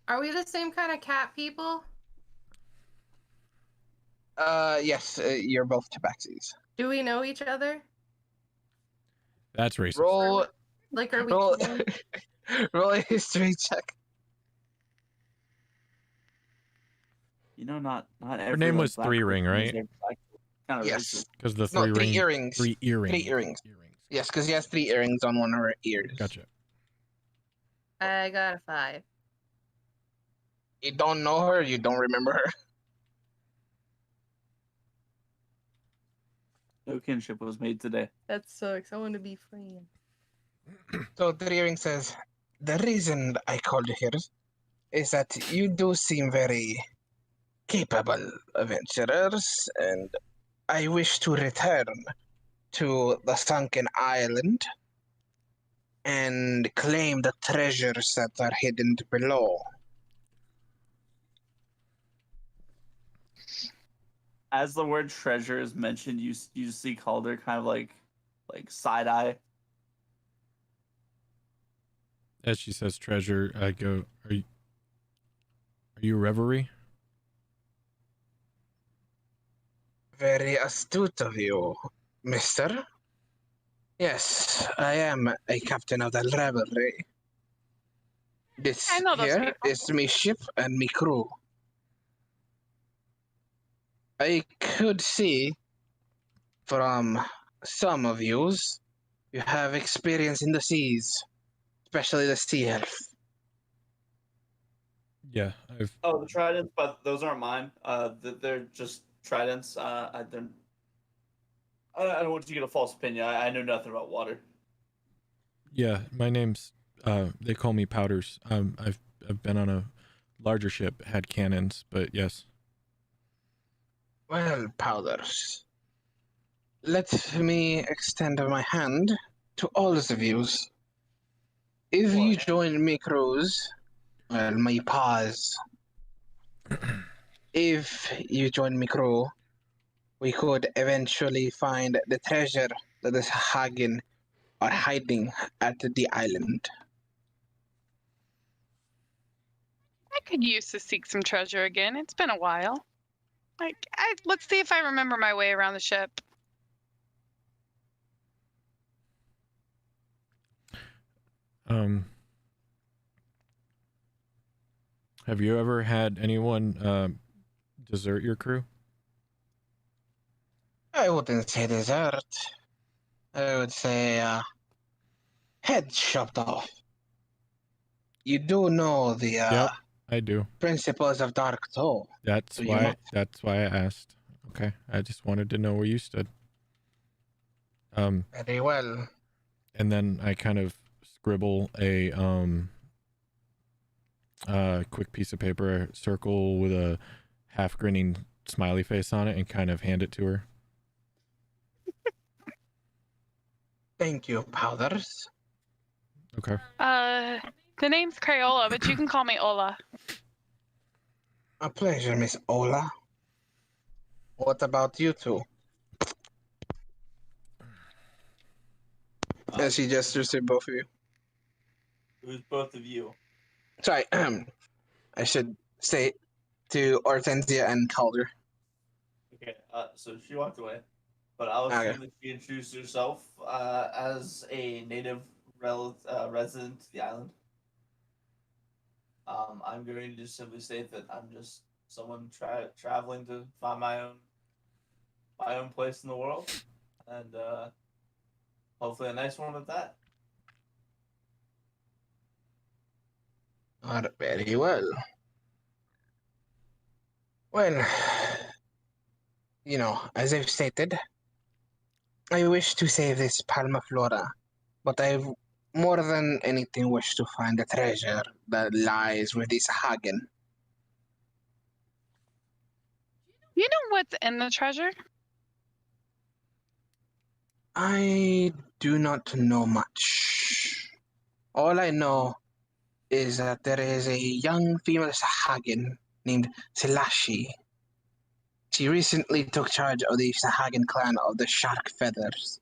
Speaker 6: Are we the same kind of cat people?
Speaker 1: Yes, you're both tabaxis.
Speaker 6: Do we know each other?
Speaker 2: That's racist.
Speaker 1: Roll,
Speaker 6: Like, are we?
Speaker 1: roll,
Speaker 6: kin?
Speaker 1: roll a history check.
Speaker 5: You know, not
Speaker 2: Her name was Three Ring, right?
Speaker 5: Kind of
Speaker 1: Yes.
Speaker 2: Because the
Speaker 1: No,
Speaker 2: three
Speaker 1: three
Speaker 2: ring,
Speaker 1: earrings.
Speaker 2: three earrings.
Speaker 1: Three earrings. Yes, because he has 3 earrings on one of her ears.
Speaker 2: Gotcha.
Speaker 6: I got a 5.
Speaker 1: You don't know her, you don't remember her.
Speaker 5: No kinship was made today.
Speaker 6: That sucks. I want to be friends.
Speaker 1: So Three Earring says, the reason I called you here is that you do seem very capable adventurers, and I wish to return to the sunken island and claim the treasures that are hidden below.
Speaker 5: As the word treasure is mentioned, you see Calder kind of like side eye.
Speaker 2: As she says treasure, I go, are you Reverie?
Speaker 1: Very astute of you, mister. Yes, I am a captain of the Revelry. This
Speaker 3: I know those
Speaker 1: here
Speaker 3: people.
Speaker 1: is me ship and me crew. I could see from some of yous, you have experience in the seas, especially the sea elf.
Speaker 2: Yeah, I've
Speaker 5: Oh, the tridents, but those aren't mine. They're just tridents. I don't want you to get a false opinion. I know nothing about water.
Speaker 2: yeah. My name's they call me Powders. I've been on a larger ship, had cannons, but yes.
Speaker 1: Well, Powders, let me extend my hand to all of yous. If you
Speaker 5: What?
Speaker 1: join me crews, well, my paws. If you join me crew, we could eventually find the treasure that the Hagen are hiding at the island.
Speaker 3: I could use to seek some treasure again. It's been a while. Let's see if I remember my way around the ship.
Speaker 2: Have you ever had anyone desert your crew?
Speaker 1: I wouldn't say desert. I would say head chopped off. You do know the
Speaker 2: Yep, I do.
Speaker 1: principles of Dark Soul.
Speaker 2: That's
Speaker 1: So you
Speaker 2: why.
Speaker 1: must-
Speaker 2: That's why I asked. Okay, I just wanted to know where you stood.
Speaker 1: Very well.
Speaker 2: And then I kind of scribble a quick piece of paper, a circle with a half grinning smiley face on it and kind of hand it to her.
Speaker 1: Thank you, Powders.
Speaker 2: Okay.
Speaker 3: The name's Crayola, but you can call me Ola.
Speaker 1: A pleasure, Miss Ola. What about you two? As she gestures to both of you.
Speaker 5: Who's both of you?
Speaker 1: Sorry, I should say to Hortensia and Calder.
Speaker 5: Okay, so she walked away, but I'll
Speaker 1: Okay.
Speaker 5: assume that she introduced herself as a native resident of the island. I'm going to just simply state that I'm just someone traveling to find my own place in the world, and hopefully a nice one at that.
Speaker 1: Very well. Well, as I've stated, I wish to save this Palma Flora, but I more than anything wish to find the treasure that lies with this Hagen.
Speaker 3: You know what's in the treasure?
Speaker 1: I do not know much. All I know is that there is a young female Sahagin named Selashi. She recently took charge of the Sahagin clan of the Shark Feathers,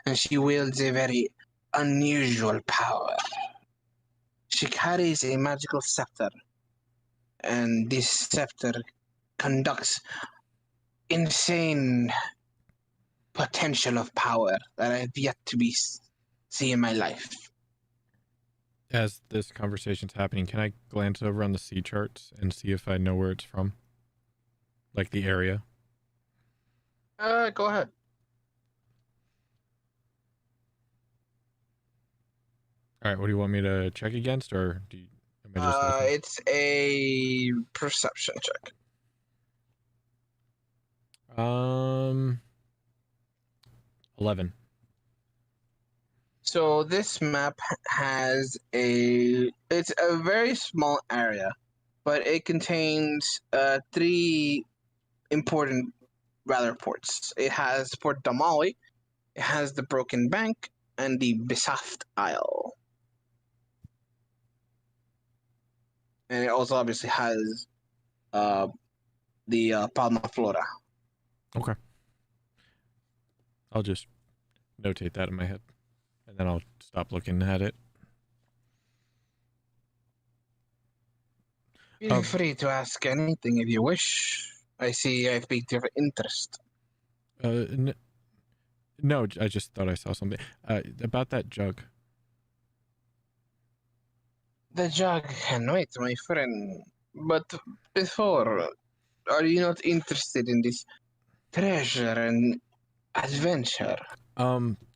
Speaker 1: and she wields a very unusual power. She carries a magical scepter, and this scepter conducts insane potential of power that I've yet to see in my life.
Speaker 2: As this conversation's happening, can I glance over on the sea charts and see if I know where it's from? Like the area?
Speaker 1: Go ahead.
Speaker 2: All right, what do you want me to check against, or am I just looking?
Speaker 1: It's a perception check.
Speaker 2: 11.
Speaker 1: So this map has it's a very small area, but it contains 3 important ports. It has Port Damali, it has the Broken Bank, and the Besaft Isle. And it also obviously has the Palma Flora.
Speaker 2: Okay. I'll just notate that in my head, and then I'll stop looking at it.
Speaker 1: Feel free to ask anything if you wish. I see I've piqued your interest.
Speaker 2: No, I just thought I saw something. About that jug.
Speaker 1: The jug can wait, my friend. But before, are you not interested in this treasure and adventure?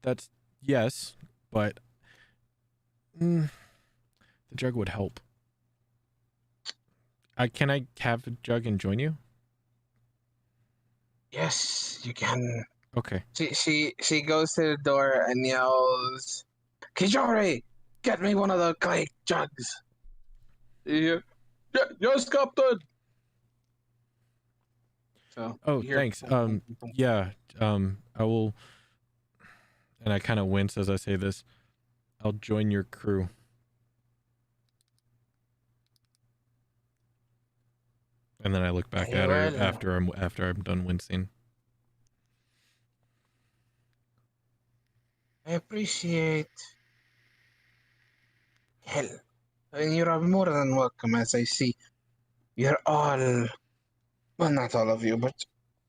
Speaker 2: That's yes, but the jug would help. Can I have a jug and join you?
Speaker 1: Yes, you can.
Speaker 2: Okay.
Speaker 1: She goes to the door and yells, "Kijori, get me one of the clay jugs." Yeah, yes, Captain. So.
Speaker 2: Oh, thanks. Yeah. I will. And I kind of wince as I say this. I'll join your crew. And then I look back at her after I'm done wincing.
Speaker 1: I appreciate help, and you are more than welcome. As I see, you're all, well, not all of you, but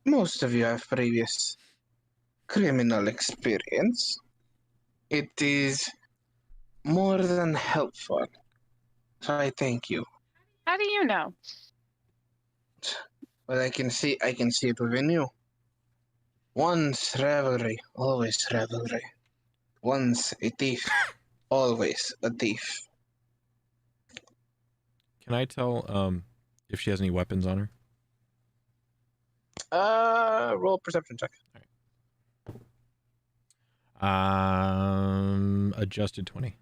Speaker 1: most of you have previous criminal experience. It is more than helpful. So I thank you.
Speaker 3: How do you know?
Speaker 1: But I can see it within you. Once revelry, always revelry. Once a thief, always a thief.
Speaker 2: Can I tell if she has any weapons on her?
Speaker 1: Roll perception check.
Speaker 2: Adjusted 20.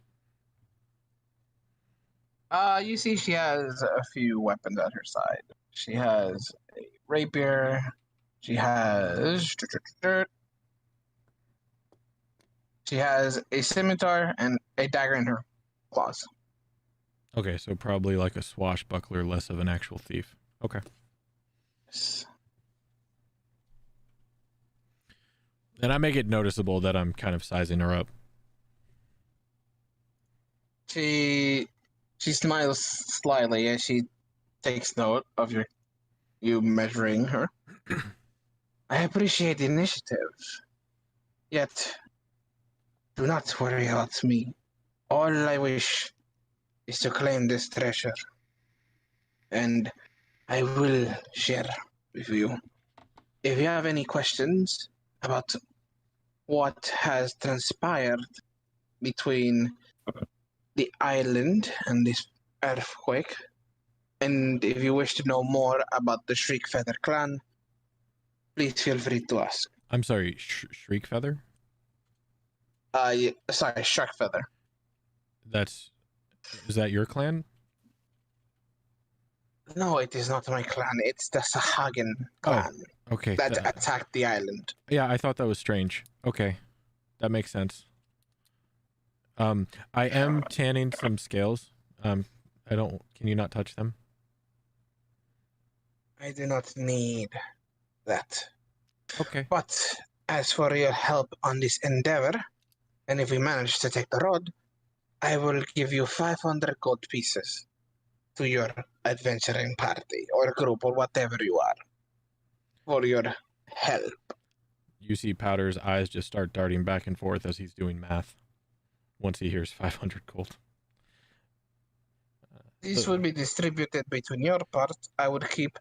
Speaker 1: You see she has a few weapons at her side. She has a rapier. She has a scimitar and a dagger in her claws.
Speaker 2: Okay, so probably like a swashbuckler, less of an actual thief. Okay.
Speaker 1: Yes.
Speaker 2: And I make it noticeable that I'm kind of sizing her up.
Speaker 1: She smiles slyly as she takes note of you measuring her. I appreciate the initiative. Yet, do not worry about me. All I wish is to claim this treasure. And I will share with you. If you have any questions about what has transpired between the island and this earthquake, and if you wish to know more about the Shriek Feather clan, please feel free to ask.
Speaker 2: I'm sorry, Shriek Feather?
Speaker 1: Sorry, Shark Feather.
Speaker 2: Is that your clan?
Speaker 1: No, it is not my clan. It's the Sahagan clan
Speaker 2: Okay.
Speaker 1: that attacked the island.
Speaker 2: Yeah, I thought that was strange. Okay. That makes sense. I am tanning some scales. Can you not touch them?
Speaker 1: I do not need that.
Speaker 2: Okay.
Speaker 1: But as for your help on this endeavor, and if we manage to take the road, I will give you 500 gold pieces to your adventuring party or group or whatever you are for your help.
Speaker 2: You see Powder's eyes just start darting back and forth as he's doing math once he hears 500 gold.
Speaker 1: This will be distributed between your part. I would keep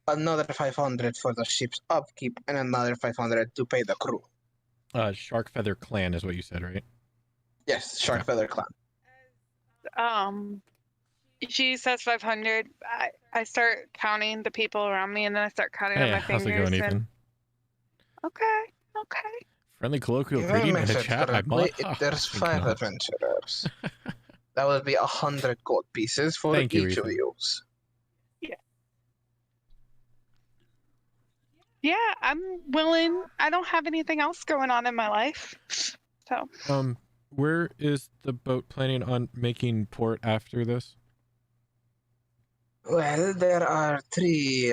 Speaker 1: another 500 for the ship's upkeep and another 500 to pay the crew.
Speaker 2: Shark Feather Clan is what you said, right?
Speaker 1: Yes, Shark Feather Clan.
Speaker 3: She says 500. I start counting the people around me, and then I start counting on my fingers.
Speaker 2: How's it going, Ethan?
Speaker 3: Okay.
Speaker 2: Friendly colloquial
Speaker 1: If I
Speaker 2: greeting in the
Speaker 1: measured
Speaker 2: chat.
Speaker 1: correctly, there's 5
Speaker 2: not.
Speaker 1: adventurers. That would be 100 gold pieces for
Speaker 2: Thank you,
Speaker 1: each of
Speaker 2: Ethan.
Speaker 1: you.
Speaker 3: Yeah, I'm willing. I don't have anything else going on in my life. So.
Speaker 2: Where is the boat planning on making port after this?
Speaker 1: Well, there are 3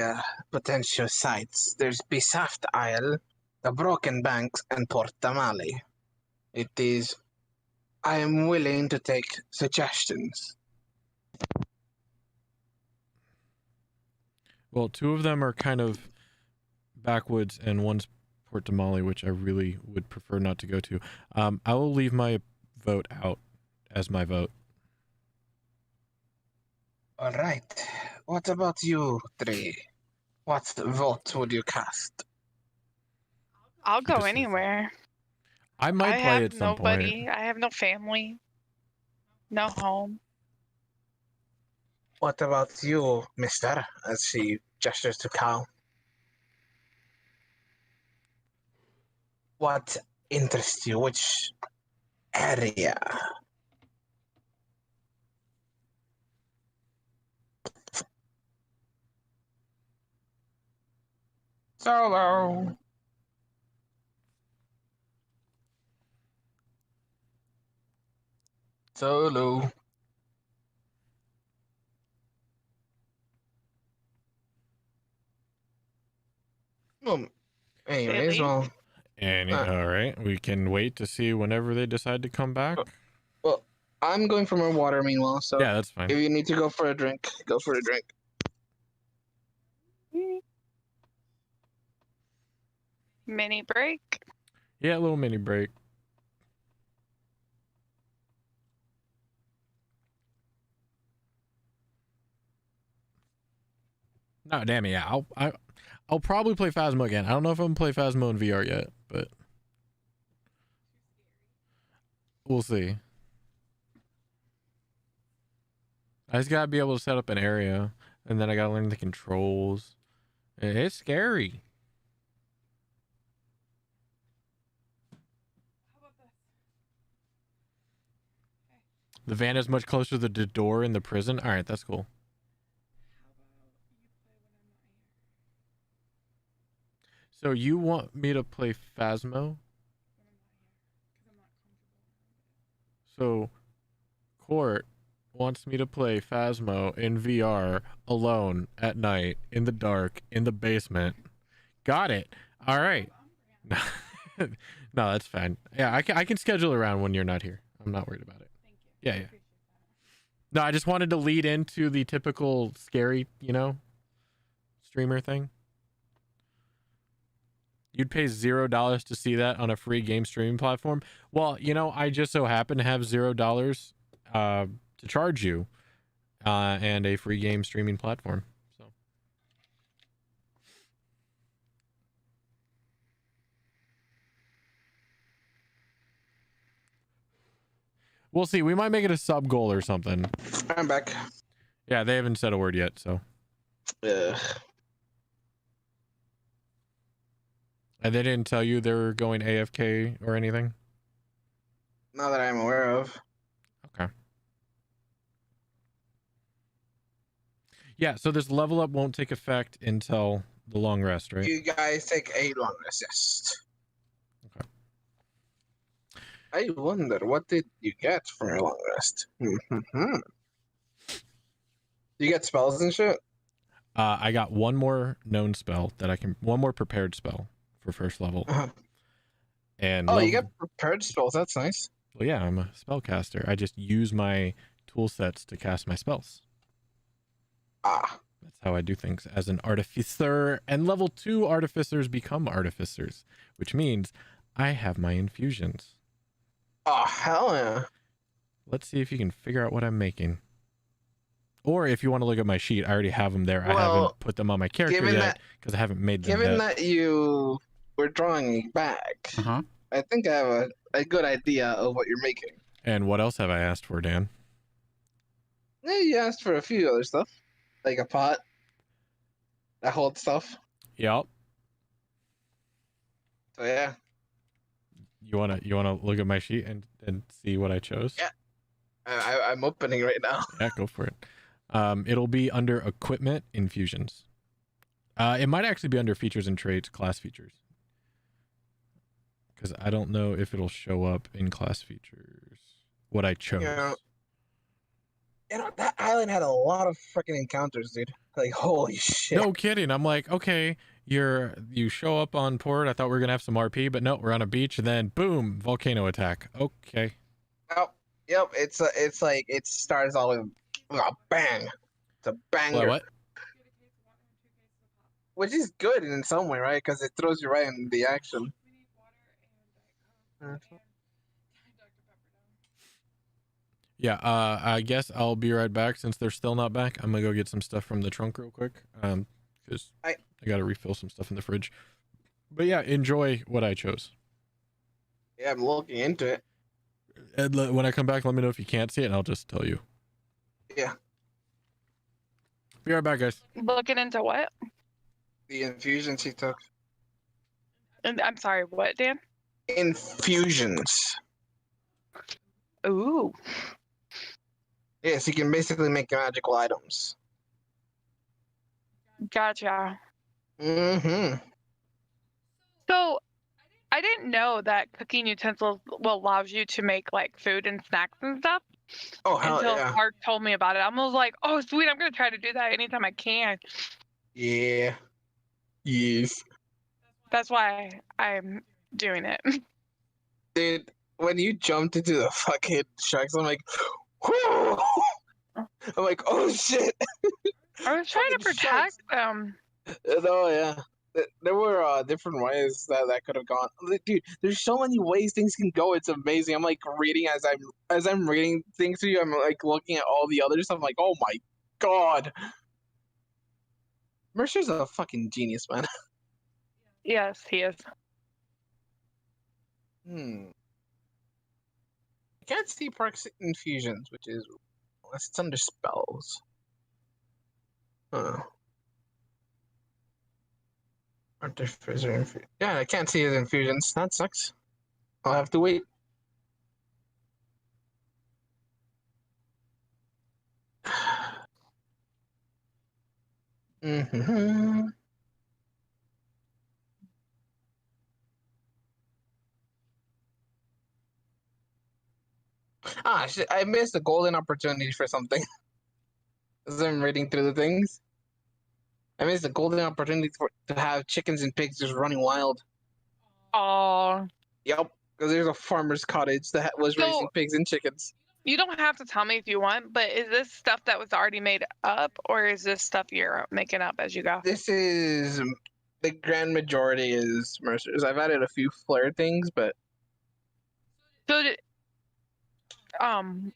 Speaker 1: potential sites. There's Bisaft Isle, the Broken Banks, and Port Damali. I am willing to take suggestions.
Speaker 2: Well, 2 of them are kind of backwoods, and one's Port Damali, which I really would prefer not to go to. I will leave my vote out as my vote.
Speaker 1: All right. What about you 3? What vote would you cast?
Speaker 3: I'll go
Speaker 2: This is-
Speaker 3: anywhere.
Speaker 2: I might play
Speaker 3: have
Speaker 2: at some
Speaker 3: nobody.
Speaker 2: point.
Speaker 3: I have no family. No home.
Speaker 1: What about you, mister? As she gestures to Cal. What interests you? Which area? Solo. Solo. Well, anyways, well,
Speaker 2: All right, we can wait to see whenever they decide to come back.
Speaker 1: well, I'm going for more water meanwhile, so
Speaker 2: Yeah, that's fine.
Speaker 1: if you need to go for a drink, go for a drink.
Speaker 3: Mini break.
Speaker 2: Yeah, a little mini break. No, damn it, yeah. I'll probably play Phasmo again. I don't know if I'm gonna play Phasmo in VR yet, but we'll see. I just gotta be able to set up an area, and then I gotta learn the controls. It's scary. The van is much closer to the door in the prison. All right, that's cool. So you want me to play Phasmo? So Court wants me to play Phasmo in VR alone at night in the dark in the basement. Got it. All right. No, that's fine. Yeah, I can schedule around when you're not here. I'm not worried about it.
Speaker 7: Thank you.
Speaker 2: Yeah,
Speaker 7: I
Speaker 2: yeah.
Speaker 7: appreciate that.
Speaker 2: No, I just wanted to lead into the typical scary, streamer thing. You'd pay $0 to see that on a free game streaming platform. Well, I just so happen to have $0 to charge you and a free game streaming platform. So we'll see. We might make it a sub goal or something.
Speaker 1: I'm back.
Speaker 2: Yeah, they haven't said a word yet, so.
Speaker 1: Ugh.
Speaker 2: And they didn't tell you they were going AFK or anything?
Speaker 1: Not that I'm aware of.
Speaker 2: Okay. Yeah, so this level up won't take effect until the long rest, right?
Speaker 1: You guys take a long rest.
Speaker 2: Okay.
Speaker 1: I wonder, what did you get for a long rest? You get spells and shit?
Speaker 2: I got one more known spell one more prepared spell for first level.
Speaker 1: Uh-huh.
Speaker 2: And
Speaker 1: Oh, you got prepared spells. That's nice.
Speaker 2: Well, yeah, I'm a spellcaster. I just use my tool sets to cast my spells.
Speaker 1: Ah.
Speaker 2: That's how I do things as an artificer. And level 2 artificers become artificers, which means I have my infusions.
Speaker 1: Oh, hell yeah.
Speaker 2: Let's see if you can figure out what I'm making. Or if you want to look at my sheet, I already have them there. I haven't put them on my character yet because I haven't made them
Speaker 1: Given
Speaker 2: yet.
Speaker 1: that you were drawing back, I think I have a good idea of what you're making.
Speaker 2: And what else have I asked for, Dan?
Speaker 1: Yeah, you asked for a few other stuff, like a pot that holds stuff.
Speaker 2: Yep.
Speaker 1: So yeah.
Speaker 2: You wanna look at my sheet and see what I chose?
Speaker 1: Yeah. I'm opening right now.
Speaker 2: Yeah, go for it. It'll be under equipment infusions. It might actually be under features and traits, class features. Because I don't know if it'll show up in class features. What I chose.
Speaker 1: That island had a lot of freaking encounters, dude. Like, holy shit.
Speaker 2: No kidding. I'm like, okay, you show up on port. I thought we were gonna have some RP, but no, we're on a beach, and then boom, volcano attack. Okay.
Speaker 1: Oh, yep. It's like it starts all with a bang. It's a banger.
Speaker 2: What?
Speaker 1: Which is good in some way, right? Because it throws you right in the action.
Speaker 2: Yeah, I guess I'll be right back since they're still not back. I'm gonna go get some stuff from the trunk real quick. Because I gotta refill some stuff in the fridge. But yeah, enjoy what I chose.
Speaker 1: Yeah, I'm looking into it.
Speaker 2: And when I come back, let me know if you can't see it, and I'll just tell you.
Speaker 1: Yeah.
Speaker 2: Be right back, guys.
Speaker 3: Looking into what?
Speaker 1: The infusions he took.
Speaker 3: And I'm sorry, what, Dan?
Speaker 1: Infusions.
Speaker 3: Ooh.
Speaker 1: Yes, you can basically make magical items.
Speaker 3: Gotcha.
Speaker 1: Mm-hmm.
Speaker 3: So, I didn't know that cooking utensils allows you to make like food and snacks and stuff.
Speaker 1: Oh, hell
Speaker 3: Until
Speaker 1: yeah.
Speaker 3: Mark told me about it. I was like, oh, sweet, I'm going to try to do that anytime I can.
Speaker 1: Yeah. Yes.
Speaker 3: That's why I'm doing it.
Speaker 1: Dude, when you jumped into the fucking sharks, I'm like, whoo! I'm like, oh shit.
Speaker 3: I was trying to
Speaker 1: Fucking
Speaker 3: protect
Speaker 1: sharks.
Speaker 3: them.
Speaker 1: No, yeah. There were different ways that could have gone. Dude, there's so many ways things can go. It's amazing. I'm like reading as I'm reading things to you. I'm like looking at all the others. I'm like, oh my god. Mercer's a fucking genius, man.
Speaker 3: Yes, he is.
Speaker 1: I can't see Park's infusions, which is unless it's under spells. Artificer yeah, I can't see his infusions. That sucks. I'll have to wait. Ah, shit, I missed a golden opportunity for something. As I'm reading through the things, I missed a golden opportunity to have chickens and pigs just running wild.
Speaker 3: Oh,
Speaker 1: Yep, because there's a farmer's cottage that was
Speaker 3: So-
Speaker 1: raising pigs and chickens.
Speaker 3: you don't have to tell me if you want, but is this stuff that was already made up, or is this stuff you're making up as you go?
Speaker 1: This is the grand majority is Mercers. I've added a few flair things, but
Speaker 3: So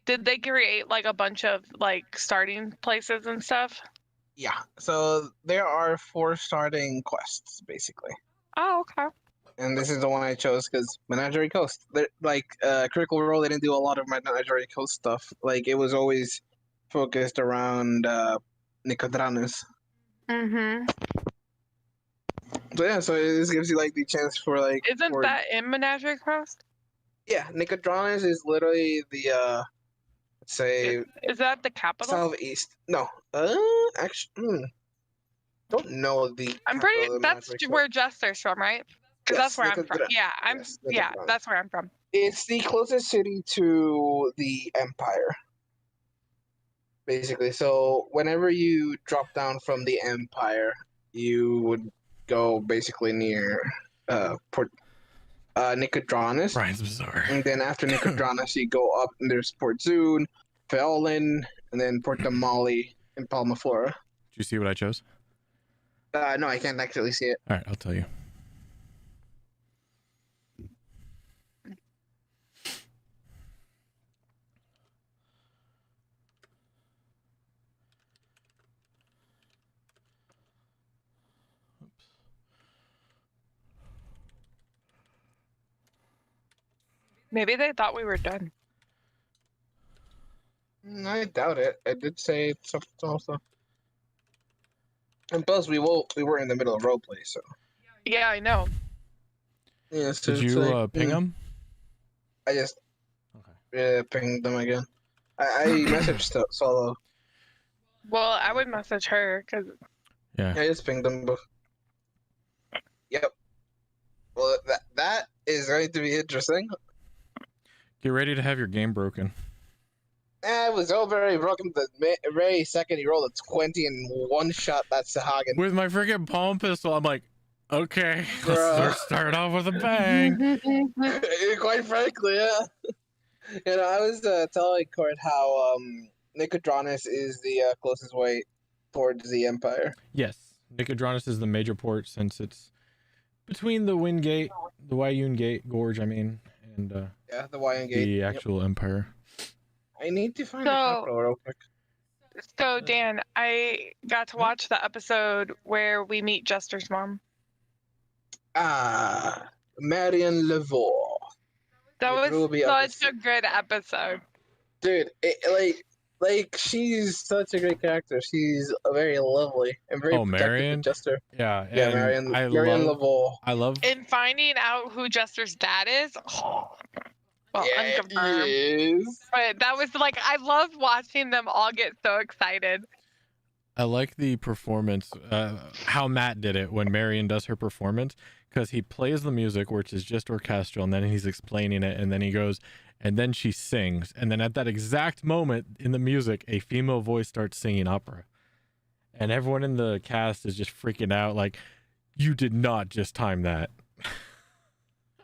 Speaker 3: did they create like a bunch of like starting places and stuff?
Speaker 1: yeah. So there are 4 starting quests basically,
Speaker 3: Oh, okay.
Speaker 1: and this is the one I chose because Menagerie Coast. Critical Role, they didn't do a lot of Menagerie Coast stuff. Like it was always focused around Nicodranas.
Speaker 3: Mm-hmm.
Speaker 1: So yeah, so this gives you like the chance for like.
Speaker 3: Isn't that in Menagerie Coast?
Speaker 1: Yeah, Nicodranas is literally the let's say
Speaker 3: Is that the capital?
Speaker 1: southeast. No, actually, don't know the.
Speaker 3: I'm
Speaker 1: capital
Speaker 3: pretty.
Speaker 1: of the
Speaker 3: That's
Speaker 1: Menagerie Coast.
Speaker 3: where Jester's from, right? Because
Speaker 1: Yes,
Speaker 3: that's where I'm from.
Speaker 1: Nicodra-
Speaker 3: Yeah,
Speaker 1: yes,
Speaker 3: yeah,
Speaker 1: Nicodranas.
Speaker 3: that's where I'm from.
Speaker 1: It's the closest city to the Empire, basically. So whenever you drop down from the Empire, you would go basically near Port Nicodranas.
Speaker 2: Brian's bizarre.
Speaker 1: And then after Nicodranas, you go up and there's Port Zune, Felin, and then Port Damali and Palmaflora.
Speaker 2: Did you see what I chose?
Speaker 1: No, I can't actually see it.
Speaker 2: All right, I'll tell you.
Speaker 3: Maybe they thought we were done.
Speaker 1: I doubt it. I did say something also. And plus, we were in the middle of roleplay, so.
Speaker 3: Yeah, I know.
Speaker 1: Yeah, so
Speaker 2: Did
Speaker 1: it's
Speaker 2: you
Speaker 1: like,
Speaker 2: ping him?
Speaker 1: I just
Speaker 2: Okay.
Speaker 1: pinged them again. I messaged Solo.
Speaker 3: Well, I would message her because
Speaker 2: Yeah.
Speaker 1: I just pinged them both. Yep. Well, that is going to be interesting.
Speaker 2: Get ready to have your game broken.
Speaker 1: It was so very broken the very second he rolled a 20 and one shot that Sahagin.
Speaker 2: With my freaking palm pistol, I'm like, okay,
Speaker 1: Bruh.
Speaker 2: let's start off with a bang.
Speaker 1: Quite frankly, yeah. You know, I was telling Court how Nicodranas is the closest way towards the Empire.
Speaker 2: Yes, Nicodranas is the major port since it's between the Wind Gate, the Wayun Gate Gorge, and
Speaker 1: Yeah, the Wyan Gate.
Speaker 2: the
Speaker 1: Yep.
Speaker 2: actual Empire.
Speaker 1: I need to find the
Speaker 3: So-
Speaker 1: capital real quick.
Speaker 3: So Dan, I got to watch the episode where we meet Jester's mom.
Speaker 1: Marion Levore.
Speaker 3: That
Speaker 1: It will
Speaker 3: was
Speaker 1: be
Speaker 3: such
Speaker 1: up
Speaker 3: a good episode.
Speaker 1: Dude, like she's such a great character. She's very lovely and very
Speaker 2: Oh,
Speaker 1: protective
Speaker 2: Marion?
Speaker 1: of Jester.
Speaker 2: Yeah,
Speaker 1: Yeah,
Speaker 2: and
Speaker 1: Marion Levore.
Speaker 2: I love
Speaker 3: And finding out who Jester's dad is, well,
Speaker 1: Yeah,
Speaker 3: unconfirmed.
Speaker 1: yes.
Speaker 3: But that was like, I loved watching them all get so excited.
Speaker 2: I like the performance, how Matt did it when Marion does her performance, because he plays the music, which is just orchestral, and then he's explaining it, and then he goes, and then she sings, and then at that exact moment in the music, a female voice starts singing opera, and everyone in the cast is just freaking out, like, you did not just time that.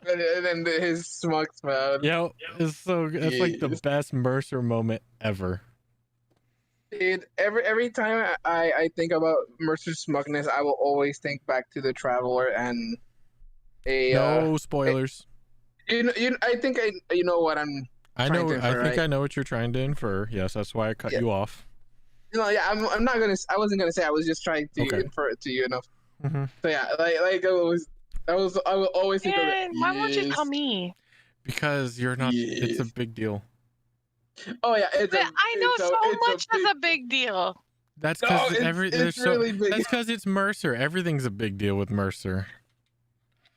Speaker 1: And then his smug smile.
Speaker 2: Yeah, it's so good. It's like the
Speaker 1: Yes.
Speaker 2: best Mercer moment ever.
Speaker 1: Dude, every time I think about Mercer's smugness, I will always think back to the Traveler and a.
Speaker 2: No spoilers.
Speaker 1: I think you know what I'm.
Speaker 2: I
Speaker 1: trying
Speaker 2: know.
Speaker 1: to
Speaker 2: I
Speaker 1: infer,
Speaker 2: think
Speaker 1: right?
Speaker 2: I know what you're trying to infer. Yes, that's why I cut
Speaker 1: Yeah.
Speaker 2: you off.
Speaker 1: Yeah, I'm not gonna. I wasn't gonna say. I was just trying to
Speaker 2: Okay.
Speaker 1: infer it to you enough.
Speaker 2: Mm-hmm.
Speaker 1: So yeah, I will always think of it.
Speaker 3: Dan, why won't you
Speaker 1: Yes.
Speaker 3: tell me?
Speaker 2: Because you're not. It's a
Speaker 1: Yes.
Speaker 2: big deal.
Speaker 1: Oh yeah,
Speaker 3: But I know so much is a big deal.
Speaker 2: That's
Speaker 1: No,
Speaker 2: because
Speaker 1: it's really big.
Speaker 2: That's because it's Mercer. Everything's a big deal with Mercer.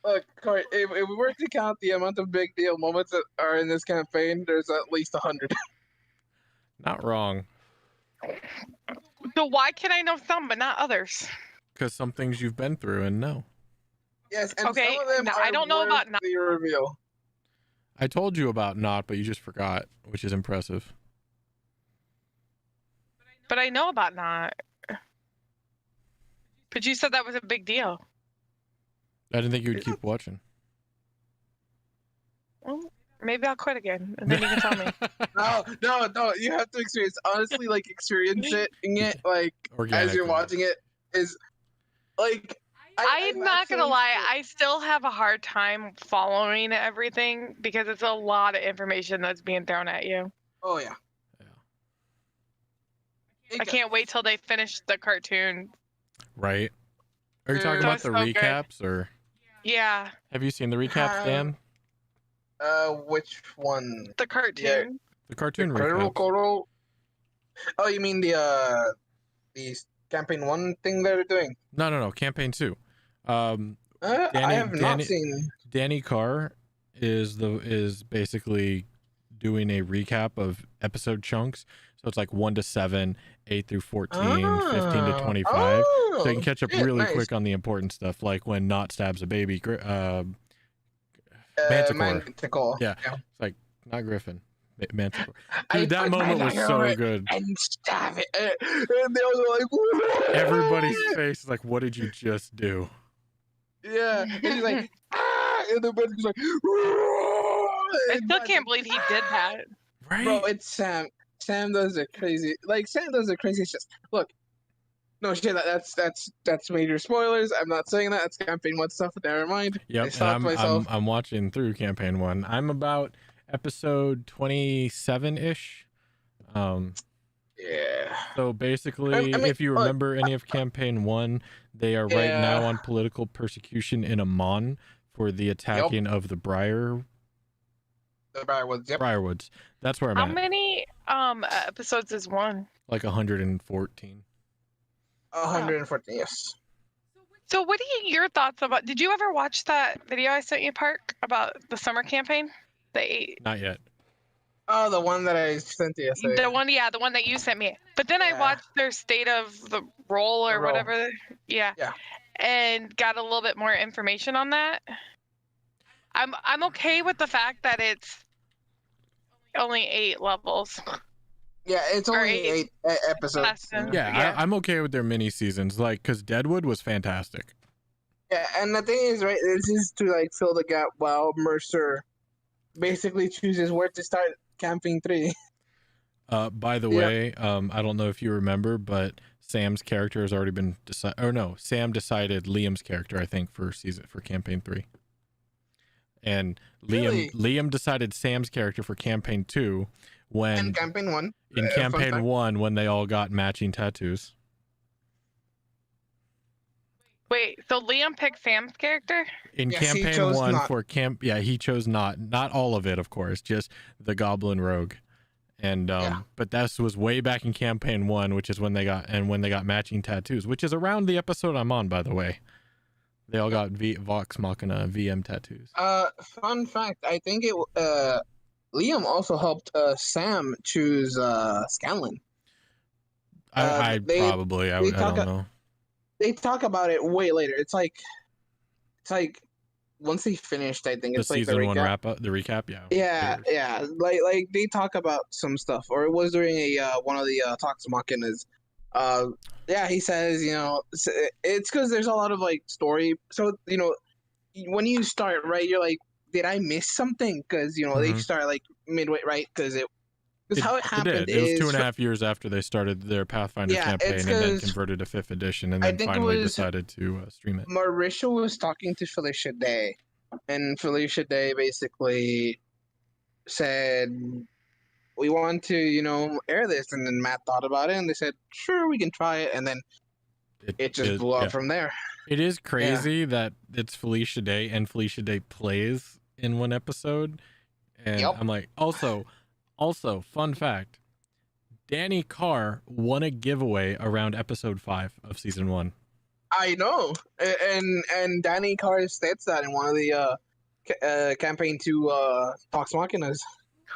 Speaker 1: Look, Court, if we were to count the amount of big deal moments that are in this campaign, there's at least 100.
Speaker 2: Not wrong.
Speaker 3: So why can I know some but not others?
Speaker 2: Because some things you've been through and know.
Speaker 1: Yes, and
Speaker 3: Okay,
Speaker 1: some of them
Speaker 3: now
Speaker 1: are
Speaker 3: I don't know
Speaker 1: worth
Speaker 3: about not-
Speaker 1: the reveal.
Speaker 2: I told you about not, but you just forgot, which is impressive.
Speaker 3: But I know about not. But you said that was a big deal.
Speaker 2: I didn't think you would keep watching.
Speaker 3: Well, maybe I'll quit again, and then you can tell me.
Speaker 1: No. You have to experience. Honestly, like experiencing it, like as you're
Speaker 2: Organically.
Speaker 1: watching it, is like.
Speaker 3: I'm not gonna
Speaker 1: actually-
Speaker 3: lie, I still have a hard time following everything because it's a lot of information that's being thrown at you.
Speaker 1: Oh yeah.
Speaker 3: I can't wait till they finish the cartoon.
Speaker 2: Right? Are you talking
Speaker 1: That
Speaker 2: about
Speaker 3: was
Speaker 2: the
Speaker 3: so good.
Speaker 2: recaps, or
Speaker 3: Yeah,
Speaker 2: have you seen the recaps, Dan?
Speaker 1: Which one?
Speaker 3: the cartoon.
Speaker 2: The cartoon
Speaker 1: Incredible
Speaker 2: recaps.
Speaker 1: Coral. Oh, you mean the campaign 1 thing that they're doing?
Speaker 2: No. Campaign 2.
Speaker 1: I have not seen.
Speaker 2: Danny Carr is basically doing a recap of episode chunks. So it's like 1 to 7, 8 through 14, 15 to 25. So you can catch up really quick on the important stuff, like when Not stabs a baby. Manticore. Yeah. It's like not Griffin. Manticore. Dude, that moment was so good.
Speaker 1: And stab it. And they were like, "Whoa!"
Speaker 2: Everybody's face is like, what did you just do?
Speaker 1: Yeah. And he's like, ah! And the man's like, "Whoa!"
Speaker 3: I still can't believe he did that.
Speaker 2: Right?
Speaker 1: Bro, it's Sam. Sam does the crazy. Like Sam does the craziest. Just look. No shit. That's major spoilers. I'm not saying that. It's campaign 1 stuff. Never mind. I
Speaker 2: Yep.
Speaker 1: stopped
Speaker 2: And
Speaker 1: myself.
Speaker 2: I'm watching through campaign 1. I'm about episode 27-ish.
Speaker 1: Yeah.
Speaker 2: So basically,
Speaker 1: I mean,
Speaker 2: if you remember any of campaign 1, they are right now on political persecution in Amman for the attacking of the
Speaker 1: The Briarwoods. Yep.
Speaker 2: Briarwoods. That's where I'm
Speaker 3: How
Speaker 2: at.
Speaker 3: many episodes is one?
Speaker 2: Like 114.
Speaker 1: 114. Yes.
Speaker 3: So what are your thoughts about? Did you ever watch that video I sent you, Park, about the summer campaign?
Speaker 2: Not yet.
Speaker 1: Oh, the one that I sent to you yesterday.
Speaker 3: The one that you sent me. But then I
Speaker 1: Yeah.
Speaker 3: watched their state of the roll or
Speaker 1: The roll.
Speaker 3: whatever. Yeah. And got a little bit more information on that. I'm okay with the fact that it's only 8 levels.
Speaker 1: Yeah, it's
Speaker 3: Or
Speaker 1: only
Speaker 3: 8
Speaker 1: 8 episodes.
Speaker 3: lessons.
Speaker 2: Yeah,
Speaker 3: Yeah.
Speaker 2: I'm okay with their mini seasons, like, because Deadwood was fantastic.
Speaker 1: Yeah, and the thing is, right, this is to like fill the gap while Mercer basically chooses where to start camping 3.
Speaker 2: By the way, I don't know if you remember, but Sam's character has already been decided. Or no, Sam decided Liam's character, I think, for campaign 3. And
Speaker 1: Really?
Speaker 2: Liam decided Sam's character for campaign 2 when
Speaker 1: And campaign 1.
Speaker 2: in
Speaker 1: fun
Speaker 2: campaign
Speaker 1: fact.
Speaker 2: 1 when they all got matching tattoos.
Speaker 3: Wait, so Liam picked Sam's character?
Speaker 2: In
Speaker 1: Yes, he
Speaker 2: campaign
Speaker 1: chose
Speaker 2: 1
Speaker 1: not.
Speaker 2: for he chose not all of it, of course, just the Goblin Rogue. And but that was way back in campaign 1, which is when they got matching tattoos, which is around the episode I'm on, by the way. They all got Vox Machina VM tattoos.
Speaker 1: Fun fact, I think Liam also helped Sam choose Scanlan.
Speaker 2: I
Speaker 1: they
Speaker 2: don't know.
Speaker 1: They talk about it way later. It's like once they finished, I think
Speaker 2: The
Speaker 1: it's like
Speaker 2: season
Speaker 1: the
Speaker 2: 1
Speaker 1: recap.
Speaker 2: wrap up, the recap,
Speaker 1: Yeah. Like they talk about some stuff, or it was during one of the talks Machinas. He says, it's because there's a lot of like story. So when you start, right, you're like, did I miss something? Because they start like midway, right? Because how it happened
Speaker 2: It was
Speaker 1: is
Speaker 2: 2.5 years after they started their Pathfinder campaign and then converted to 5th edition, and then finally decided to stream it.
Speaker 1: Marisha was talking to Felicia Day, and Felicia Day basically said, we want to, air this. And then Matt thought about it, and they said, sure, we can try it. And then it just blew up from there.
Speaker 2: It is crazy that it's Felicia Day and Felicia Day plays in one episode. And I'm like, also, fun fact, Danny Carr won a giveaway around episode 5 of season 1.
Speaker 1: I know. And Danny Carr states that in one of the campaign 2 Talks Machinas.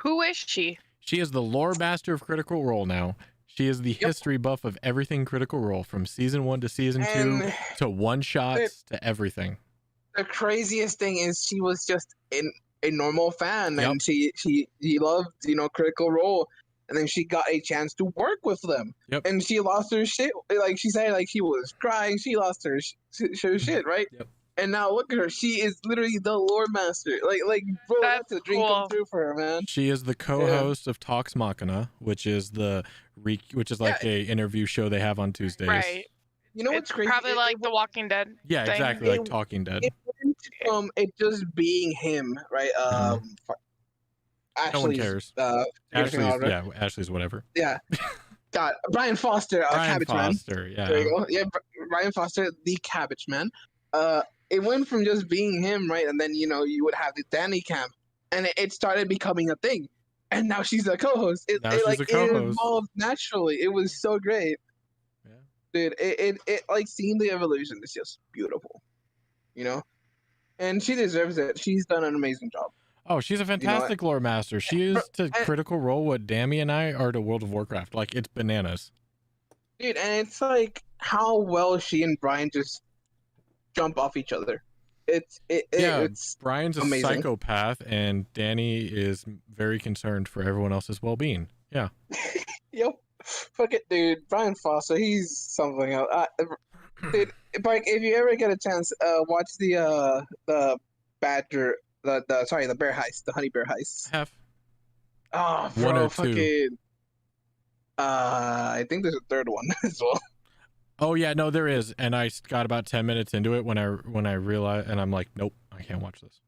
Speaker 3: Who is she?
Speaker 2: She is the lore master of Critical Role now. She is the history buff of everything Critical Role, from season 1 to season 2 to one-shots to everything.
Speaker 1: The craziest thing is she was just in a normal fan,
Speaker 2: Yep.
Speaker 1: and she loved Critical Role, and then she got a chance to work with them.
Speaker 2: Yep.
Speaker 1: And she lost her shit. Like she said, like she was crying. She lost her shit, right?
Speaker 2: Yep.
Speaker 1: And now look at her. She is literally the lore master. Like bro, that's a dream come true for her, man.
Speaker 2: She is the co-host of Talks Machina, which is like a interview show they have on Tuesdays.
Speaker 3: Right.
Speaker 1: You know what's
Speaker 3: It's
Speaker 1: crazy?
Speaker 3: probably like The Walking Dead.
Speaker 2: Yeah,
Speaker 3: thing.
Speaker 2: exactly, like Talking Dead.
Speaker 1: It went from it just being him, right?
Speaker 2: No one
Speaker 1: Ashley's,
Speaker 2: cares. Ashley's whatever.
Speaker 1: Yeah. God, Brian Foster,
Speaker 2: Brian
Speaker 1: Cabbage
Speaker 2: Foster,
Speaker 1: Man.
Speaker 2: yeah.
Speaker 1: There you go. Yeah, Brian Foster, the Cabbage Man. It went from just being him, right? And then, you would have the Danny Cam. And it started becoming a thing. And now she's a co-host. It evolved naturally. It was so great.
Speaker 2: Yeah.
Speaker 1: Dude, it like seeing the evolution is just beautiful. And she deserves it. She's done an amazing job.
Speaker 2: Oh, she's a fantastic lore master. She is to Critical Role what Dammy and I are to World of Warcraft. Like, it's bananas.
Speaker 1: Dude, and it's like how well she and Brian just jump off each other. It's
Speaker 2: Brian's a
Speaker 1: amazing.
Speaker 2: psychopath, and Danny is very concerned for everyone else's well-being. Yeah.
Speaker 1: Yep. Fuck it, dude. Brian Foster, he's something else. Dude, if you ever get a chance, watch the Badger. The bear heist, the honey bear heist.
Speaker 2: Have
Speaker 1: Oh, bro,
Speaker 2: one or
Speaker 1: fucking.
Speaker 2: two.
Speaker 1: I think there's a third one as well.
Speaker 2: Oh yeah, no, there is, and I got about 10 minutes into it when I realized, and I'm like, nope, I can't watch this.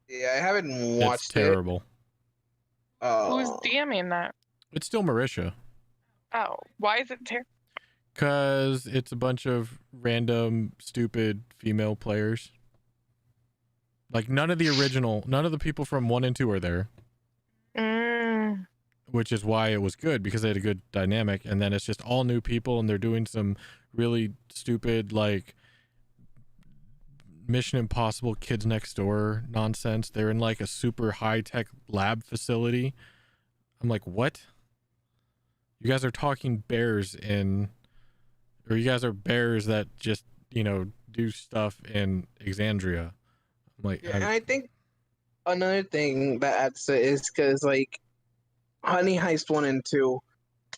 Speaker 1: Yeah, I haven't watched
Speaker 2: It's terrible.
Speaker 3: Who's DMing that?
Speaker 2: It's still Marisha.
Speaker 3: Oh, why is it terrible?
Speaker 2: Because it's a bunch of random, stupid female players. Like, none of the people from 1 and 2 are there. Which is why it was good, because they had a good dynamic. And then it's just all new people, and they're doing some really stupid, like, Mission Impossible Kids Next Door nonsense. They're in, like, a super high-tech lab facility. I'm like, what? You guys are talking bears or you guys are bears that just, do stuff in Exandria. I'm like,
Speaker 1: and I think another thing that adds to it is because, like, Honey Heist 1 and 2,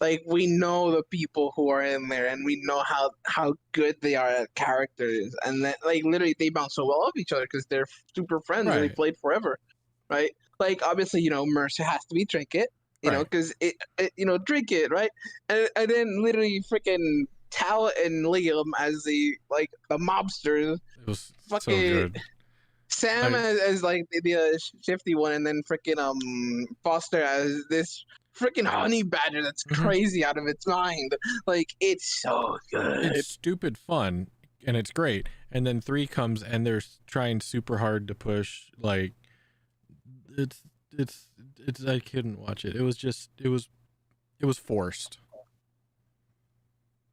Speaker 1: like, we know the people who are in there, and we know how good they are at characters, and that, like, literally they bounce so well off each other because they're super friends and they played forever, right? Like, obviously, Mercer has to be Trinket, because it Trinket, right? And then literally freaking Tal and Liam as the mobsters.
Speaker 2: It was
Speaker 1: fucking
Speaker 2: so good.
Speaker 1: Sam as like the shifty one, and then freaking Foster as this freaking honey badger that's crazy out of its mind. Like, it's so good.
Speaker 2: It's stupid fun, and it's great. And then 3 comes, and they're trying super hard to push. Like, it's I couldn't watch it. It was forced.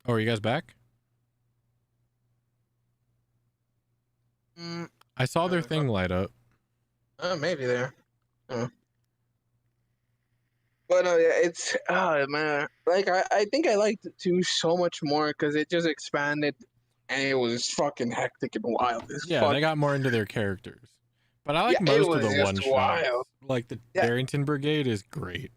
Speaker 2: Oh, are you guys back? I saw their thing light up.
Speaker 1: Maybe there. Oh. But yeah, it's man. Like, I think I liked it 2 so much more because it just expanded, and it was fucking hectic and wild.
Speaker 2: They got more into their characters. But I like most of the one shots. Like the Darrington Brigade is great.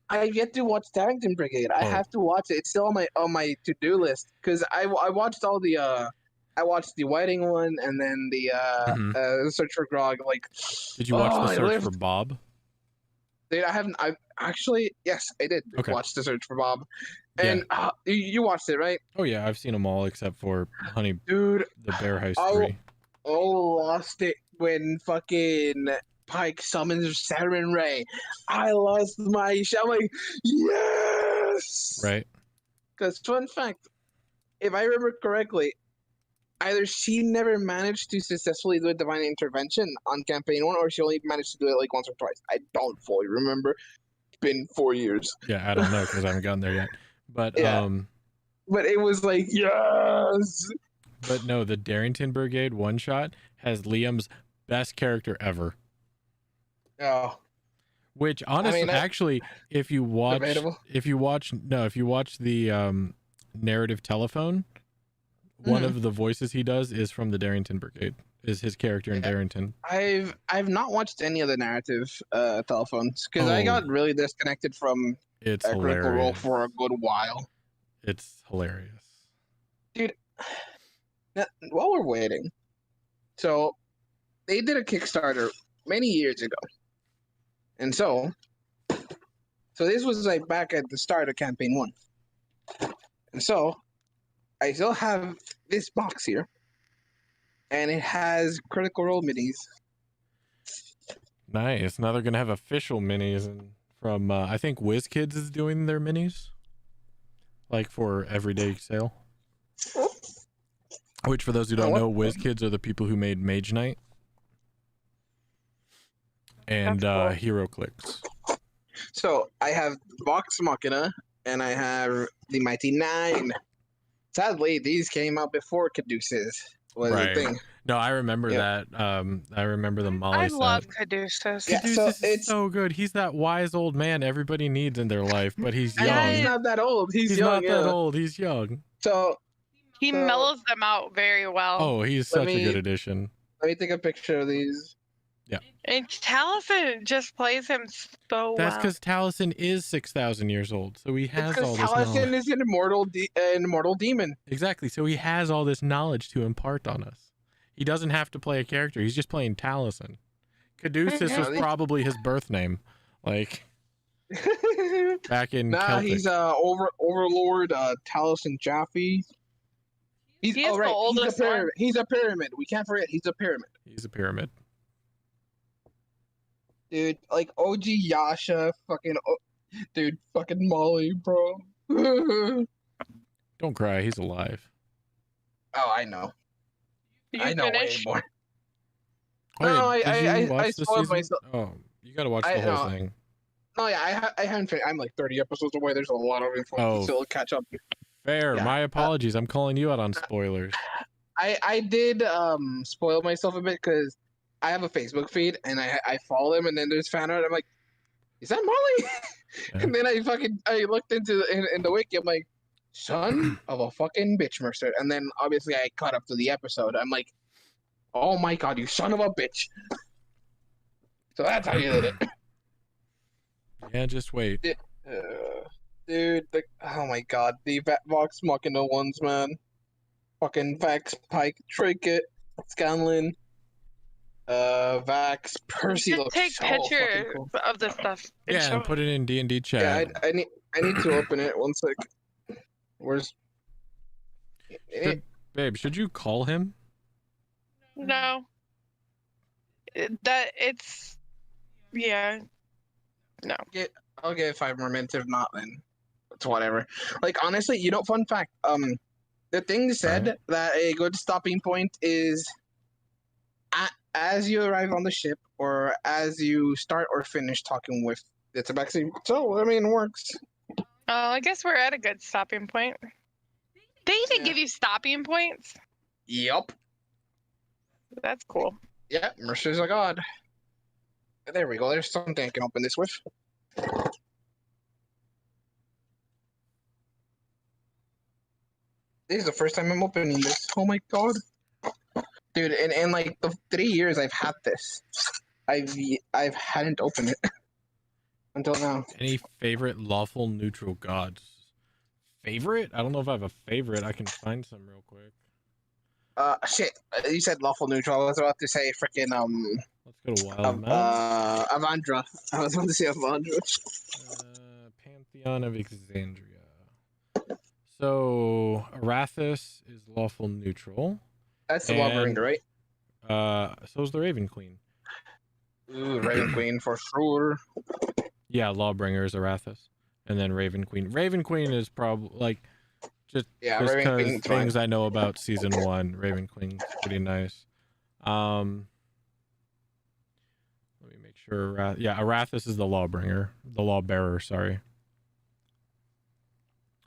Speaker 1: I've yet to watch Darrington Brigade. I have to watch it. It's still on my to-do list because I watched all the I watched the Whiting one and then the Search for Grog. Like,
Speaker 2: did you watch the Search for Bob?
Speaker 1: Dude, I haven't. I actually, yes, I did watch the Search for Bob, and you watched it, right?
Speaker 2: Oh yeah, I've seen them all except for Honey.
Speaker 1: Dude,
Speaker 2: the Bear Heist 3.
Speaker 1: Lost it when fucking Pike summons Saren Ray. I lost my shit. I'm like, yes,
Speaker 2: right?
Speaker 1: Because fun fact, if I remember correctly, either she never managed to successfully do a divine intervention on campaign 1, or she only managed to do it like once or twice. I don't fully remember. It's been 4 years.
Speaker 2: Yeah, I don't know because I haven't gotten there yet. But
Speaker 1: but it was like, yes.
Speaker 2: But no, the Darrington Brigade one shot has Liam's best character ever.
Speaker 1: Oh.
Speaker 2: Which honestly, actually, if you watch the narrative telephone, one of the voices he does is from the Darrington Brigade. is his character in Darrington?
Speaker 1: I've not watched any of the narrative telephones because I got really disconnected from
Speaker 2: It's
Speaker 1: Critical Role
Speaker 2: hilarious.
Speaker 1: for a good while.
Speaker 2: It's hilarious.
Speaker 1: Dude, now, while we're waiting, so they did a Kickstarter many years ago, and so this was like back at the start of campaign 1, and so I still have this box here, and it has Critical Role minis.
Speaker 2: Nice. Now they're gonna have official minis, and from I think WizKids is doing their minis, like for everyday sale. Which, for those who don't know, WizKids are the people who made Mage Knight and
Speaker 3: That's cool.
Speaker 2: Hero Clicks.
Speaker 1: So I have Vox Machina and I have the Mighty Nine. Sadly, these came out before Caduceus was a thing.
Speaker 2: No, I remember that. I remember the Molly
Speaker 3: I
Speaker 2: set.
Speaker 3: love Caduceus.
Speaker 1: Yeah,
Speaker 2: Caduceus
Speaker 1: so
Speaker 2: is
Speaker 1: it's
Speaker 2: so good. He's that wise old man everybody needs in their life, but he's young.
Speaker 1: and he's not that old. He's young.
Speaker 2: Not that old. He's young.
Speaker 1: So
Speaker 3: He mellows them out very well.
Speaker 2: Oh, he's such a good addition.
Speaker 1: Let me take a picture of these.
Speaker 3: And Taliesin just plays him so well.
Speaker 2: That's because Taliesin is 6,000 years old, so he has all this
Speaker 1: Taliesin
Speaker 2: knowledge.
Speaker 1: is an immortal demon.
Speaker 2: Exactly, so he has all this knowledge to impart on us. He doesn't have to play a character. He's just playing Taliesin. Caduceus was probably his birth name, like back in Celtic.
Speaker 1: He's Overlord Taliesin Jaffe. He's
Speaker 3: the oldest one.
Speaker 1: He's a pyramid. We can't forget he's a pyramid.
Speaker 2: He's a pyramid.
Speaker 1: Dude, like OG Yasha, fucking Molly, bro.
Speaker 2: Don't cry, he's alive.
Speaker 1: Oh, I know. I know way more.
Speaker 2: Oh,
Speaker 1: No,
Speaker 2: yeah.
Speaker 1: I spoiled myself.
Speaker 2: Oh, you gotta watch the whole thing.
Speaker 1: No, yeah, I haven't finished. I'm like 30 episodes away. There's a lot of info to still catch up.
Speaker 2: Fair.
Speaker 1: Yeah.
Speaker 2: My apologies. I'm calling you out on spoilers.
Speaker 1: I did spoil myself a bit because I have a Facebook feed and I follow them, and then there's fan art. I'm like, is that Molly?
Speaker 2: Yeah.
Speaker 1: And then I looked into in the wiki. I'm like, son of a fucking bitch, Mercer. And then obviously I caught up to the episode. I'm like, oh my god, you son of a bitch. So that's how you did it.
Speaker 2: Yeah, just wait.
Speaker 1: Dude, oh my god, the Vox Machina ones, man. Fucking Vax, Pike, Trinket, Scanlan, Vax, Percy
Speaker 3: Just
Speaker 1: looks
Speaker 3: take
Speaker 1: so
Speaker 3: pictures
Speaker 1: fucking cool.
Speaker 3: of the stuff.
Speaker 2: Yeah, and put it in D&D chat.
Speaker 1: Yeah, I need to open it. One sec. Where's...
Speaker 2: Babe, should you call him?
Speaker 3: No. Yeah. No.
Speaker 1: I'll give it 5 more minutes. If not, then it's whatever. Like, honestly, fun fact. The thing said that a good stopping point is as you arrive on the ship or as you start or finish talking with the tabaxi. So, I mean, it works.
Speaker 3: I guess we're at a good stopping point. They even give you stopping points?
Speaker 1: Yup.
Speaker 3: That's cool.
Speaker 1: Yeah, Mercer's a god. There we go. There's something I can open this with. This is the first time I'm opening this. Oh my god. Dude, in like the 3 years I've had this, I've hadn't opened it until now.
Speaker 2: Any favorite lawful neutral gods? Favorite? I don't know if I have a favorite. I can find some real quick.
Speaker 1: Shit. You said lawful neutral. I was about to say freaking
Speaker 2: Let's go to Wildemount.
Speaker 1: Avandra. I was about to say Avandra.
Speaker 2: Pantheon of Exandria. So Arathis is lawful neutral.
Speaker 1: That's the Lawbringer, right?
Speaker 2: So is the Raven Queen.
Speaker 1: Ooh, Raven Queen for sure.
Speaker 2: Yeah, Lawbringer is Arathis, and then Raven Queen. Raven Queen is probably like just because things I know about season 1. Raven Queen's pretty nice. Let me make sure. Arathis is the Lawbringer, the Lawbearer. Sorry.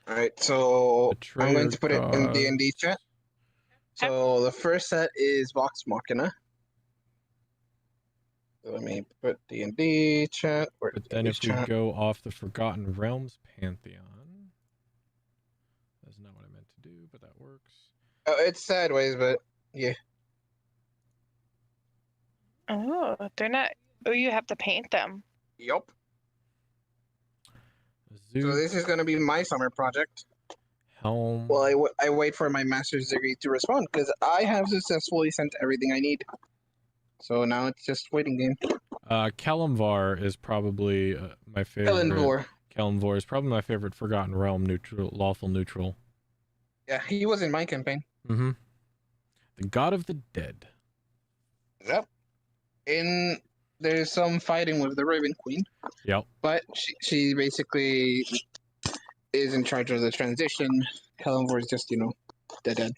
Speaker 1: All right, so I'm going to put it in
Speaker 2: Betrayer
Speaker 1: D&D chat. So the first set is Vox Machina. So let me put D&D chat.
Speaker 2: But then if we go off the Forgotten Realms Pantheon, that's not what I meant to do, but that works.
Speaker 1: Oh, it's sideways, but yeah.
Speaker 3: Oh, they're not. Oh, you have to paint them.
Speaker 1: Yup. So
Speaker 2: Zoot,
Speaker 1: this is gonna be my summer project.
Speaker 2: helm.
Speaker 1: Well, I wait for my master's degree to respond because I have successfully sent everything I need. So now it's just waiting game.
Speaker 2: Kalimvar is probably my favorite.
Speaker 1: Elendor.
Speaker 2: Is probably my favorite Forgotten Realm neutral, lawful neutral.
Speaker 1: Yeah, he was in my campaign.
Speaker 2: Mm-hmm. The God of the Dead.
Speaker 1: Yep. There's some fighting with the Raven Queen.
Speaker 2: Yep.
Speaker 1: But she basically is in charge of the transition. Kalimvar is just, dead.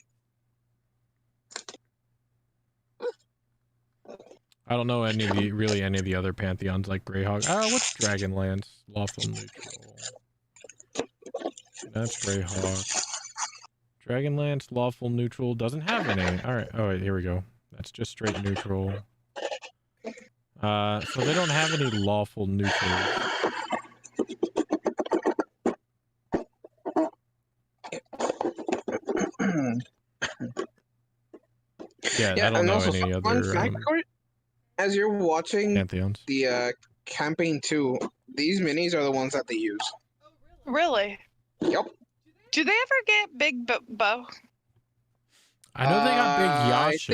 Speaker 2: I don't know any of the other pantheons like Greyhawk. What's Dragonlance? Lawful neutral. That's Greyhawk. Dragonlance, lawful neutral, doesn't have any. All right. Oh, wait, here we go. That's just straight neutral. So they don't have any lawful neutrals. Yeah, I don't know any other
Speaker 1: as you're watching
Speaker 2: pantheons.
Speaker 1: The campaign 2, these minis are the ones that they use.
Speaker 3: Really?
Speaker 1: Yep.
Speaker 3: Do they ever get big bow?
Speaker 2: I know they got big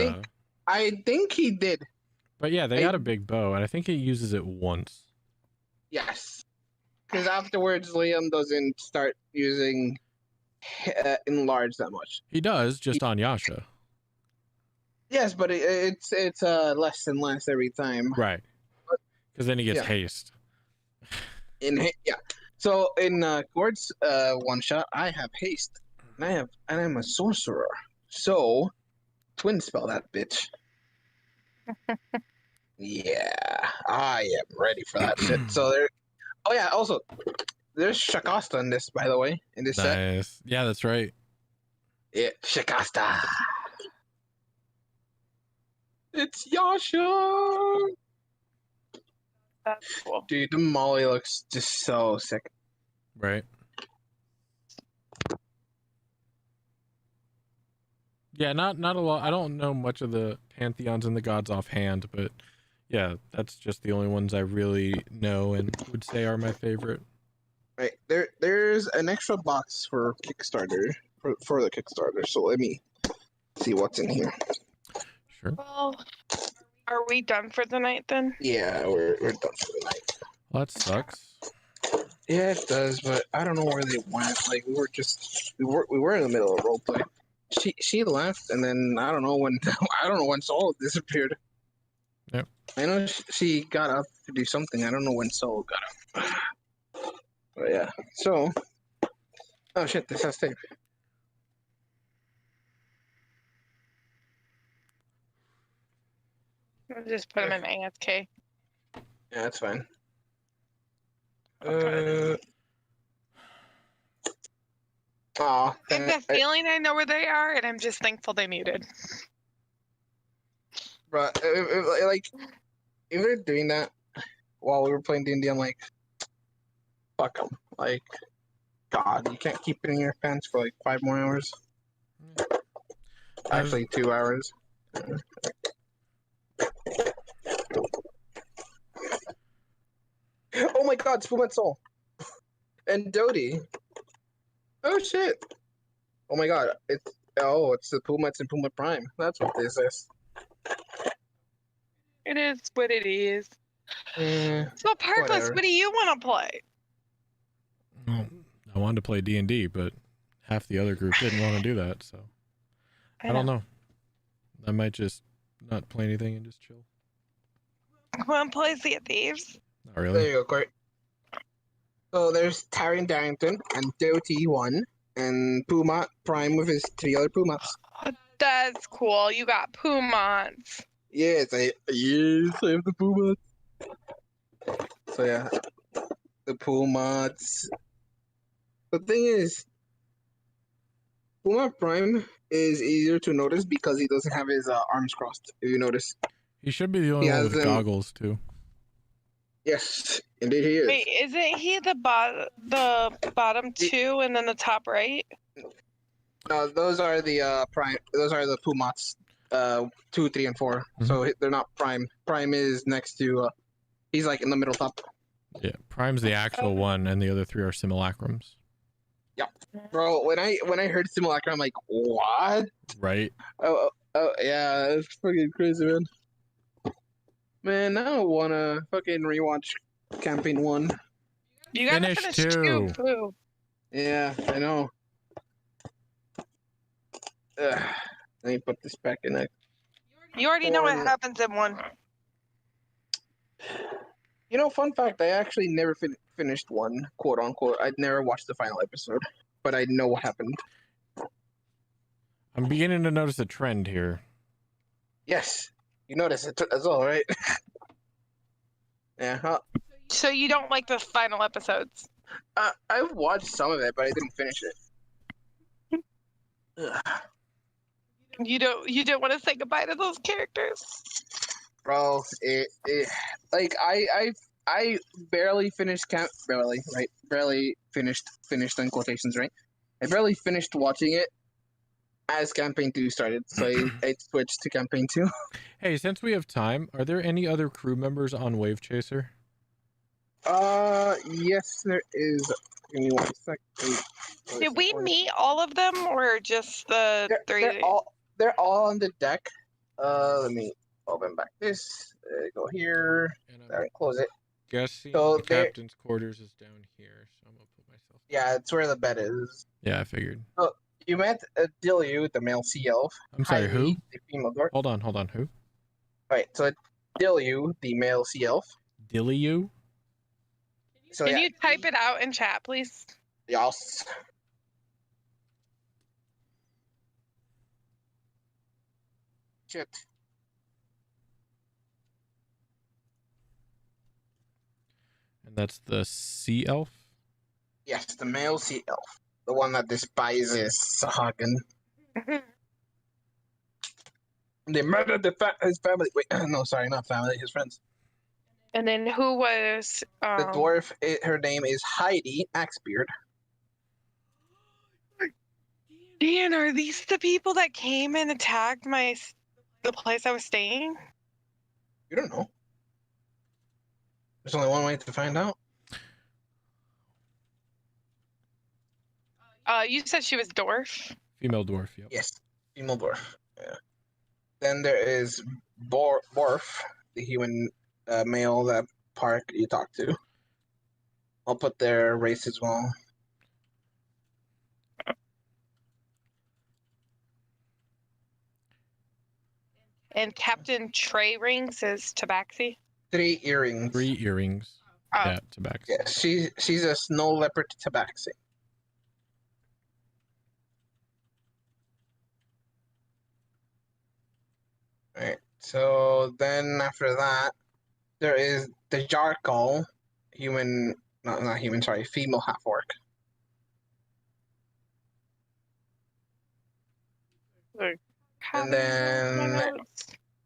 Speaker 2: Yasha.
Speaker 1: I think he did.
Speaker 2: But yeah, they got a big bow, and I think he uses it once.
Speaker 1: Yes. Because afterwards, Liam doesn't start using enlarge that much.
Speaker 2: He does, just on Yasha.
Speaker 1: Yes, but it's less and less every time.
Speaker 2: Right. Because then he gets haste.
Speaker 1: So in Gord's one shot, I have haste, and I'm a sorcerer. So twin spell that bitch. Yeah, I am ready for that shit. So there. Oh yeah. Also, there's Shakasta in this, by the way, in this set.
Speaker 2: Nice. Yeah, that's right.
Speaker 1: Yeah, Shakasta. It's Yasha.
Speaker 3: That's cool.
Speaker 1: Dude, the Molly looks just so sick.
Speaker 2: Right. Yeah, not a lot. I don't know much of the pantheons and the gods offhand, but yeah, that's just the only ones I really know and would say are my favorite.
Speaker 1: Right. There's an extra box for Kickstarter for the Kickstarter. So let me see what's in here.
Speaker 2: Sure.
Speaker 3: Well, are we done for the night then?
Speaker 1: Yeah, we're done for the night.
Speaker 2: Well, that sucks.
Speaker 1: Yeah, it does, but I don't know where they went. Like we were in the middle of roleplay. She left, and then I don't know when Saul disappeared.
Speaker 2: Yep.
Speaker 1: I know she got up to do something. I don't know when Saul got up. But yeah. So, oh shit, this has tape.
Speaker 3: I'll just put them in my AFK.
Speaker 1: Yeah, that's fine. I
Speaker 3: have a feeling I know where they are, and I'm just thankful they muted.
Speaker 1: Bro, if they're doing that while we were playing D&D, I'm like, fuck them. Like, God, you can't keep it in your pants for like 5 more hours. Actually, 2 hours. Oh my God, Spumat Soul and Dodie. Oh shit! Oh my God, it's the Pumats and Puma Prime. That's what this is.
Speaker 3: It is what it is. So Purpose,
Speaker 1: whatever.
Speaker 3: what do you want to play?
Speaker 2: Well, I wanted to play D&D, but half the other group didn't want to do that, so I don't know. I might just not play anything and just chill.
Speaker 3: Want to play Sea of Thieves?
Speaker 2: Not really.
Speaker 1: There you go, Court. So there's Tyrion Darrington and Doty 1 and Puma Prime with his 3 other Pumas.
Speaker 3: Oh, that's cool. You got Pumons.
Speaker 1: Yes, I have the Pumas. So yeah, the Pumas. The thing is, Puma Prime is easier to notice because he doesn't have his arms crossed. If you notice,
Speaker 2: He should be the only one with goggles too.
Speaker 1: Yes, indeed he is.
Speaker 3: Wait, isn't he the bottom 2 and then the top right?
Speaker 1: Those are the prime. Those are the Pumats. 2, 3, and 4. So they're not Prime. Prime is next to. He's like in the middle top.
Speaker 2: Yeah, Prime's the actual one, and the other three are simulacrums.
Speaker 1: Bro, when I heard simulacrum, I'm like, what?
Speaker 2: Right.
Speaker 1: Oh, yeah, it's fucking crazy, man. Man, now I wanna fucking rewatch Campaign 1.
Speaker 3: You gotta
Speaker 2: Finish
Speaker 3: finish
Speaker 2: 2.
Speaker 3: Boo.
Speaker 1: Yeah, I know. Ugh. Let me put this back in there.
Speaker 3: You already know what happens in 1.
Speaker 1: You know, fun fact, I actually never finished 1, quote unquote. I'd never watched the final episode, but I know what happened.
Speaker 2: I'm beginning to notice a trend here.
Speaker 1: Yes, you notice it as well, right? Yeah, huh?
Speaker 3: So you don't like the final episodes?
Speaker 1: I've watched some of it, but I didn't finish it. Ugh.
Speaker 3: You don't want to say goodbye to those characters?
Speaker 1: Bro, like I barely finished barely finished in quotations, right? I barely finished watching it as campaign 2 started, so I switched to campaign 2.
Speaker 2: Hey, since we have time, are there any other crew members on Wave Chaser?
Speaker 1: Yes, there is. Give me 1 sec.
Speaker 3: Did we meet all of them, or just the 3?
Speaker 1: They're all on the deck. Let me open back this. Go here.
Speaker 2: And I'm
Speaker 1: There, close it.
Speaker 2: guessing
Speaker 1: So
Speaker 2: the captain's quarters is down here, so I'm gonna put myself.
Speaker 1: Yeah, it's where the bed is.
Speaker 2: Yeah, I figured.
Speaker 1: You met Dilyu, the male sea elf.
Speaker 2: I'm sorry, who?
Speaker 1: Heidi, the female dwarf.
Speaker 2: Hold on, who?
Speaker 1: Right, so Dilyu, the male sea elf.
Speaker 2: Dilly-you?
Speaker 1: So
Speaker 3: Can
Speaker 1: yeah,
Speaker 3: you type it out in chat, please?
Speaker 1: yes. Shit.
Speaker 2: And that's the sea elf?
Speaker 1: Yes, the male sea elf. The one that despises Sahagin. They murdered his family. Wait, no, sorry, not family, his friends.
Speaker 3: And then who was
Speaker 1: The dwarf, her name is Heidi Axebeard.
Speaker 3: Dan, are these the people that came and attacked the place I was staying?
Speaker 1: You don't know. There's only one way to find out.
Speaker 3: You said she was dwarf.
Speaker 2: Female dwarf, yep.
Speaker 1: Yes, female dwarf. Yeah. Then there is Borf, the human male that Park you talked to. I'll put their race as well.
Speaker 3: And Captain Trey Rings is Tabaxi.
Speaker 1: 3 earrings.
Speaker 2: 3 earrings.
Speaker 3: Oh.
Speaker 2: Yeah, tobacco.
Speaker 1: Yeah, she's a snow leopard tabaxi. Right. So then after that, there is the Jarkal, human, not human, sorry, female half orc. And then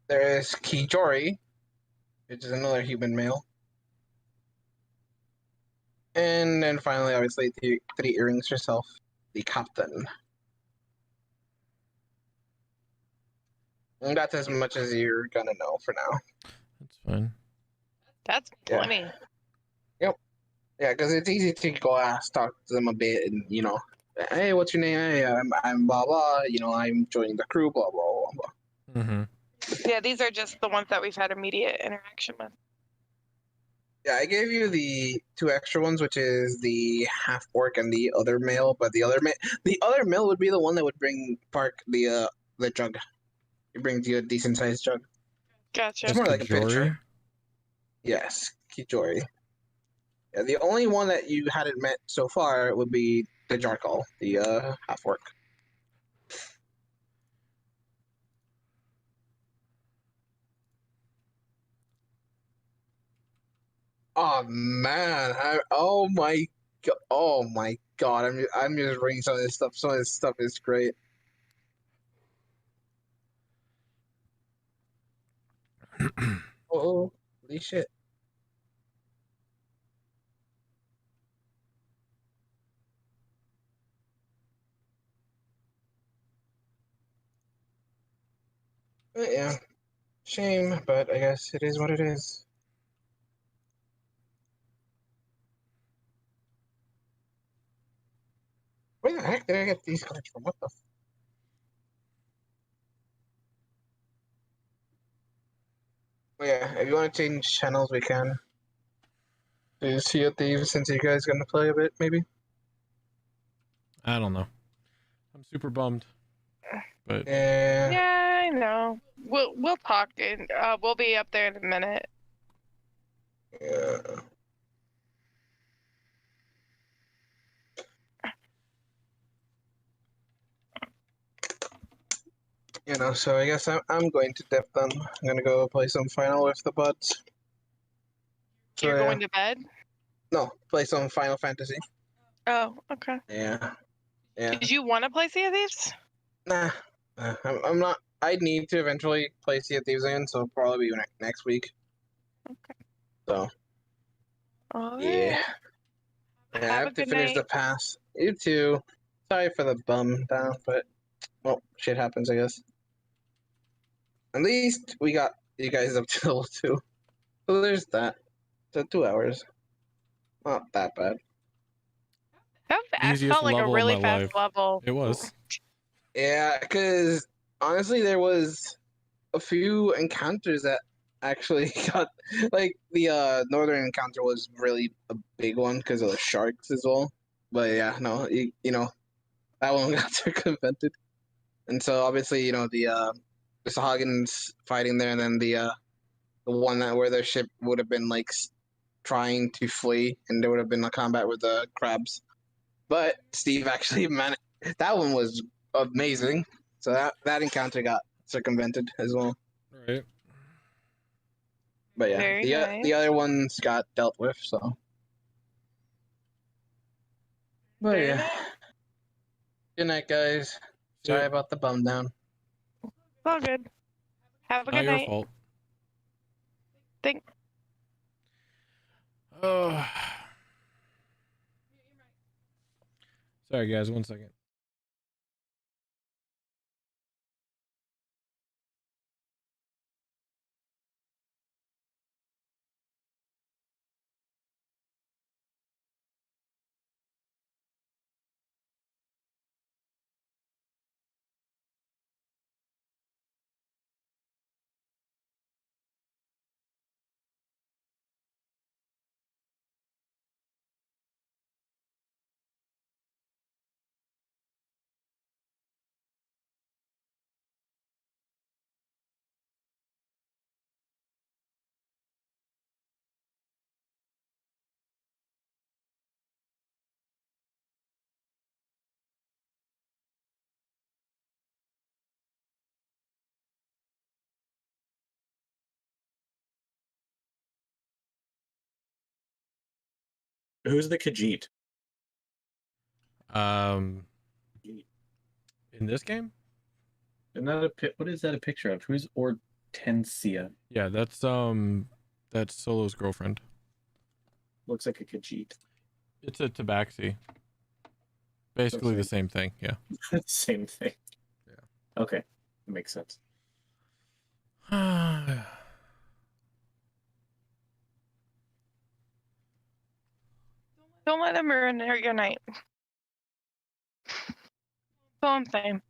Speaker 1: there is Kijori, which is another human male. And then finally, obviously, 3 earrings herself, the captain. And that's as much as you're gonna know for now.
Speaker 2: That's fine.
Speaker 3: That's plenty.
Speaker 1: Yeah, because it's easy to go talk to them a bit, and hey, what's your name? Hey, I'm blah blah. I'm joining the crew. Blah blah blah blah.
Speaker 2: Mm-hmm.
Speaker 3: Yeah, these are just the ones that we've had immediate interaction with.
Speaker 1: Yeah, I gave you the 2 extra ones, which is the half orc and the other male. But the other male would be the one that would bring Park the jug. It brings you a decent sized jug.
Speaker 3: Gotcha.
Speaker 1: It's more like a
Speaker 2: Kijori?
Speaker 1: pitcher. Yes, Kijori. Yeah, the only one that you hadn't met so far would be the Jarkal, the half orc. Oh man! Oh my god! I'm just reading some of this stuff. Some of this stuff is great. Oh, holy shit! But yeah, shame, but I guess it is what it is. Where the heck did I get these cards from? What the? Well, yeah, if you want to change channels, we can. Do Sea of Thieves since you guys gonna play a bit, maybe?
Speaker 2: I don't know. I'm super bummed. But
Speaker 1: Yeah.
Speaker 3: Yeah, I know. We'll talk and we'll be up there in a minute.
Speaker 1: Yeah. You know, so I guess I'm going to dip then. I'm gonna go play some Final with the buds. So,
Speaker 3: You're
Speaker 1: yeah.
Speaker 3: going to bed?
Speaker 1: No, play some Final Fantasy.
Speaker 3: Oh, okay.
Speaker 1: Yeah. Yeah.
Speaker 3: Did you want to play Sea of Thieves?
Speaker 1: Nah. I'm not. I need to eventually play Sea of Thieves again, so it'll probably be next week.
Speaker 3: Okay.
Speaker 1: So,
Speaker 3: All
Speaker 1: yeah.
Speaker 3: right.
Speaker 1: Yeah, I
Speaker 3: Have a
Speaker 1: have to
Speaker 3: good
Speaker 1: finish
Speaker 3: night.
Speaker 1: the pass. You too. Sorry for the bum down, but well, shit happens, I guess. At least we got you guys up to level 2. So there's that. So 2 hours. Not that bad.
Speaker 3: That
Speaker 2: easiest
Speaker 3: felt like a
Speaker 2: level of
Speaker 3: really
Speaker 2: my
Speaker 3: fast
Speaker 2: life.
Speaker 3: level.
Speaker 2: It was.
Speaker 1: Yeah, because honestly, there was a few encounters that actually got like the northern encounter was really a big one because of the sharks as well. But yeah, no, you know that one got circumvented, and so obviously the Sahagins fighting there, and then the one that where their ship would have been like trying to flee, and there would have been a combat with the crabs. But Steve actually managed. That one was amazing. So that encounter got circumvented as well.
Speaker 2: Right.
Speaker 1: But yeah,
Speaker 3: Very
Speaker 1: the
Speaker 3: nice.
Speaker 1: other ones got dealt with. So. But
Speaker 3: Very
Speaker 1: yeah.
Speaker 3: nice.
Speaker 1: Good night, guys. Sorry about the bum down.
Speaker 3: It's all good. Have a
Speaker 2: Not
Speaker 3: good
Speaker 2: your
Speaker 3: night.
Speaker 2: fault.
Speaker 3: Thank.
Speaker 2: Oh. Sorry, guys. 1 second.
Speaker 7: Who's the Khajiit?
Speaker 2: In this game?
Speaker 7: Isn't that what is that a picture of? Who's Hortensia?
Speaker 2: Yeah, that's Solo's girlfriend.
Speaker 7: Looks like a Khajiit.
Speaker 2: It's a tabaxi. Basically the same thing, yeah.
Speaker 7: Same thing.
Speaker 2: Yeah.
Speaker 7: Okay. That makes sense.
Speaker 3: Don't let him ruin your night. That's all I'm saying.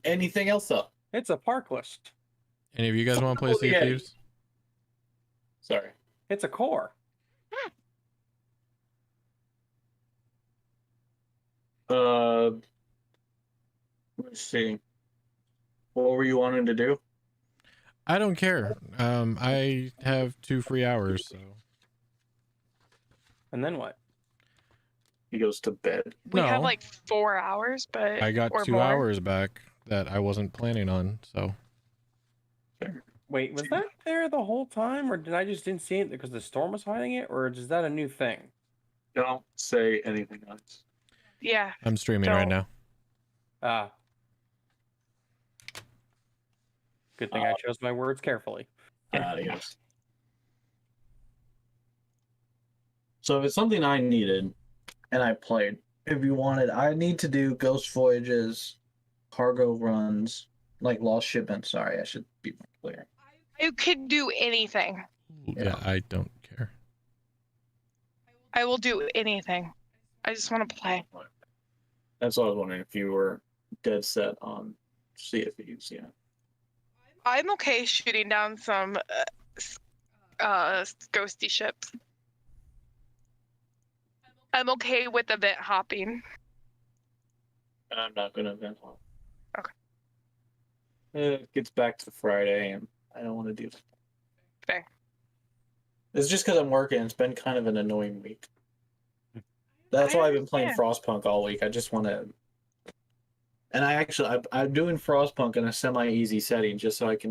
Speaker 7: Anything else up?
Speaker 4: It's a park list.
Speaker 2: Any of you guys want to play Sea of Thieves?
Speaker 7: Sorry.
Speaker 4: It's a core.
Speaker 7: Let's see. What were you wanting to do?
Speaker 2: I don't care. I have 2 free hours, so.
Speaker 4: And then what?
Speaker 7: He goes to bed.
Speaker 3: We have
Speaker 2: No.
Speaker 3: like 4 hours, but
Speaker 2: I got
Speaker 3: or
Speaker 2: 2
Speaker 3: more.
Speaker 2: hours back that I wasn't planning on, so.
Speaker 4: Wait, was that there the whole time, or did I just didn't see it because the storm was hiding it, or is that a new thing?
Speaker 7: Don't say anything else.
Speaker 3: Yeah.
Speaker 2: I'm streaming right now.
Speaker 4: Ah. Good thing I chose my words carefully.
Speaker 7: Yes. So if it's something I needed, and I played, if you wanted, I need to do Ghost Voyages, cargo runs, like lost shipment. Sorry, I should be more clear.
Speaker 3: You could do anything.
Speaker 2: Yeah, I don't care.
Speaker 3: I will do anything. I just want to play.
Speaker 7: That's what I was wondering if you were dead set on CFUs. Yeah.
Speaker 3: I'm okay shooting down some ghosty ships. I'm okay with event hopping.
Speaker 7: I'm not gonna event hop.
Speaker 3: Okay.
Speaker 7: It gets back to Friday, and I don't want to do that.
Speaker 3: Fair.
Speaker 7: It's just because I'm working. It's been kind of an annoying week. That's why I've been playing Frostpunk all week. I just want to. And I'm doing Frostpunk in a semi-easy setting just so I can